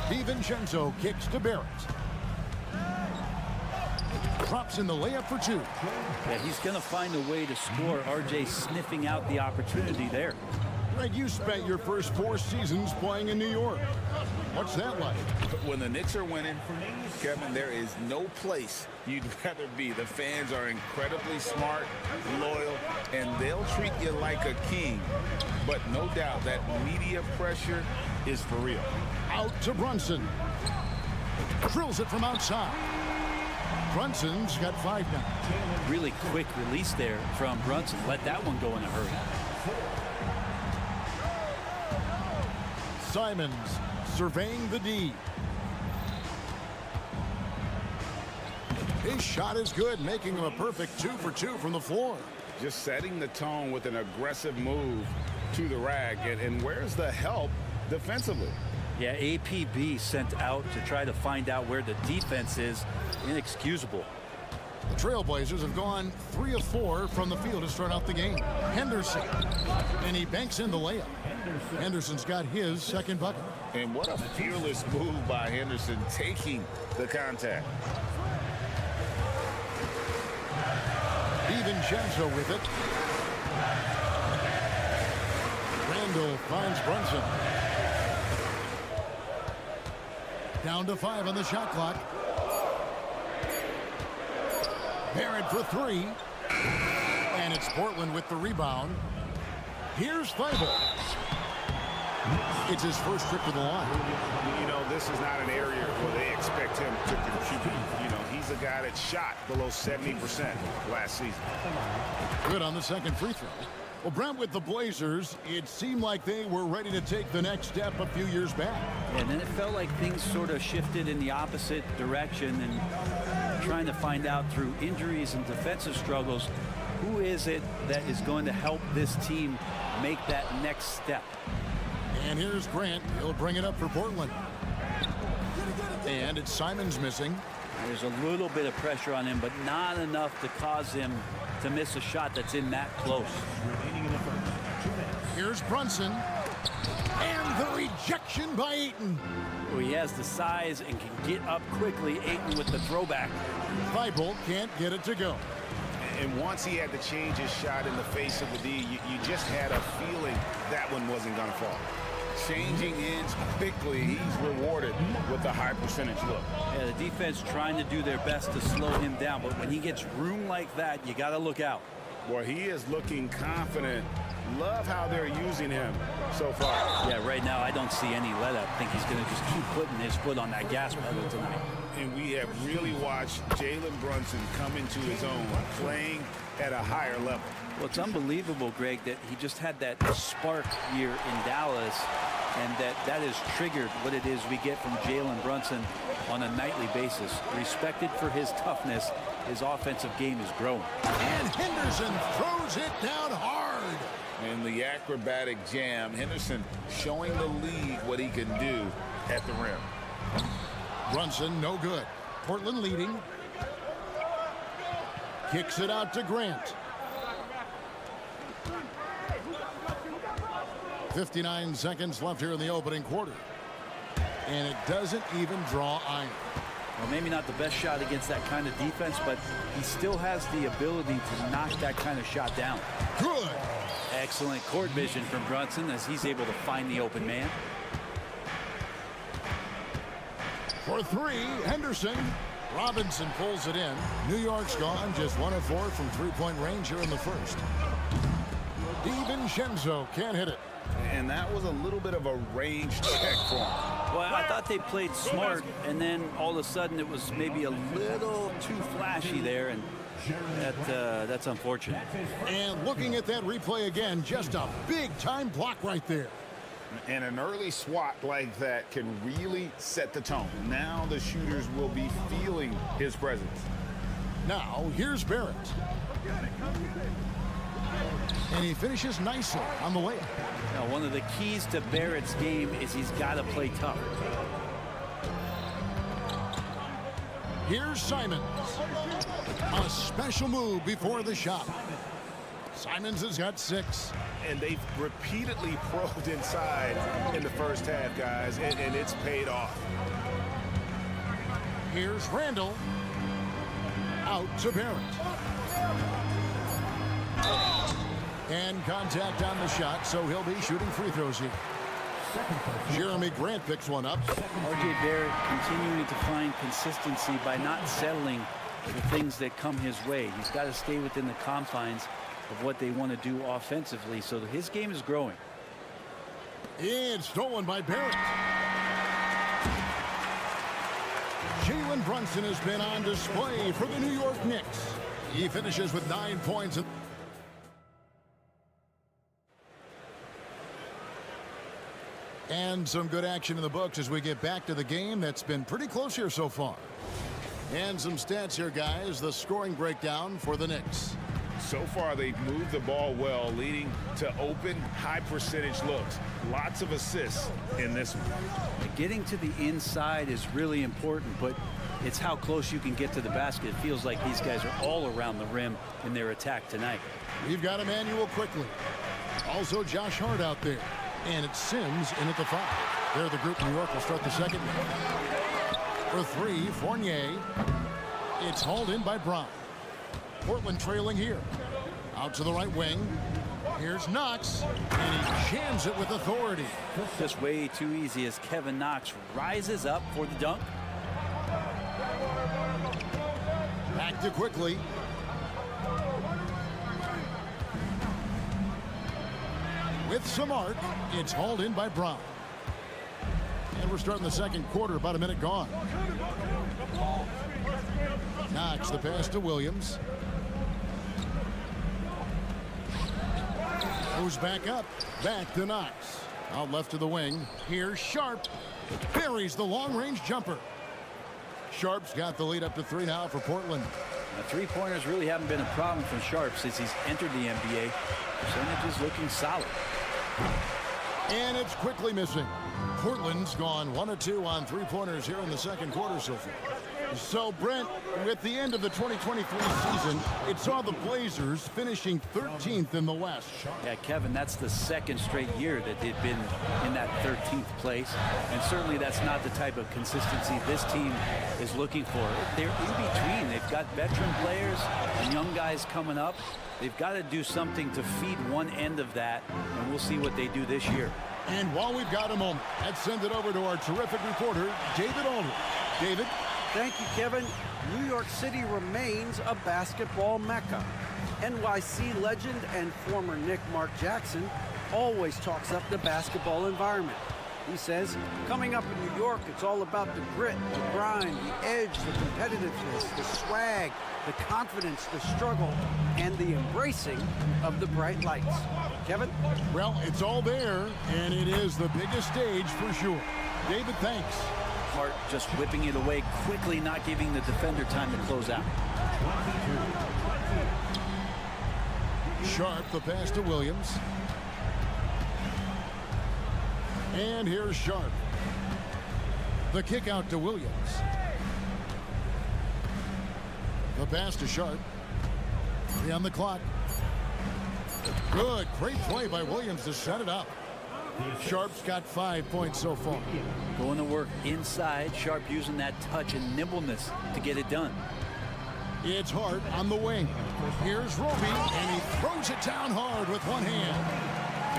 DiVincenzo kicks to Barrett. Drops in the layup for 2. Yeah, he's going to find a way to score. RJ sniffing out the opportunity there. Greg, you spent your first 4 seasons playing in New York. What's that like? When the Knicks are winning, Kevin, there is no place you'd rather be. The fans are incredibly smart, loyal, and they'll treat you like a king. But no doubt that media pressure is for real. Out to Brunson. Drills it from outside. Brunson's got 5 now. Really quick release there from Brunson. Let that one go in a hurry. Simons surveying the D. His shot is good, making him a perfect 2 for 2 from the floor. Just setting the tone with an aggressive move to the rack. And where's the help defensively? Yeah, APB sent out to try to find out where the defense is. Inexcusable. The Trailblazers have gone 3 of 4 from the field to start out the game. Henderson. And he banks in the layup. Henderson's got his second bucket. And what a fearless move by Henderson, taking the contact. DiVincenzo with it. Randall finds Brunson. Down to 5 on the shot clock. Barrett for 3. And it's Portland with the rebound. Here's Thibault. It's his first trip to the line. You know, this is not an area where they expect him to contribute. You know, he's a guy that shot below 70% last season. Good on the second free throw. Well, Brent, with the Blazers, it seemed like they were ready to take the next step a few years back. And then it felt like things sort of shifted in the opposite direction, and trying to find out through injuries and defensive struggles, who is it that is going to help this team make that next step? And here's Grant. He'll bring it up for Portland. And it's Simons missing. There's a little bit of pressure on him, but not enough to cause him to miss a shot that's in that close. Here's Brunson. And the rejection by Ayton. Well, he has the size and can get up quickly. Ayton with the throwback. Thibault can't get it to go. And once he had to change his shot in the face of the D, you just had a feeling that one wasn't going to fall. Changing ends quickly, he's rewarded with a high percentage look. Yeah, the defense trying to do their best to slow him down, but when he gets room like that, you got to look out. Well, he is looking confident. Love how they're using him so far. Yeah, right now I don't see any let up. I think he's going to just keep putting his foot on that gas pedal tonight. And we have really watched Jalen Brunson come into his own, playing at a higher level. Well, it's unbelievable, Greg, that he just had that spark year in Dallas, and that has triggered what it is we get from Jalen Brunson on a nightly basis. Respected for his toughness, his offensive game is growing. And Henderson throws it down hard. In the acrobatic jam, Henderson showing the league what he can do at the rim. Brunson, no good. Portland leading. Kicks it out to Grant. 59 seconds left here in the opening quarter. And it doesn't even draw iron. Well, maybe not the best shot against that kind of defense, but he still has the ability to knock that kind of shot down. Good. Excellent court vision from Brunson as he's able to find the open man. For 3, Henderson. Robinson pulls it in. New York's gone just 1 of 4 from three-point range here in the first. DiVincenzo can't hit it. And that was a little bit of a range check for him. Well, I thought they played smart, and then all of a sudden it was maybe a little too flashy there, and that's unfortunate. And looking at that replay again, just a big-time block right there. And an early swat like that can really set the tone. Now the shooters will be feeling his presence. Now, here's Barrett. And he finishes nicely on the layup. Now, one of the keys to Barrett's game is he's got to play tough. Here's Simons. A special move before the shot. Simons has got 6. And they've repeatedly probed inside in the first half, guys, and it's paid off. Here's Randall. Out to Barrett. And contact on the shot, so he'll be shooting free throws here. Jeremy Grant picks one up. R.J. Barrett continuing to find consistency by not settling for things that come his way. He's got to stay within the confines of what they want to do offensively, so his game is growing. It's stolen by Barrett. Jalen Brunson has been on display for the New York Knicks. He finishes with 9 points. And some good action in the books as we get back to the game that's been pretty close here so far. And some stats here, guys. The scoring breakdown for the Knicks. So far, they've moved the ball well, leading to open, high-percentage looks. Lots of assists in this one. Getting to the inside is really important, but it's how close you can get to the basket. It feels like these guys are all around the rim in their attack tonight. We've got Emmanuel quickly. Also Josh Hart out there. And it's Sims in at the 5. They're the group. New York will start the second one. For 3, Fournier. It's hauled in by Brown. Portland trailing here. Out to the right wing. Here's Knox. And he jams it with authority. Just way too easy as Kevin Knox rises up for the dunk. Back to quickly. With some arc, it's hauled in by Brown. And we're starting the second quarter, about a minute gone. Knox, the pass to Williams. Goes back up, back to Knox. Out left to the wing. Here's Sharp. Buries the long-range jumper. Sharp's got the lead up to 3 now for Portland. The three-pointers really haven't been a problem for Sharp since he's entered the NBA. Percentages looking solid. And it's quickly missing. Portland's gone 1 of 2 on three-pointers here in the second quarter so far. So, Brent, with the end of the 2023 season, it saw the Blazers finishing 13th in the West. Yeah, Kevin, that's the second straight year that they've been in that 13th place. And certainly that's not the type of consistency this team is looking for. They're in between. They've got veteran players and young guys coming up. They've got to do something to feed one end of that, and we'll see what they do this year. And while we've got a moment, let's send it over to our terrific reporter, David Aldridge. David? Thank you, Kevin. New York City remains a basketball mecca. NYC legend and former Knick Mark Jackson always talks up the basketball environment. He says, coming up in New York, it's all about the grit, the grind, the edge, the competitiveness, the swag, the confidence, the struggle, and the embracing of the bright lights. Kevin? Well, it's all there, and it is the biggest stage for sure. David, thanks. Hart just whipping it away quickly, not giving the defender time to close out. Sharp, the pass to Williams. And here's Sharp. The kick out to Williams. The pass to Sharp. 3 on the clock. Good, great play by Williams to set it up. Sharp's got 5 points so far. Going to work inside. Sharp using that touch and nimbleness to get it done. It's Hart on the wing. Here's Roby, and he throws it down hard with one hand.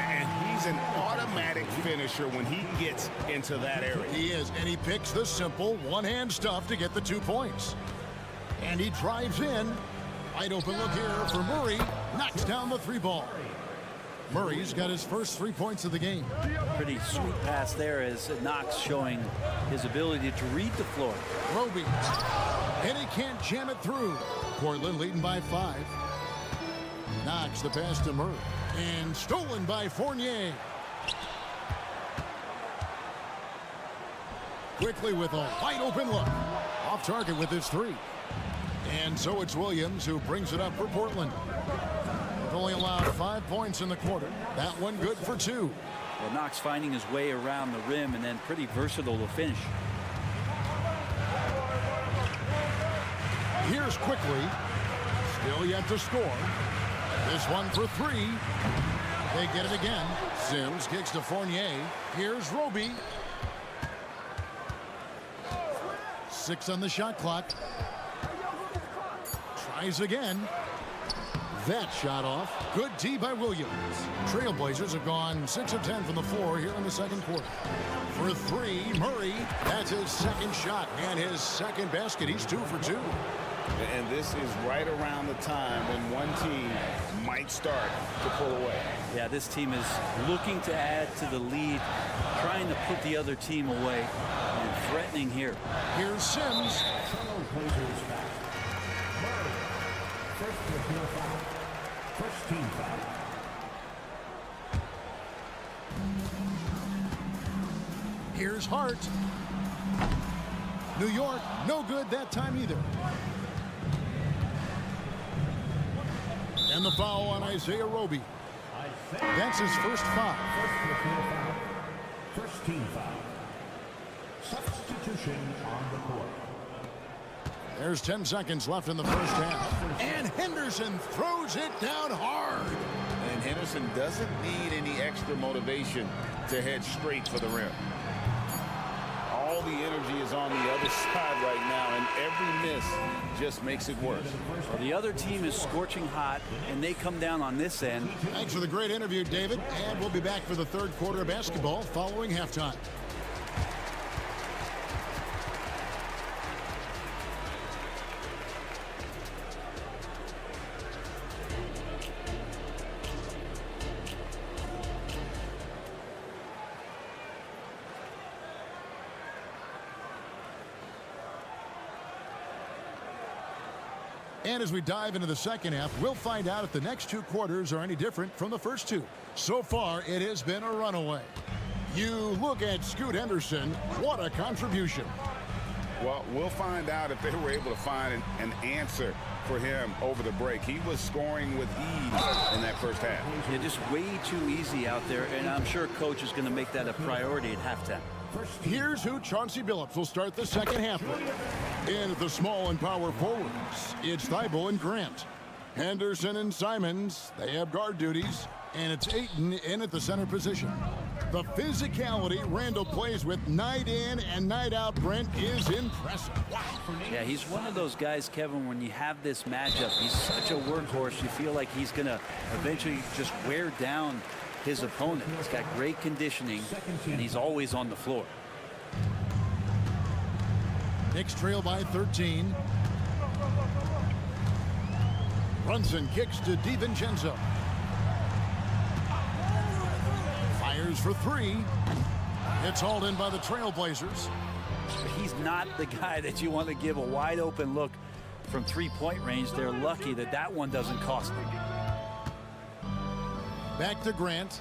And He's an automatic finisher when he gets into that area. He is, and he picks the simple one-hand stuff to get the 2 points. And he drives in. Wide open look here for Murray. Knocks down the 3 ball. Murray's got his first 3 points of the game. Pretty sweet pass there as Knox showing his ability to read the floor. Roby. And he can't jam it through. Portland leading by 5. Knox the pass to Murray. And stolen by Fournier. Quickly with a wide open look. Off target with his 3. And so it's Williams who brings it up for Portland. They've only allowed 5 points in the quarter. That one good for 2. Well, Knox finding his way around the rim and then pretty versatile to finish. Here's quickly. Still yet to score. This one for 3. They get it again. Sims kicks to Fournier. Here's Roby. 6 on the shot clock. Tries again. That shot off. Good D by Williams. Trailblazers have gone 6 of 10 from the floor here in the second quarter. For 3, Murray. That's his second shot and his second basket. He's 2 for 2. And this is right around the time when one team might start to pull away. Yeah, this team is looking to add to the lead, trying to put the other team away, and threatening here. Here's Sims. First team foul. Here's Hart. New York, no good that time either. And the foul on Isaiah Roby. That's his first foul. First team foul. Substitution on the court. There's 10 seconds left in the first half. And Henderson throws it down hard. And Henderson doesn't need any extra motivation to head straight for the rim. All the energy is on the other side right now, and every miss just makes it worse. Well, the other team is scorching hot, and they come down on this end. Thanks for the great interview, David. And we'll be back for the third quarter of basketball following halftime. And as we dive into the second half, we'll find out if the next 2 quarters are any different from the first 2. So far, it has been a runaway. You look at Scoot Henderson. What a contribution. Well, we'll find out if they were able to find an answer for him over the break. He was scoring with ease in that first half. Yeah, just way too easy out there, and I'm sure coach is going to make that a priority at halftime. Here's who Chauncey Billups will start the second half with. In at the small and power forwards, it's Thibault and Grant. Henderson and Simons, they have guard duties. And it's Ayton in at the center position. The physicality Randall plays with night in and night out, Brent, is impressive. Wow. Yeah, he's one of those guys, Kevin, when you have this matchup, he's such a workhorse, you feel like he's going to eventually just wear down his opponent. He's got great conditioning, and he's always on the floor. Knicks trail by 13. Brunson kicks to DiVincenzo. Fires for 3. It's hauled in by the Trailblazers. He's not the guy that you want to give a wide open look from 3-point range. They're lucky that that one doesn't cost them. Back to Grant.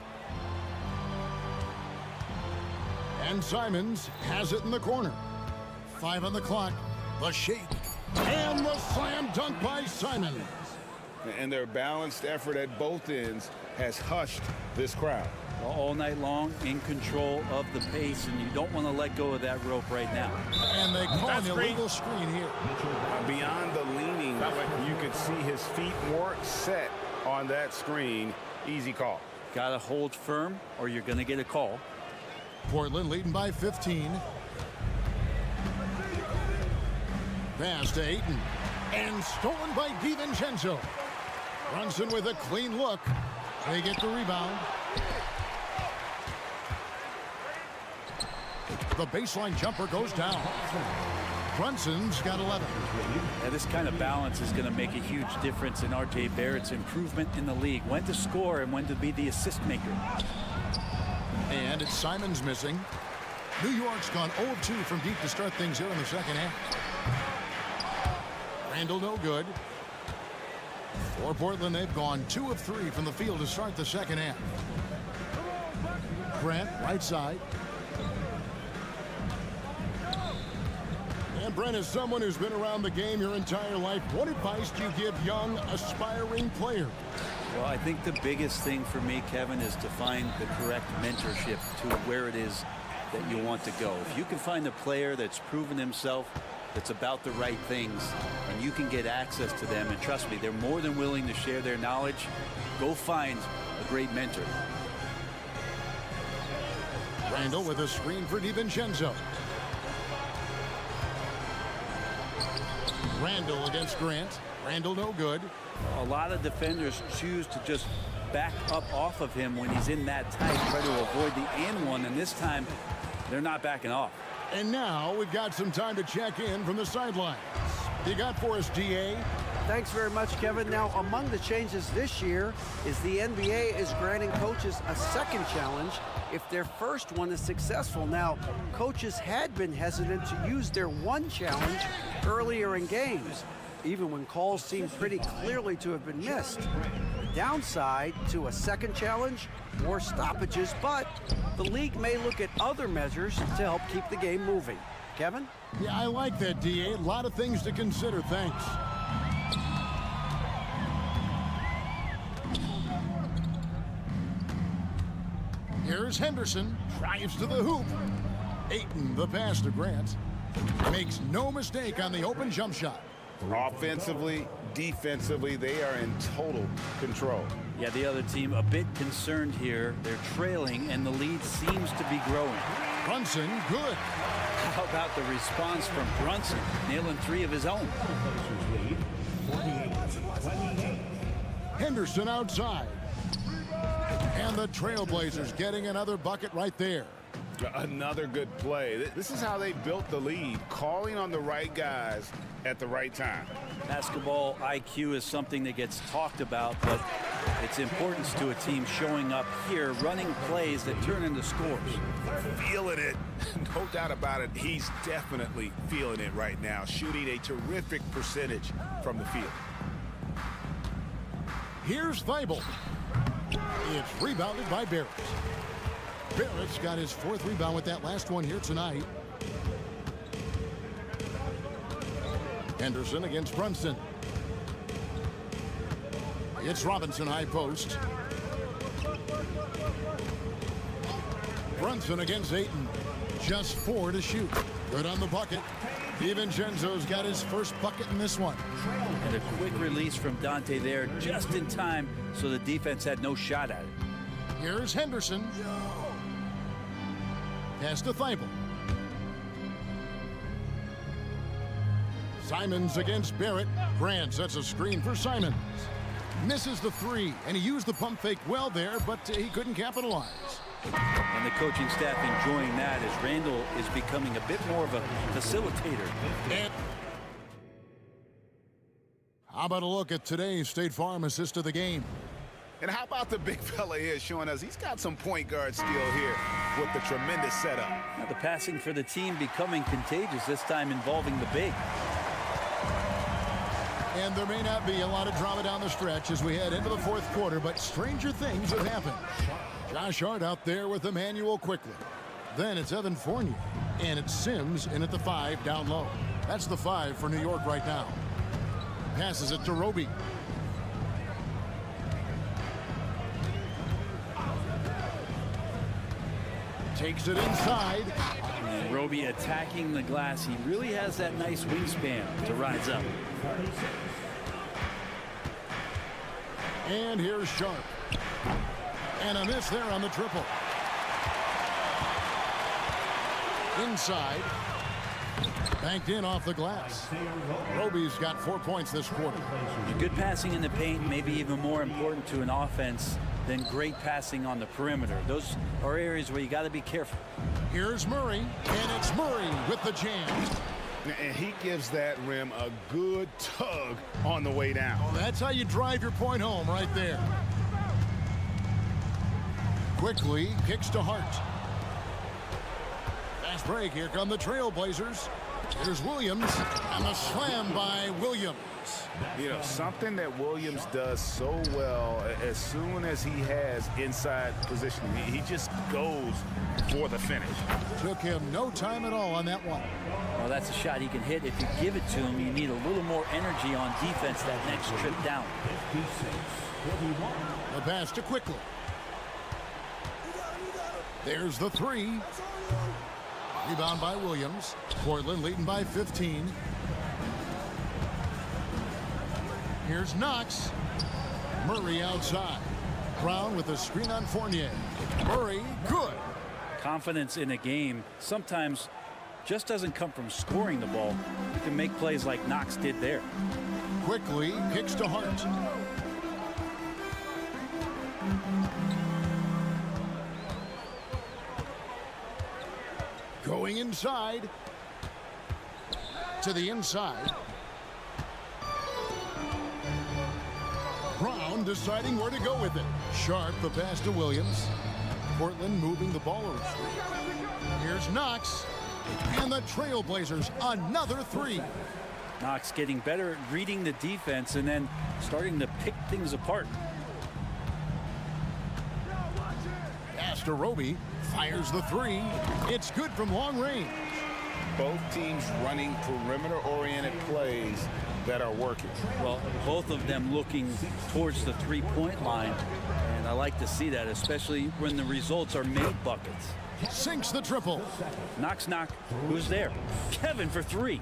And Simons has it in the corner. 5 on the clock. The shake. And the slam dunk by Simons. And their balanced effort at both ends has hushed this crowd. All night long, in control of the pace, and you don't want to let go of that rope right now. And they call an illegal screen here. Beyond the leaning, you could see his feet weren't set on that screen. Easy call. Got to hold firm, or you're going to get a call. Portland leading by 15. Pass to Ayton. And stolen by DiVincenzo. Brunson with a clean look. They get the rebound. The baseline jumper goes down. Brunson's got 11. Now, this kind of balance is going to make a huge difference in R.J. Barrett's improvement in the league. When to score and when to be the assist maker. And it's Simons missing. New York's gone 0 of 2 from deep to start things here in the second half. Randall no good. For Portland, they've gone 2 of 3 from the field to start the second half. Grant, right side. And Brent, as someone who's been around the game your entire life, what advice do you give young, aspiring players? Well, I think the biggest thing for me, Kevin, is to find the correct mentorship to where it is that you want to go. If you can find a player that's proven himself, that's about the right things, and you can get access to them, and trust me, they're more than willing to share their knowledge, go find a great mentor. Randall with a screen for DiVincenzo. Randall against Grant. Randall no good. A lot of defenders choose to just back up off of him when he's in that tight, try to avoid the and one, and this time they're not backing off. And now we've got some time to check in from the sidelines. You got for us, DA? Thanks very much, Kevin. Now, among the changes this year is the NBA is granting coaches a second challenge if their first one is successful. Now, coaches had been hesitant to use their one challenge earlier in games, even when calls seemed pretty clearly to have been missed. Downside to a second challenge, more stoppages, but the league may look at other measures to help keep the game moving. Kevin? Yeah, I like that, DA. A lot of things to consider. Thanks. Here's Henderson. Drives to the hoop. Ayton, the pass to Grant. Makes no mistake on the open jump shot. Offensively, defensively, they are in total control. Yeah, the other team a bit concerned here. They're trailing, and the lead seems to be growing. Brunson, good. How about the response from Brunson, nailing 3 of his own? Henderson outside. And the Trailblazers getting another bucket right there. Another good play. This is how they built the lead, calling on the right guys at the right time. Basketball IQ is something that gets talked about, but its importance to a team showing up here, running plays that turn into scores. Feeling it. No doubt about it. He's definitely feeling it right now, shooting a terrific percentage from the field. Here's Thibault. It's rebounded by Barrett. Barrett's got his 4th rebound with that last one here tonight. Henderson against Brunson. It's Robinson high post. Brunson against Ayton. Just 4 to shoot. Good on the bucket. DiVincenzo's got his first bucket in this one. And a quick release from Dante there just in time, so the defense had no shot at it. Here's Henderson. Pass to Thibault. Simons against Barrett. Grant sets a screen for Simons. Misses the 3, and he used the pump fake well there, but he couldn't capitalize. And the coaching staff enjoying that as Randall is becoming a bit more of a facilitator. And how about a look at today's State Farm assist of the game? And how about the big fella here showing us he's got some point guard skill here with the tremendous setup. Now the passing for the team becoming contagious, this time involving the big. And there may not be a lot of drama down the stretch as we head into the 4th quarter, but stranger things have happened. Josh Hart out there with Emmanuel quickly. Then it's Evan Fournier, and it's Sims in at the 5 down low. That's the 5 for New York right now. Passes it to Roby. Takes it inside. And Roby attacking the glass. He really has that nice wingspan to rise up. And here's Sharp. And a miss there on the triple. Inside. Banked in off the glass. Roby's got 4 points this quarter. Good passing in the paint, maybe even more important to an offense than great passing on the perimeter. Those are areas where you got to be careful. Here's Murray, and it's Murray with the jam. And he gives that rim a good tug on the way down. Well, that's how you drive your point home right there. Quickly kicks to Hart. Fast break. Here come the Trailblazers. Here's Williams, and a slam by Williams. You know, something that Williams does so well, as soon as he has inside positioning, he just goes for the finish. Took him no time at all on that one. Well, that's a shot he can hit. If you give it to him, you need a little more energy on defense that next trip down. The pass to Quickly. There's the three. Rebound by Williams. Portland leading by 15. Here's Knox. Murray outside. Brown with a screen on Fournier. Murray, good. Confidence in a game sometimes just doesn't come from scoring the ball. You can make plays like Knox did there. Quickly kicks to Hart. Going inside. To the inside. Brown deciding where to go with it. Sharp the pass to Williams. Portland moving the ball around. Here's Knox. And the Trailblazers another three. Knox getting better at reading the defense and then starting to pick things apart. Pass to Roby. Fires the three. It's good from long range. Both teams running perimeter-oriented plays that are working. Well, both of them looking towards the three-point line. And I like to see that, especially when the results are made buckets. Sinks the triple. Knox. Who's there? Kevin for three.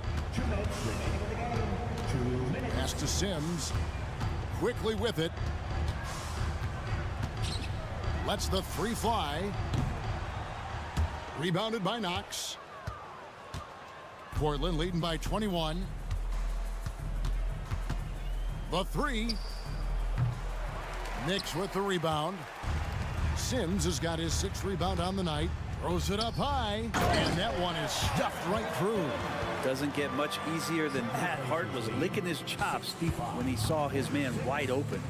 Pass to Sims. Quickly with it. Lets the three fly. Rebounded by Knox. Portland leading by 21. The three. Knicks with the rebound. Sims has got his 6th rebound on the night. Throws it up high. And that one is stuffed right through. Doesn't get much easier than that. Hart was licking his chops when he saw his man wide open.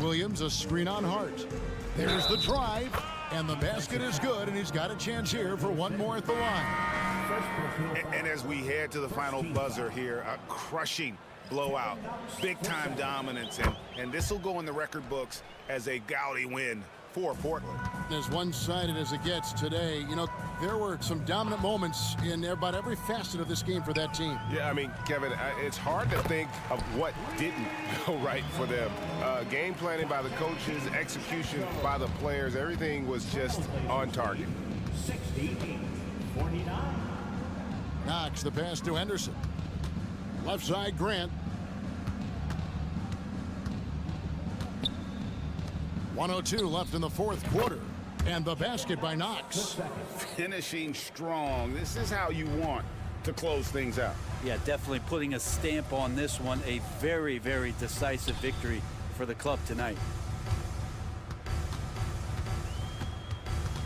Williams a screen on Hart. There's the drive. And the basket is good, and he's got a chance here for one more at the line. And as we head to the final buzzer here, a crushing blowout, big-time dominance, and this will go in the record books as a gaudy win for Portland. As one-sided as it gets today, you know, there were some dominant moments in about every facet of this game for that team. Yeah, I mean, Kevin, it's hard to think of what didn't go right for them. Game planning by the coaches, execution by the players, everything was just on target. 60-49. Knox the pass to Henderson. Left side, Grant. 1:02 left in the 4th quarter. And the basket by Knox. Finishing strong. This is how you want to close things out. Yeah, definitely putting a stamp on this one. A very, very decisive victory for the club tonight.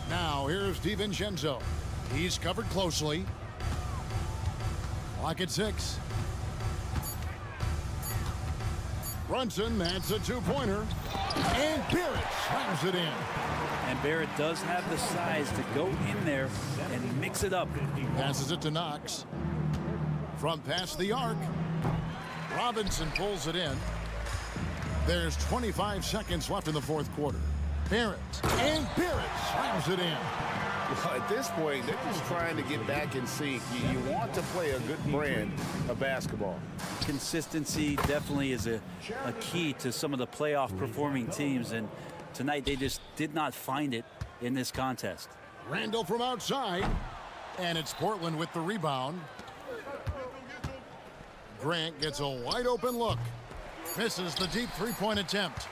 Now here's DiVincenzo. He's covered closely. Clock at 6. Brunson, that's a two-pointer. And Barrett slams it in. And Barrett does have the size to go in there and mix it up. Passes it to Knox. From past the arc. Robinson pulls it in. There's 25 seconds left in the 4th quarter. Barrett. And Barrett slams it in. Well, at this point, they're just trying to get back in sync. You want to play a good brand of basketball. Consistency definitely is a key to some of the playoff performing teams, and tonight they just did not find it in this contest. Randall from outside, and it's Portland with the rebound. Grant gets a wide open look. Misses the deep three-point attempt.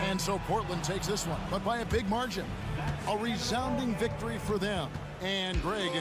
And so Portland takes this one, but by a big margin. A resounding victory for them. And Greg...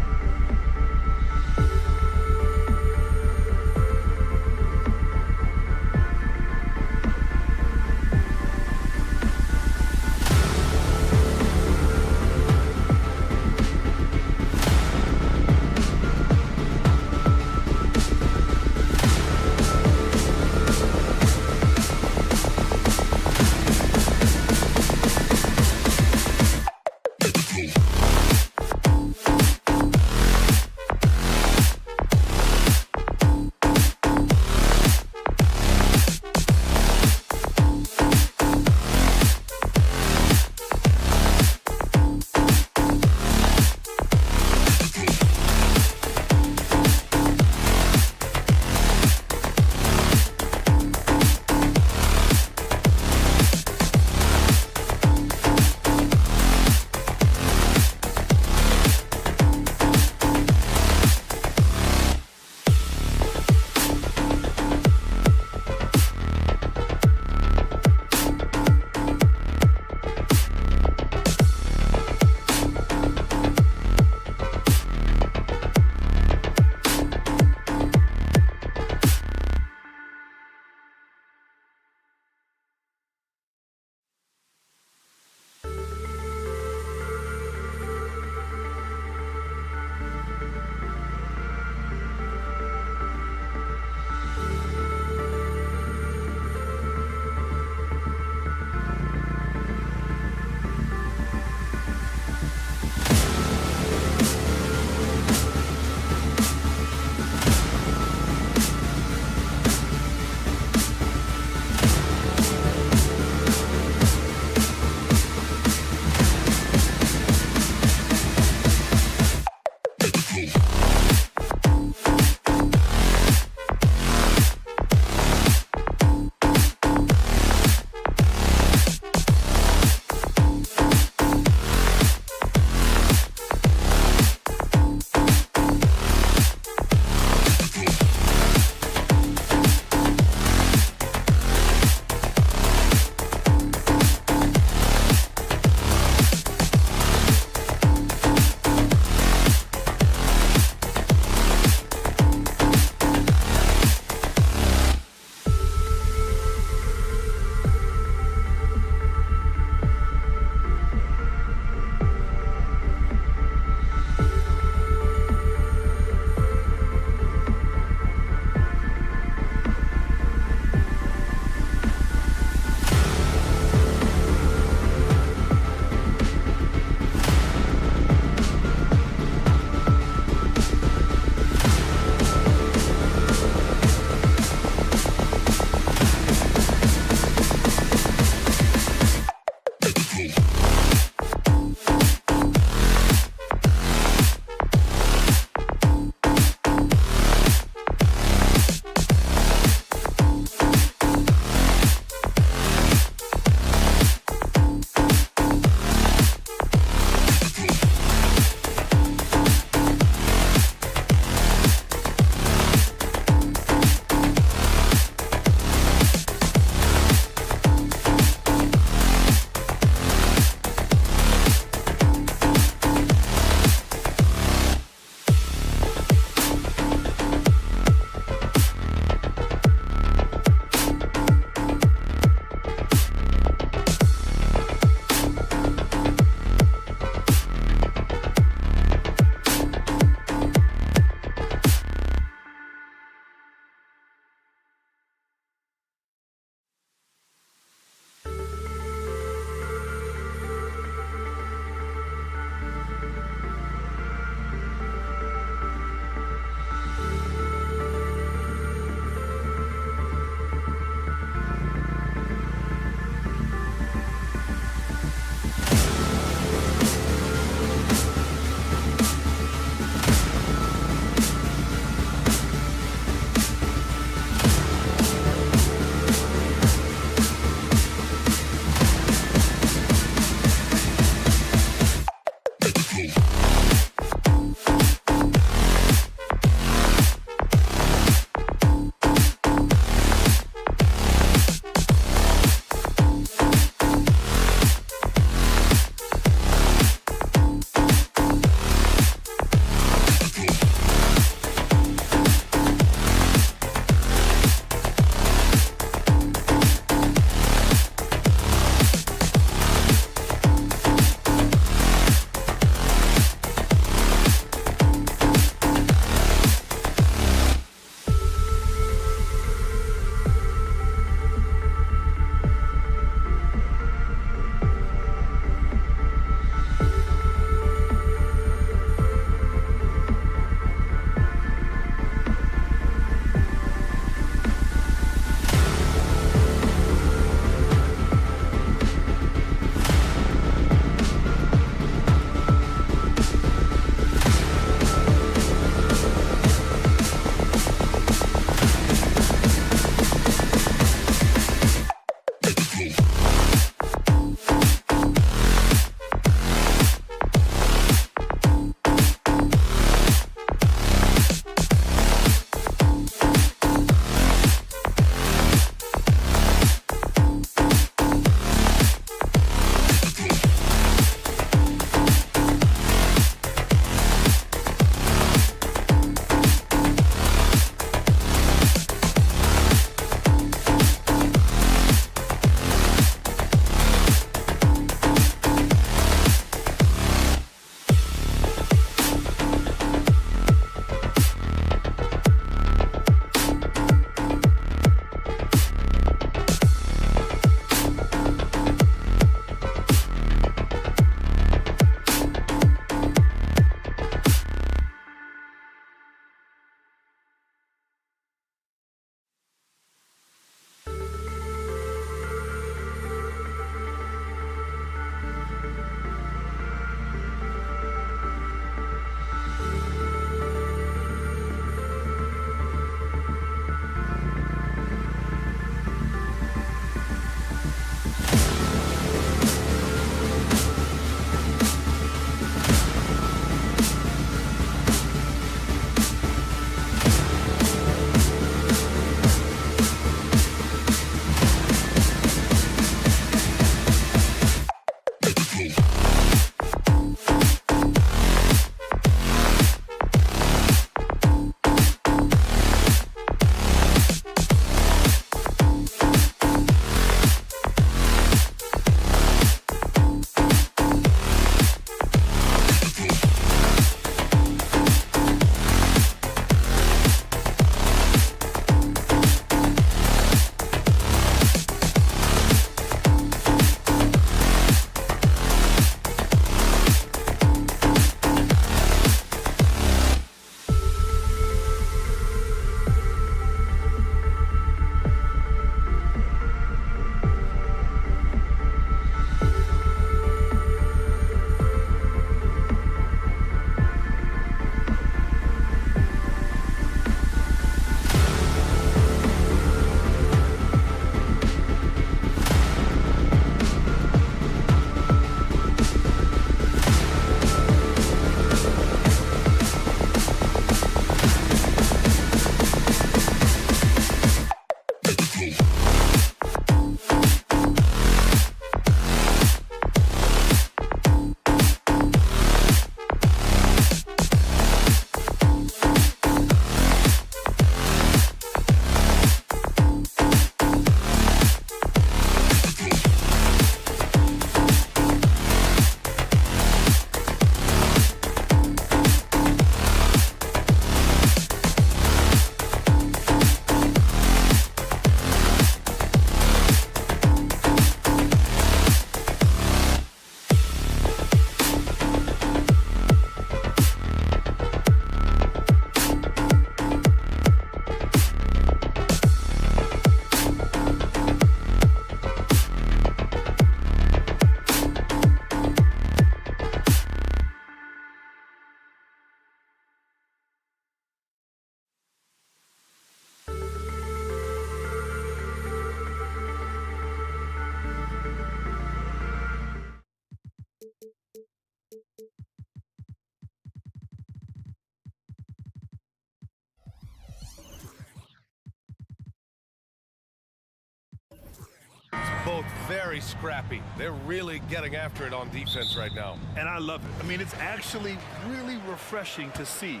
both very scrappy. They're really getting after it on defense right now. And I love it. I mean, it's actually really refreshing to see.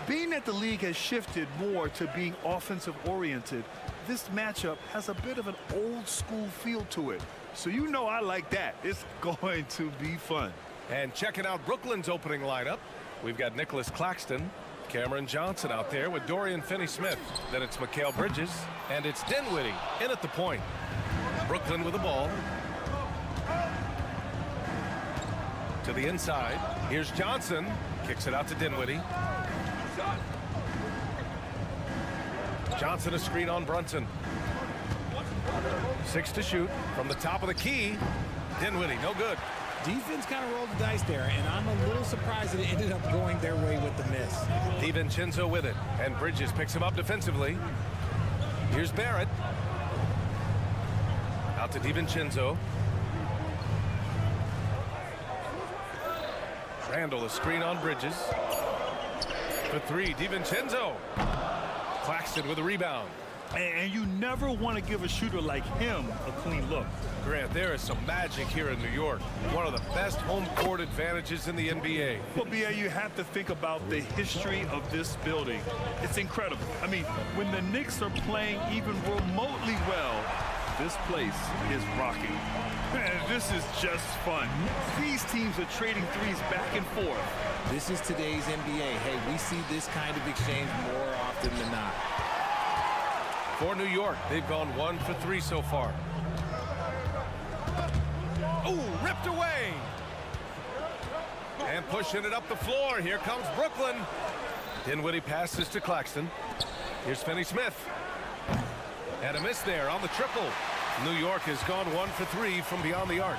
Being that the league has shifted more to being offensive-oriented, this matchup has a bit of an old-school feel to it. So you know I like that. It's going to be fun. And checking out Brooklyn's opening lineup, we've got Nicholas Claxton, Cameron Johnson out there with Dorian Finney-Smith. Then it's Mikal Bridges, and it's Dinwiddie in at the point. Brooklyn with the ball. To the inside. Here's Johnson. Kicks it out to Dinwiddie. Johnson a screen on Brunson. 6 to shoot from the top of the key. Dinwiddie, no good. Defense kind of rolled the dice there, and I'm a little surprised that it ended up going their way with the miss. DiVincenzo with it, and Bridges picks him up defensively. Here's Barrett. Out to DiVincenzo. Randall a screen on Bridges. For 3, DiVincenzo. Claxton with a rebound. And you never want to give a shooter like him a clean look. Grant, there is some magic here in New York. One of the best home court advantages in the NBA. Well, B.A., you have to think about the history of this building. It's incredible. I mean, when the Knicks are playing even remotely well, this place is rocking. Man, this is just fun. These teams are trading threes back and forth. This is today's NBA. Hey, we see this kind of exchange more often than not. For New York, they've gone 1 for 3 so far. Oh, ripped away. And pushing it up the floor. Here comes Brooklyn. Dinwiddie passes to Claxton. Here's Finney-Smith. And a miss there on the triple. New York has gone 1 for 3 from beyond the arc.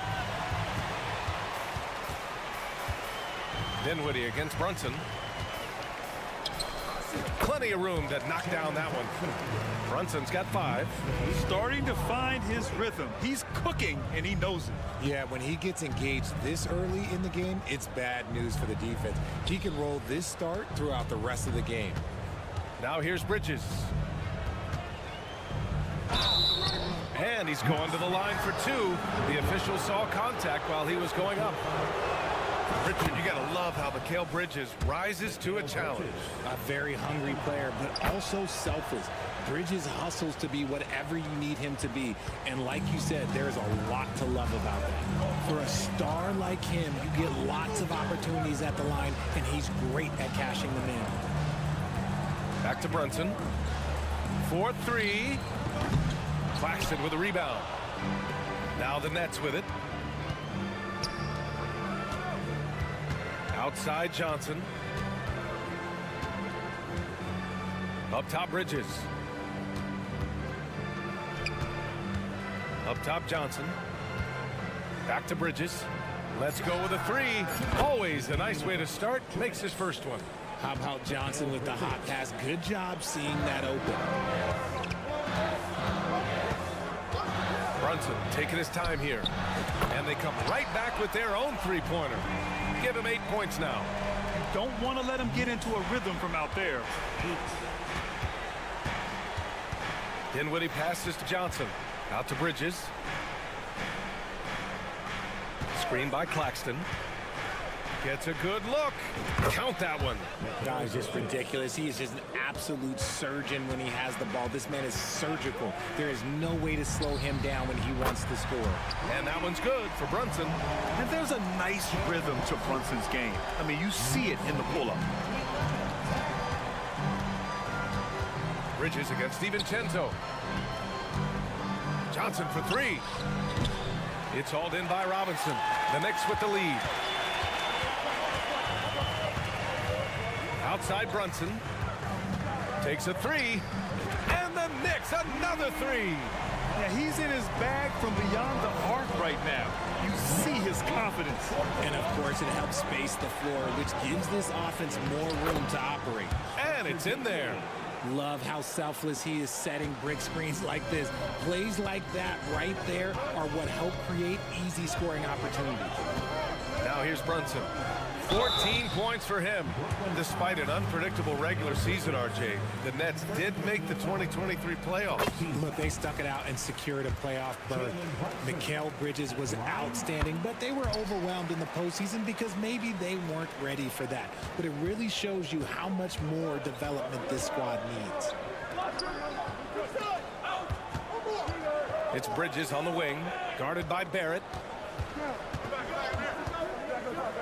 Dinwiddie against Brunson. Plenty of room to knock down that one. Brunson's got 5. He's starting to find his rhythm. He's cooking, and he knows it. Yeah, when he gets engaged this early in the game, it's bad news for the defense. He can roll this start throughout the rest of the game. Now here's Bridges. And he's going to the line for 2. The official saw contact while he was going up. Richard, you got to love how Mikal Bridges rises to a challenge. A very hungry player, but also selfless. Bridges hustles to be whatever you need him to be. And like you said, there's a lot to love about that. For a star like him, you get lots of opportunities at the line, and he's great at cashing them in. Back to Brunson. 4-3. Claxton with a rebound. Now the Nets with it. Outside Johnson. Up top Bridges. Up top Johnson. Back to Bridges. Let's go with a 3. Always a nice way to start. Makes his first one. How about Johnson with the hot pass? Good job seeing that open. Brunson taking his time here. And they come right back with their own 3-pointer. Give him 8 points now. Don't want to let him get into a rhythm from out there. Dinwiddie passes to Johnson. Out to Bridges. Screen by Claxton. Gets a good look. Count that one. Guy's just ridiculous. He is just an absolute surgeon when he has the ball. This man is surgical. There is no way to slow him down when he wants to score. And that one's good for Brunson. And there's a nice rhythm to Brunson's game. I mean, you see it in the pull-up. Bridges against DiVincenzo. Johnson for 3. It's hauled in by Robinson. The Knicks with the lead. Outside Brunson. Takes a 3. And the Knicks another 3. Yeah, he's in his bag from beyond the arc right now. You see his confidence. And of course, it helps space the floor, which gives this offense more room to operate. And it's in there. Love how selfless he is setting brick screens like this. Plays like that right there are what help create easy scoring opportunities. Now here's Brunson. 14 points for him. Despite an unpredictable regular season, RJ, the Nets did make the 2023 playoffs. Look, they stuck it out and secured a playoff berth. Mikal Bridges was outstanding, but they were overwhelmed in the postseason because maybe they weren't ready for that. But it really shows you how much more development this squad needs. It's Bridges on the wing, guarded by Barrett.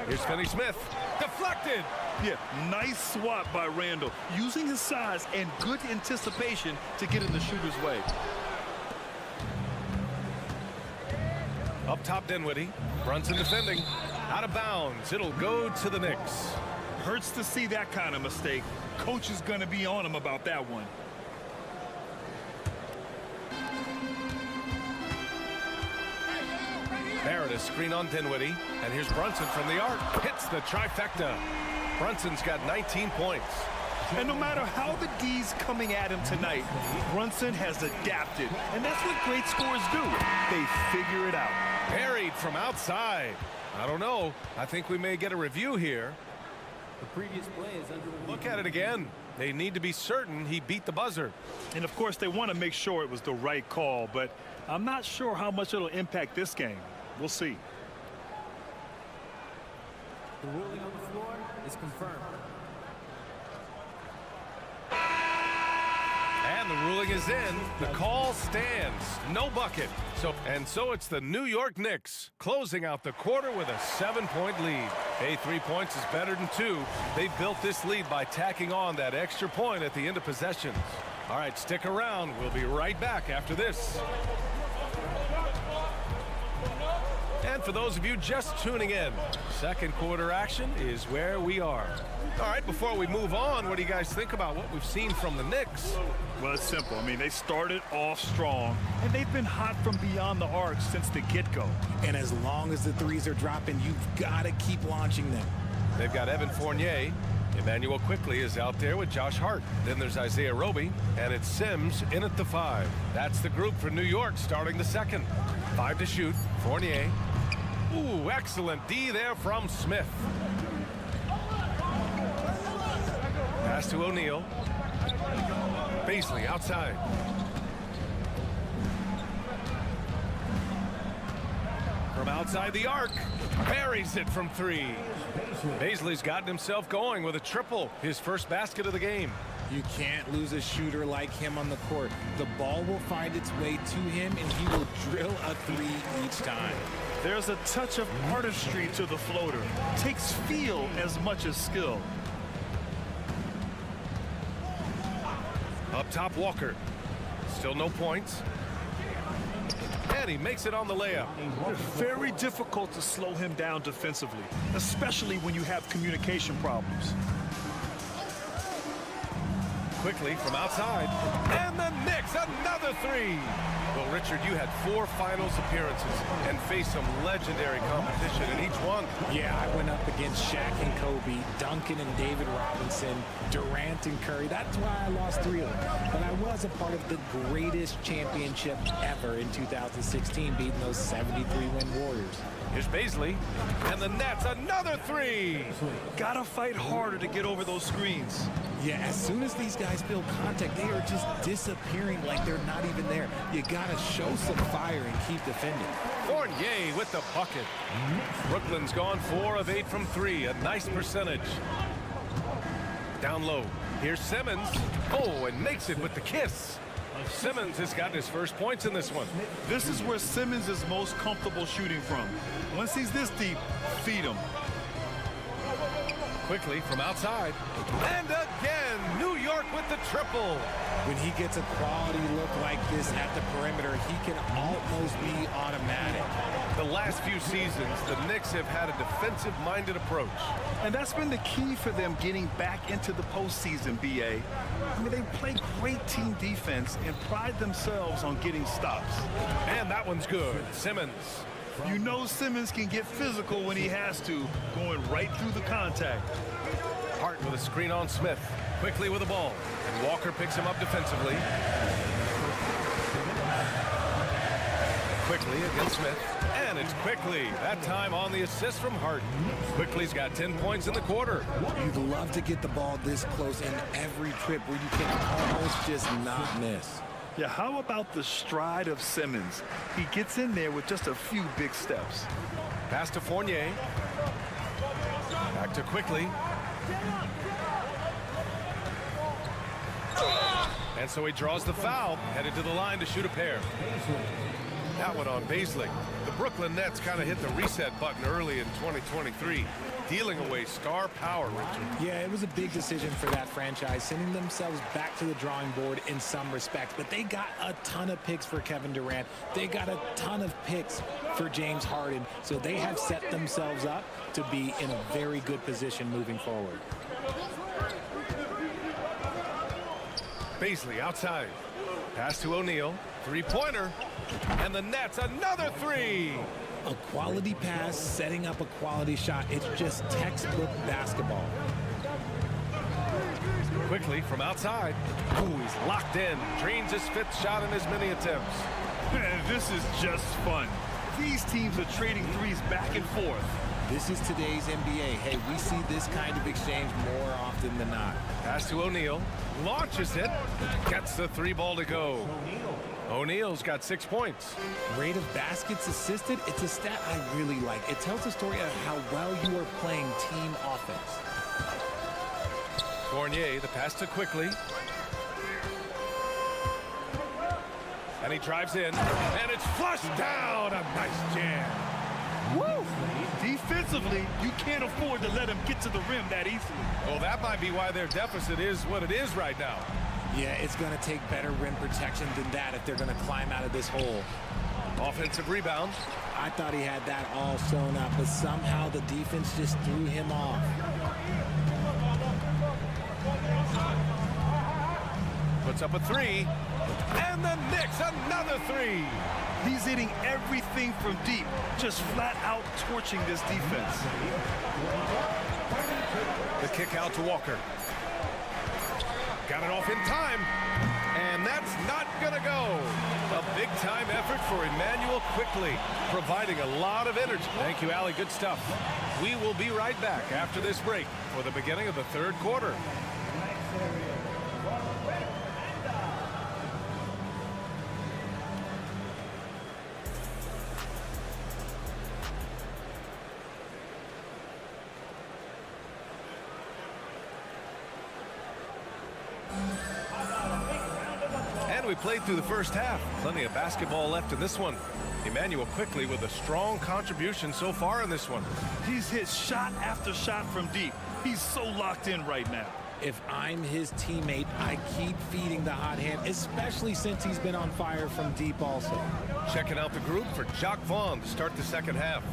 Here's Finney-Smith. Deflected. Yeah, nice swat by Randall, using his size and good anticipation to get in the shooter's way. Up top, Dinwiddie. Brunson defending. Out of bounds. It'll go to the Knicks. Hurts to see that kind of mistake. Coach is going to be on him about that one. Barrett, a screen on Dinwiddie. And here's Brunson from the arc. Hits the trifecta. Brunson's got 19 points. And no matter how the D's coming at him tonight, Brunson has adapted. And that's what great scorers do. They figure it out. Buried from outside. I don't know. I think we may get a review here. The previous play is under review. Look at it again. They need to be certain he beat the buzzer. And of course, they want to make sure it was the right call, but I'm not sure how much it'll impact this game. We'll see. The ruling on the floor is confirmed. And the ruling is in. The call stands. No bucket. So it's the New York Knicks closing out the quarter with a 7-point lead. Hey, 3 points is better than 2. They've built this lead by tacking on that extra point at the end of possessions. All right, stick around. We'll be right back after this. And for those of you just tuning in, second quarter action is where we are. All right, before we move on, what do you guys think about what we've seen from the Knicks? Well, it's simple. I mean, they started off strong, and they've been hot from beyond the arc since the get-go. And as long as the threes are dropping, you've got to keep launching them. They've got Evan Fournier. Emmanuel Quickly is out there with Josh Hart. Then there's Isaiah Roby, and it's Sims in at the 5. That's the group for New York starting the second. 5 to shoot. Fournier. Ooh, excellent D there from Smith. Pass to O'Neal. Baisley outside. From outside the arc. Buries it from 3. Baisley's gotten himself going with a triple. His first basket of the game. You can't lose a shooter like him on the court. The ball will find its way to him, and he will drill a 3 each time. There's a touch of artistry to the floater. Takes feel as much as skill. Up top, Walker. Still no points. And he makes it on the layup. Very difficult to slow him down defensively, especially when you have communication problems. Quickly from outside. And the Knicks, another 3. Well, Richard, you had 4 finals appearances and faced some legendary competition in each one. Yeah, I went up against Shaq and Kobe, Duncan and David Robinson, Durant and Curry. That's why I lost 3 of them. But I was a part of the greatest championship ever in 2016, beating those 73-win Warriors. Here's Baisley, and the Nets, another 3. Gotta fight harder to get over those screens. Yeah, as soon as these guys feel contact, they are just disappearing like they're not even there. You gotta show some fire and keep defending. Fournier with the bucket. Brooklyn's gone 4 of 8 from 3, a nice percentage. Down low, here's Simmons. Oh, and makes it with the kiss. Simmons has gotten his first points in this one. This is where Simmons is most comfortable shooting from. Once he's this deep, feed him. Quickly from outside. And again, New York with the triple. When he gets a quality look like this at the perimeter, he can almost be automatic. The last few seasons, the Knicks have had a defensive-minded approach. And that's been the key for them getting back into the postseason, B.A. I mean, they play great team defense and pride themselves on getting stops. And that one's good. Simmons. You know Simmons can get physical when he has to, going right through the contact. Hart with a screen on Smith. Quickly with the ball. And Walker picks him up defensively. Quickly against Smith. And it's Quickly. That time on the assist from Harden. Quickly's got 10 points in the quarter. You'd love to get the ball this close in every trip where you can almost just not miss. Yeah, how about the stride of Simmons? He gets in there with just a few big steps. Pass to Fournier. Back to Quickly. And so he draws the foul, headed to the line to shoot a pair. That one on Bobslay. The Brooklyn Nets kind of hit the reset button early in 2023, dealing away star power, Richard. Yeah, it was a big decision for that franchise, sending themselves back to the drawing board in some respects. But they got a ton of picks for Kevin Durant. They got a ton of picks for James Harden. So they have set themselves up to be in a very good position moving forward. Bobslay outside. Pass to O'Neal. Three-pointer. And the Nets, another three. A quality pass, setting up a quality shot. It's just textbook basketball. Quickly from outside. Ooh, he's locked in. Drains his fifth shot in as many attempts. This is just fun. These teams are trading threes back and forth. This is today's NBA. Hey, we see this kind of exchange more often than not. Pass to O'Neal. Launches it. Gets the three ball to go. O'Neal's got 6 points. Rate of baskets assisted, it's a stat I really like. It tells the story of how well you are playing team offense. Fournier, the pass to Quickly. And he drives in, and it's flushed down. A nice jam. Woo! Defensively, you can't afford to let him get to the rim that easily. Well, that might be why their deficit is what it is right now. Yeah, it's going to take better rim protection than that if they're going to climb out of this hole. Offensive rebound. I thought he had that all sewn up, but somehow the defense just threw him off. Puts up a three. And the Knicks, another three. He's hitting everything from deep, just flat out torching this defense. The kick out to Walker. Got it off in time, and that's not gonna go. A big-time effort for Emmanuel Quickly, providing a lot of energy. Thank you, Allie. Good stuff. We will be right back after this break for the beginning of the third quarter. We played through the first half. Plenty of basketball left in this one. Emmanuel Quickly with a strong contribution so far in this one. He's hit shot after shot from deep. He's so locked in right now. If I'm his teammate, I keep feeding the hot hand, especially since he's been on fire from deep also. Checking out the group for Jock Vaughn to start the second half.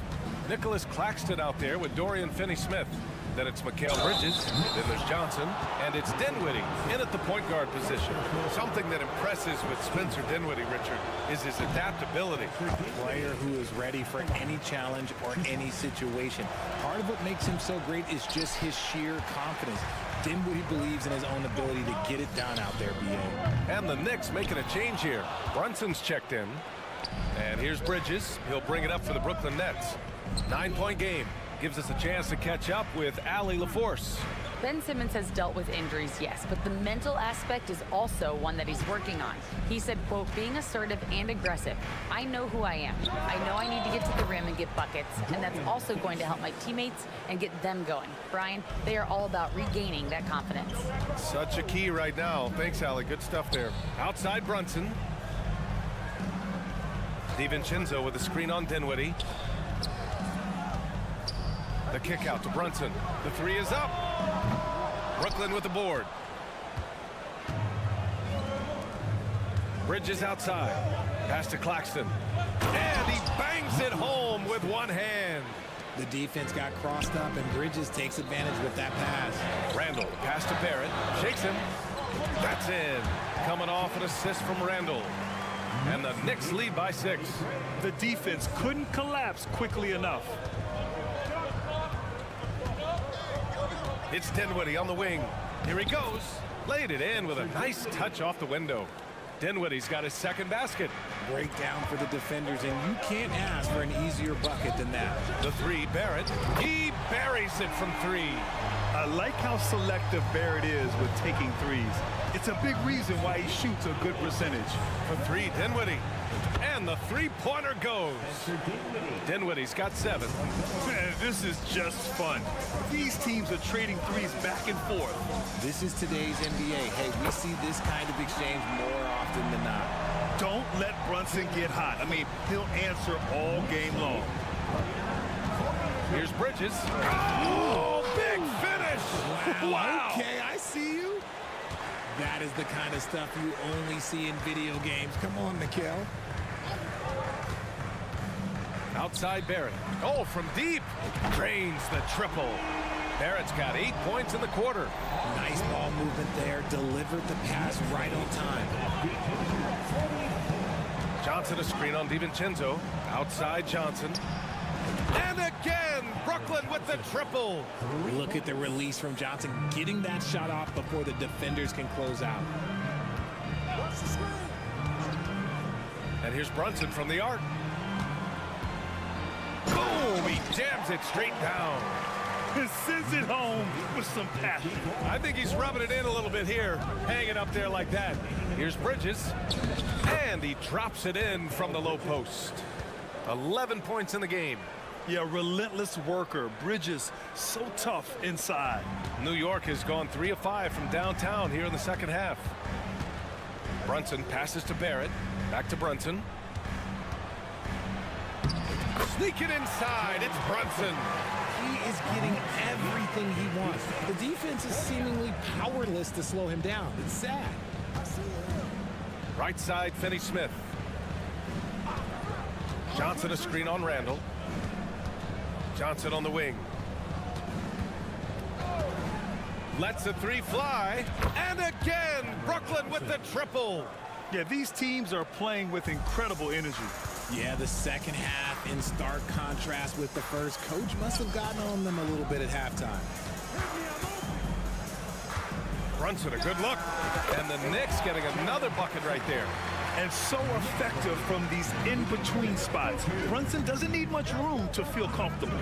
Nicholas Claxton out there with Dorian Finney-Smith. Then it's Mikal Bridges, then there's Johnson, and it's Dinwiddie in at the point guard position. Something that impresses with Spencer Dinwiddie, Richard, is his adaptability. A player who is ready for any challenge or any situation. Part of what makes him so great is just his sheer confidence. Dinwiddie believes in his own ability to get it done out there, B.A. And the Knicks making a change here. Brunson's checked in. And here's Bridges. He'll bring it up for the Brooklyn Nets. 9-point game. Gives us a chance to catch up with Allie LaForce. Ben Simmons has dealt with injuries, yes, but the mental aspect is also one that he's working on. He said, quote, being assertive and aggressive. I know who I am. I know I need to get to the rim and get buckets, and that's also going to help my teammates and get them going. Brian, they are all about regaining that confidence. Such a key right now. Thanks, Allie. Good stuff there. Outside Brunson. DiVincenzo with the screen on Dinwiddie. The kick out to Brunson. The three is up. Brooklyn with the board. Bridges outside. Pass to Claxton. And he bangs it home with one hand. The defense got crossed up, and Bridges takes advantage with that pass. Randall, pass to Barrett. Shakes him. That's in. Coming off an assist from Randall. And the Knicks lead by 6. The defense couldn't collapse quickly enough. It's Dinwiddie on the wing. Here he goes. Laid it in with a nice touch off the window. Dinwiddie's got his second basket. Breakdown for the defenders, and you can't ask for an easier bucket than that. The three, Barrett. He buries it from three. I like how selective Barrett is with taking threes. It's a big reason why he shoots a good percentage. For three, Dinwiddie. And the three-pointer goes. Dinwiddie's got 7. Man, this is just fun. These teams are trading threes back and forth. This is today's NBA. Hey, we see this kind of exchange more often than not. Don't let Brunson get hot. I mean, he'll answer all game long. Here's Bridges. Oh, big finish! Wow. Okay, I see you. That is the kind of stuff you only see in video games. Come on, Mikal. Outside Barrett. Oh, from deep. Drains the triple. Barrett's got 8 points in the quarter. Nice ball movement there. Delivered the pass right on time. Johnson a screen on DiVincenzo. Outside Johnson. And again, Brooklyn with the triple. Look at the release from Johnson, getting that shot off before the defenders can close out. And here's Brunson from the arc. Boom! He jams it straight down. He sends it home with some passion. I think he's rubbing it in a little bit here, hanging up there like that. Here's Bridges. And he drops it in from the low post. 11 points in the game. Yeah, relentless worker. Bridges, so tough inside. New York has gone 3 of 5 from downtown here in the second half. Brunson passes to Barrett. Back to Brunson. Sneak it inside. It's Brunson. He is getting everything he wants. The defense is seemingly powerless to slow him down. It's sad. Right side, Finney-Smith. Johnson a screen on Randall. Johnson on the wing. Lets the three fly. And again, Brooklyn with the triple. Yeah, these teams are playing with incredible energy. Yeah, the second half in stark contrast with the first. Coach must have gotten on them a little bit at halftime. Brunson, a good look. And the Knicks getting another bucket right there. And so effective from these in-between spots. Brunson doesn't need much room to feel comfortable.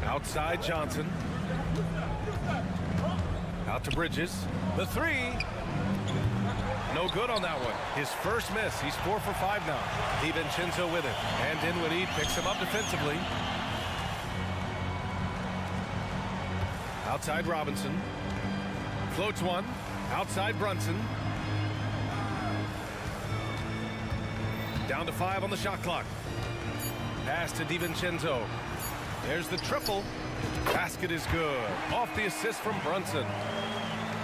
Outside Johnson. Out to Bridges. The three. No good on that one. His first miss. He's 4 for 5 now. DiVincenzo with it. And Dinwiddie picks him up defensively. Outside Robinson. Floats one. Outside Brunson. Down to 5 on the shot clock. Pass to DiVincenzo. There's the triple. Basket is good. Off the assist from Brunson.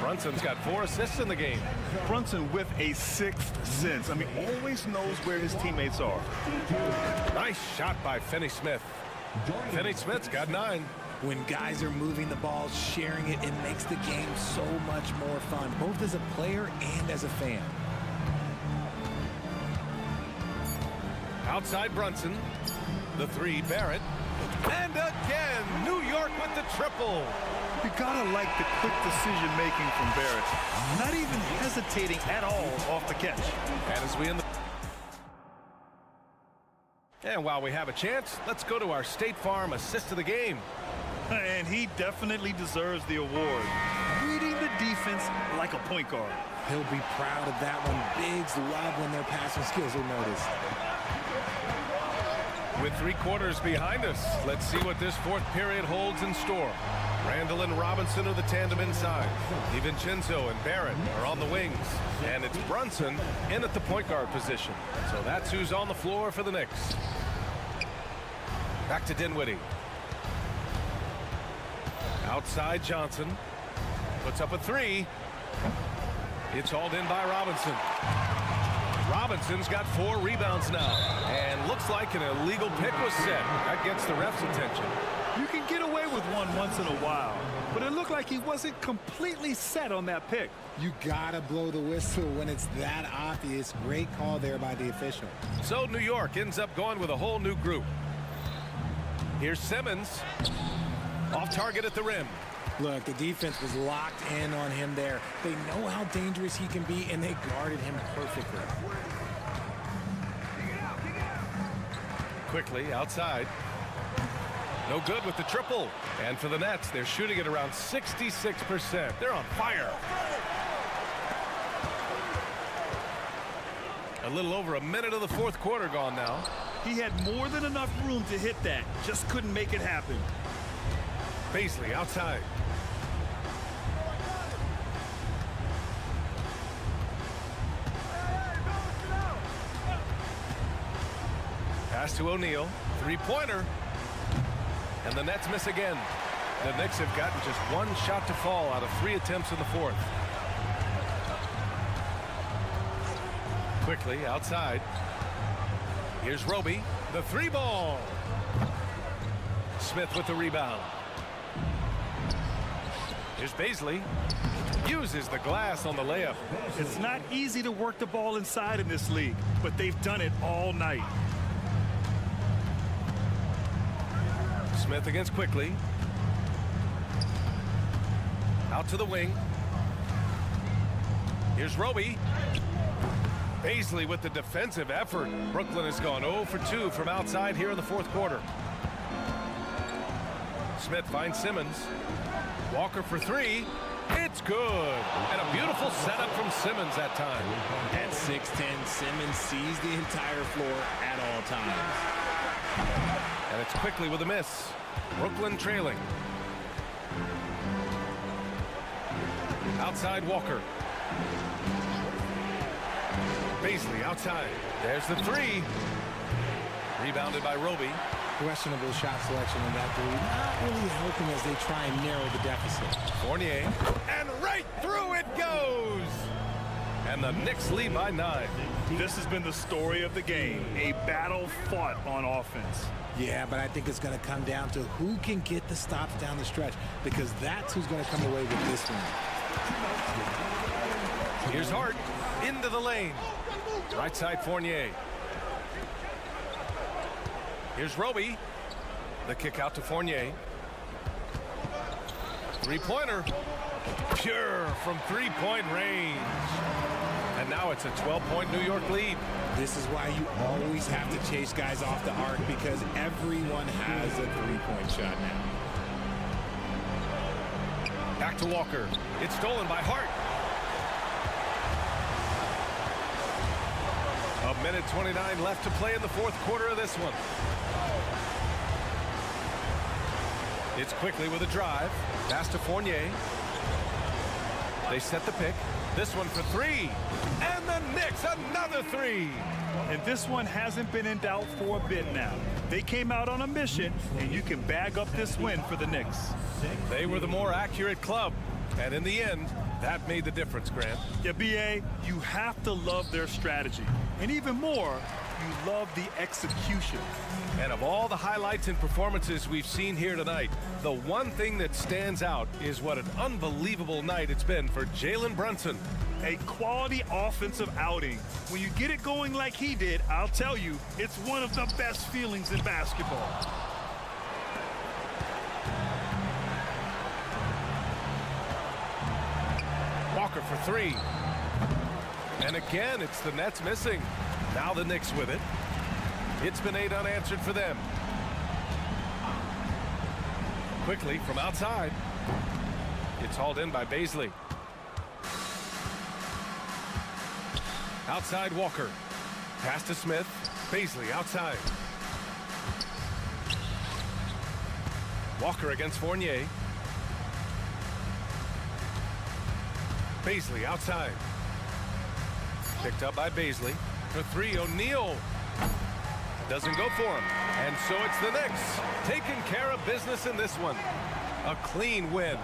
Brunson's got 4 assists in the game. Brunson with a sixth sense. I mean, always knows where his teammates are. Nice shot by Finney-Smith. Finney-Smith's got 9. When guys are moving the ball, sharing it, it makes the game so much more fun, both as a player and as a fan. Outside Brunson. The three, Barrett. And again, New York with the triple. You gotta like the quick decision-making from Barrett. Not even hesitating at all off the catch. And as we end the... And while we have a chance, let's go to our State Farm assist of the game. And he definitely deserves the award. Reading the defense like a point guard. He'll be proud of that one. Bigs love when their passing skills are noticed. With 3 quarters behind us, let's see what this fourth period holds in store. Randall and Robinson are the tandem inside. DiVincenzo and Barrett are on the wings. And it's Brunson in at the point guard position. So that's who's on the floor for the Knicks. Back to Dinwiddie. Outside Johnson. Puts up a 3. It's hauled in by Robinson. Robinson's got 4 rebounds now. And looks like an illegal pick was set. That gets the ref's attention. You can get away with one once in a while, but it looked like he wasn't completely set on that pick. You gotta blow the whistle when it's that obvious. Great call there by the official. So New York ends up going with a whole new group. Here's Simmons. Off target at the rim. Look, the defense was locked in on him there. They know how dangerous he can be, and they guarded him perfectly. Quickly outside. No good with the triple. And for the Nets, they're shooting at around 66%. They're on fire. A little over a minute of the fourth quarter gone now. He had more than enough room to hit that. Just couldn't make it happen. Bobslay outside. Pass to O'Neal. Three-pointer. And the Nets miss again. The Knicks have gotten just one shot to fall out of 3 attempts in the fourth. Quickly outside. Here's Roby. The 3-ball. Smith with the rebound. Here's Bobslay. Uses the glass on the layup. It's not easy to work the ball inside in this league, but they've done it all night. Smith against Quickly. Out to the wing. Here's Roby. Bobslay with the defensive effort. Brooklyn has gone 0 for 2 from outside here in the fourth quarter. Smith finds Simmons. Walker for 3. It's good. And a beautiful setup from Simmons that time. At 6'10", Simmons sees the entire floor at all times. And it's Quickly with a miss. Brooklyn trailing. Outside Walker. Bobslay outside. There's the 3. Rebounded by Roby. Questionable shot selection in that 3. Not really helping as they try and narrow the deficit. Fournier. And right through it goes. And the Knicks lead by 9. This has been the story of the game. A battle fought on offense. Yeah, but I think it's going to come down to who can get the stops down the stretch, because that's who's going to come away with this one. Here's Hart into the lane. Right side Fournier. Here's Roby. The kick out to Fournier. Three-pointer. Pure from three-point range. And now it's a 12-point New York lead. This is why you always have to chase guys off the arc, because everyone has a three-point shot now. Back to Walker. It's stolen by Hart. A minute 29 left to play in the fourth quarter of this one. It's Quickly with a drive. Pass to Fournier. They set the pick. This one for 3. And the Knicks another 3. And this one hasn't been in doubt for a bit now. They came out on a mission, and you can bag up this win for the Knicks. They were the more accurate club. And in the end, that made the difference, Grant. Yeah, B.A., you have to love their strategy. And even more, you love the execution. And of all the highlights and performances we've seen here tonight, the one thing that stands out is what an unbelievable night it's been for Jalen Brunson. A quality offensive outing. When you get it going like he did, I'll tell you, it's one of the best feelings in basketball. Walker for 3. And again, it's the Nets missing. Now the Knicks with it. It's been 8 unanswered for them. Quickly from outside. It's hauled in by Bobslay. Outside Walker. Pass to Smith. Bobslay outside. Walker against Fournier. Bobslay outside. Picked up by Bobslay. For 3, O'Neal. Doesn't go for him. And so it's the Knicks taking care of business in this one. A clean win.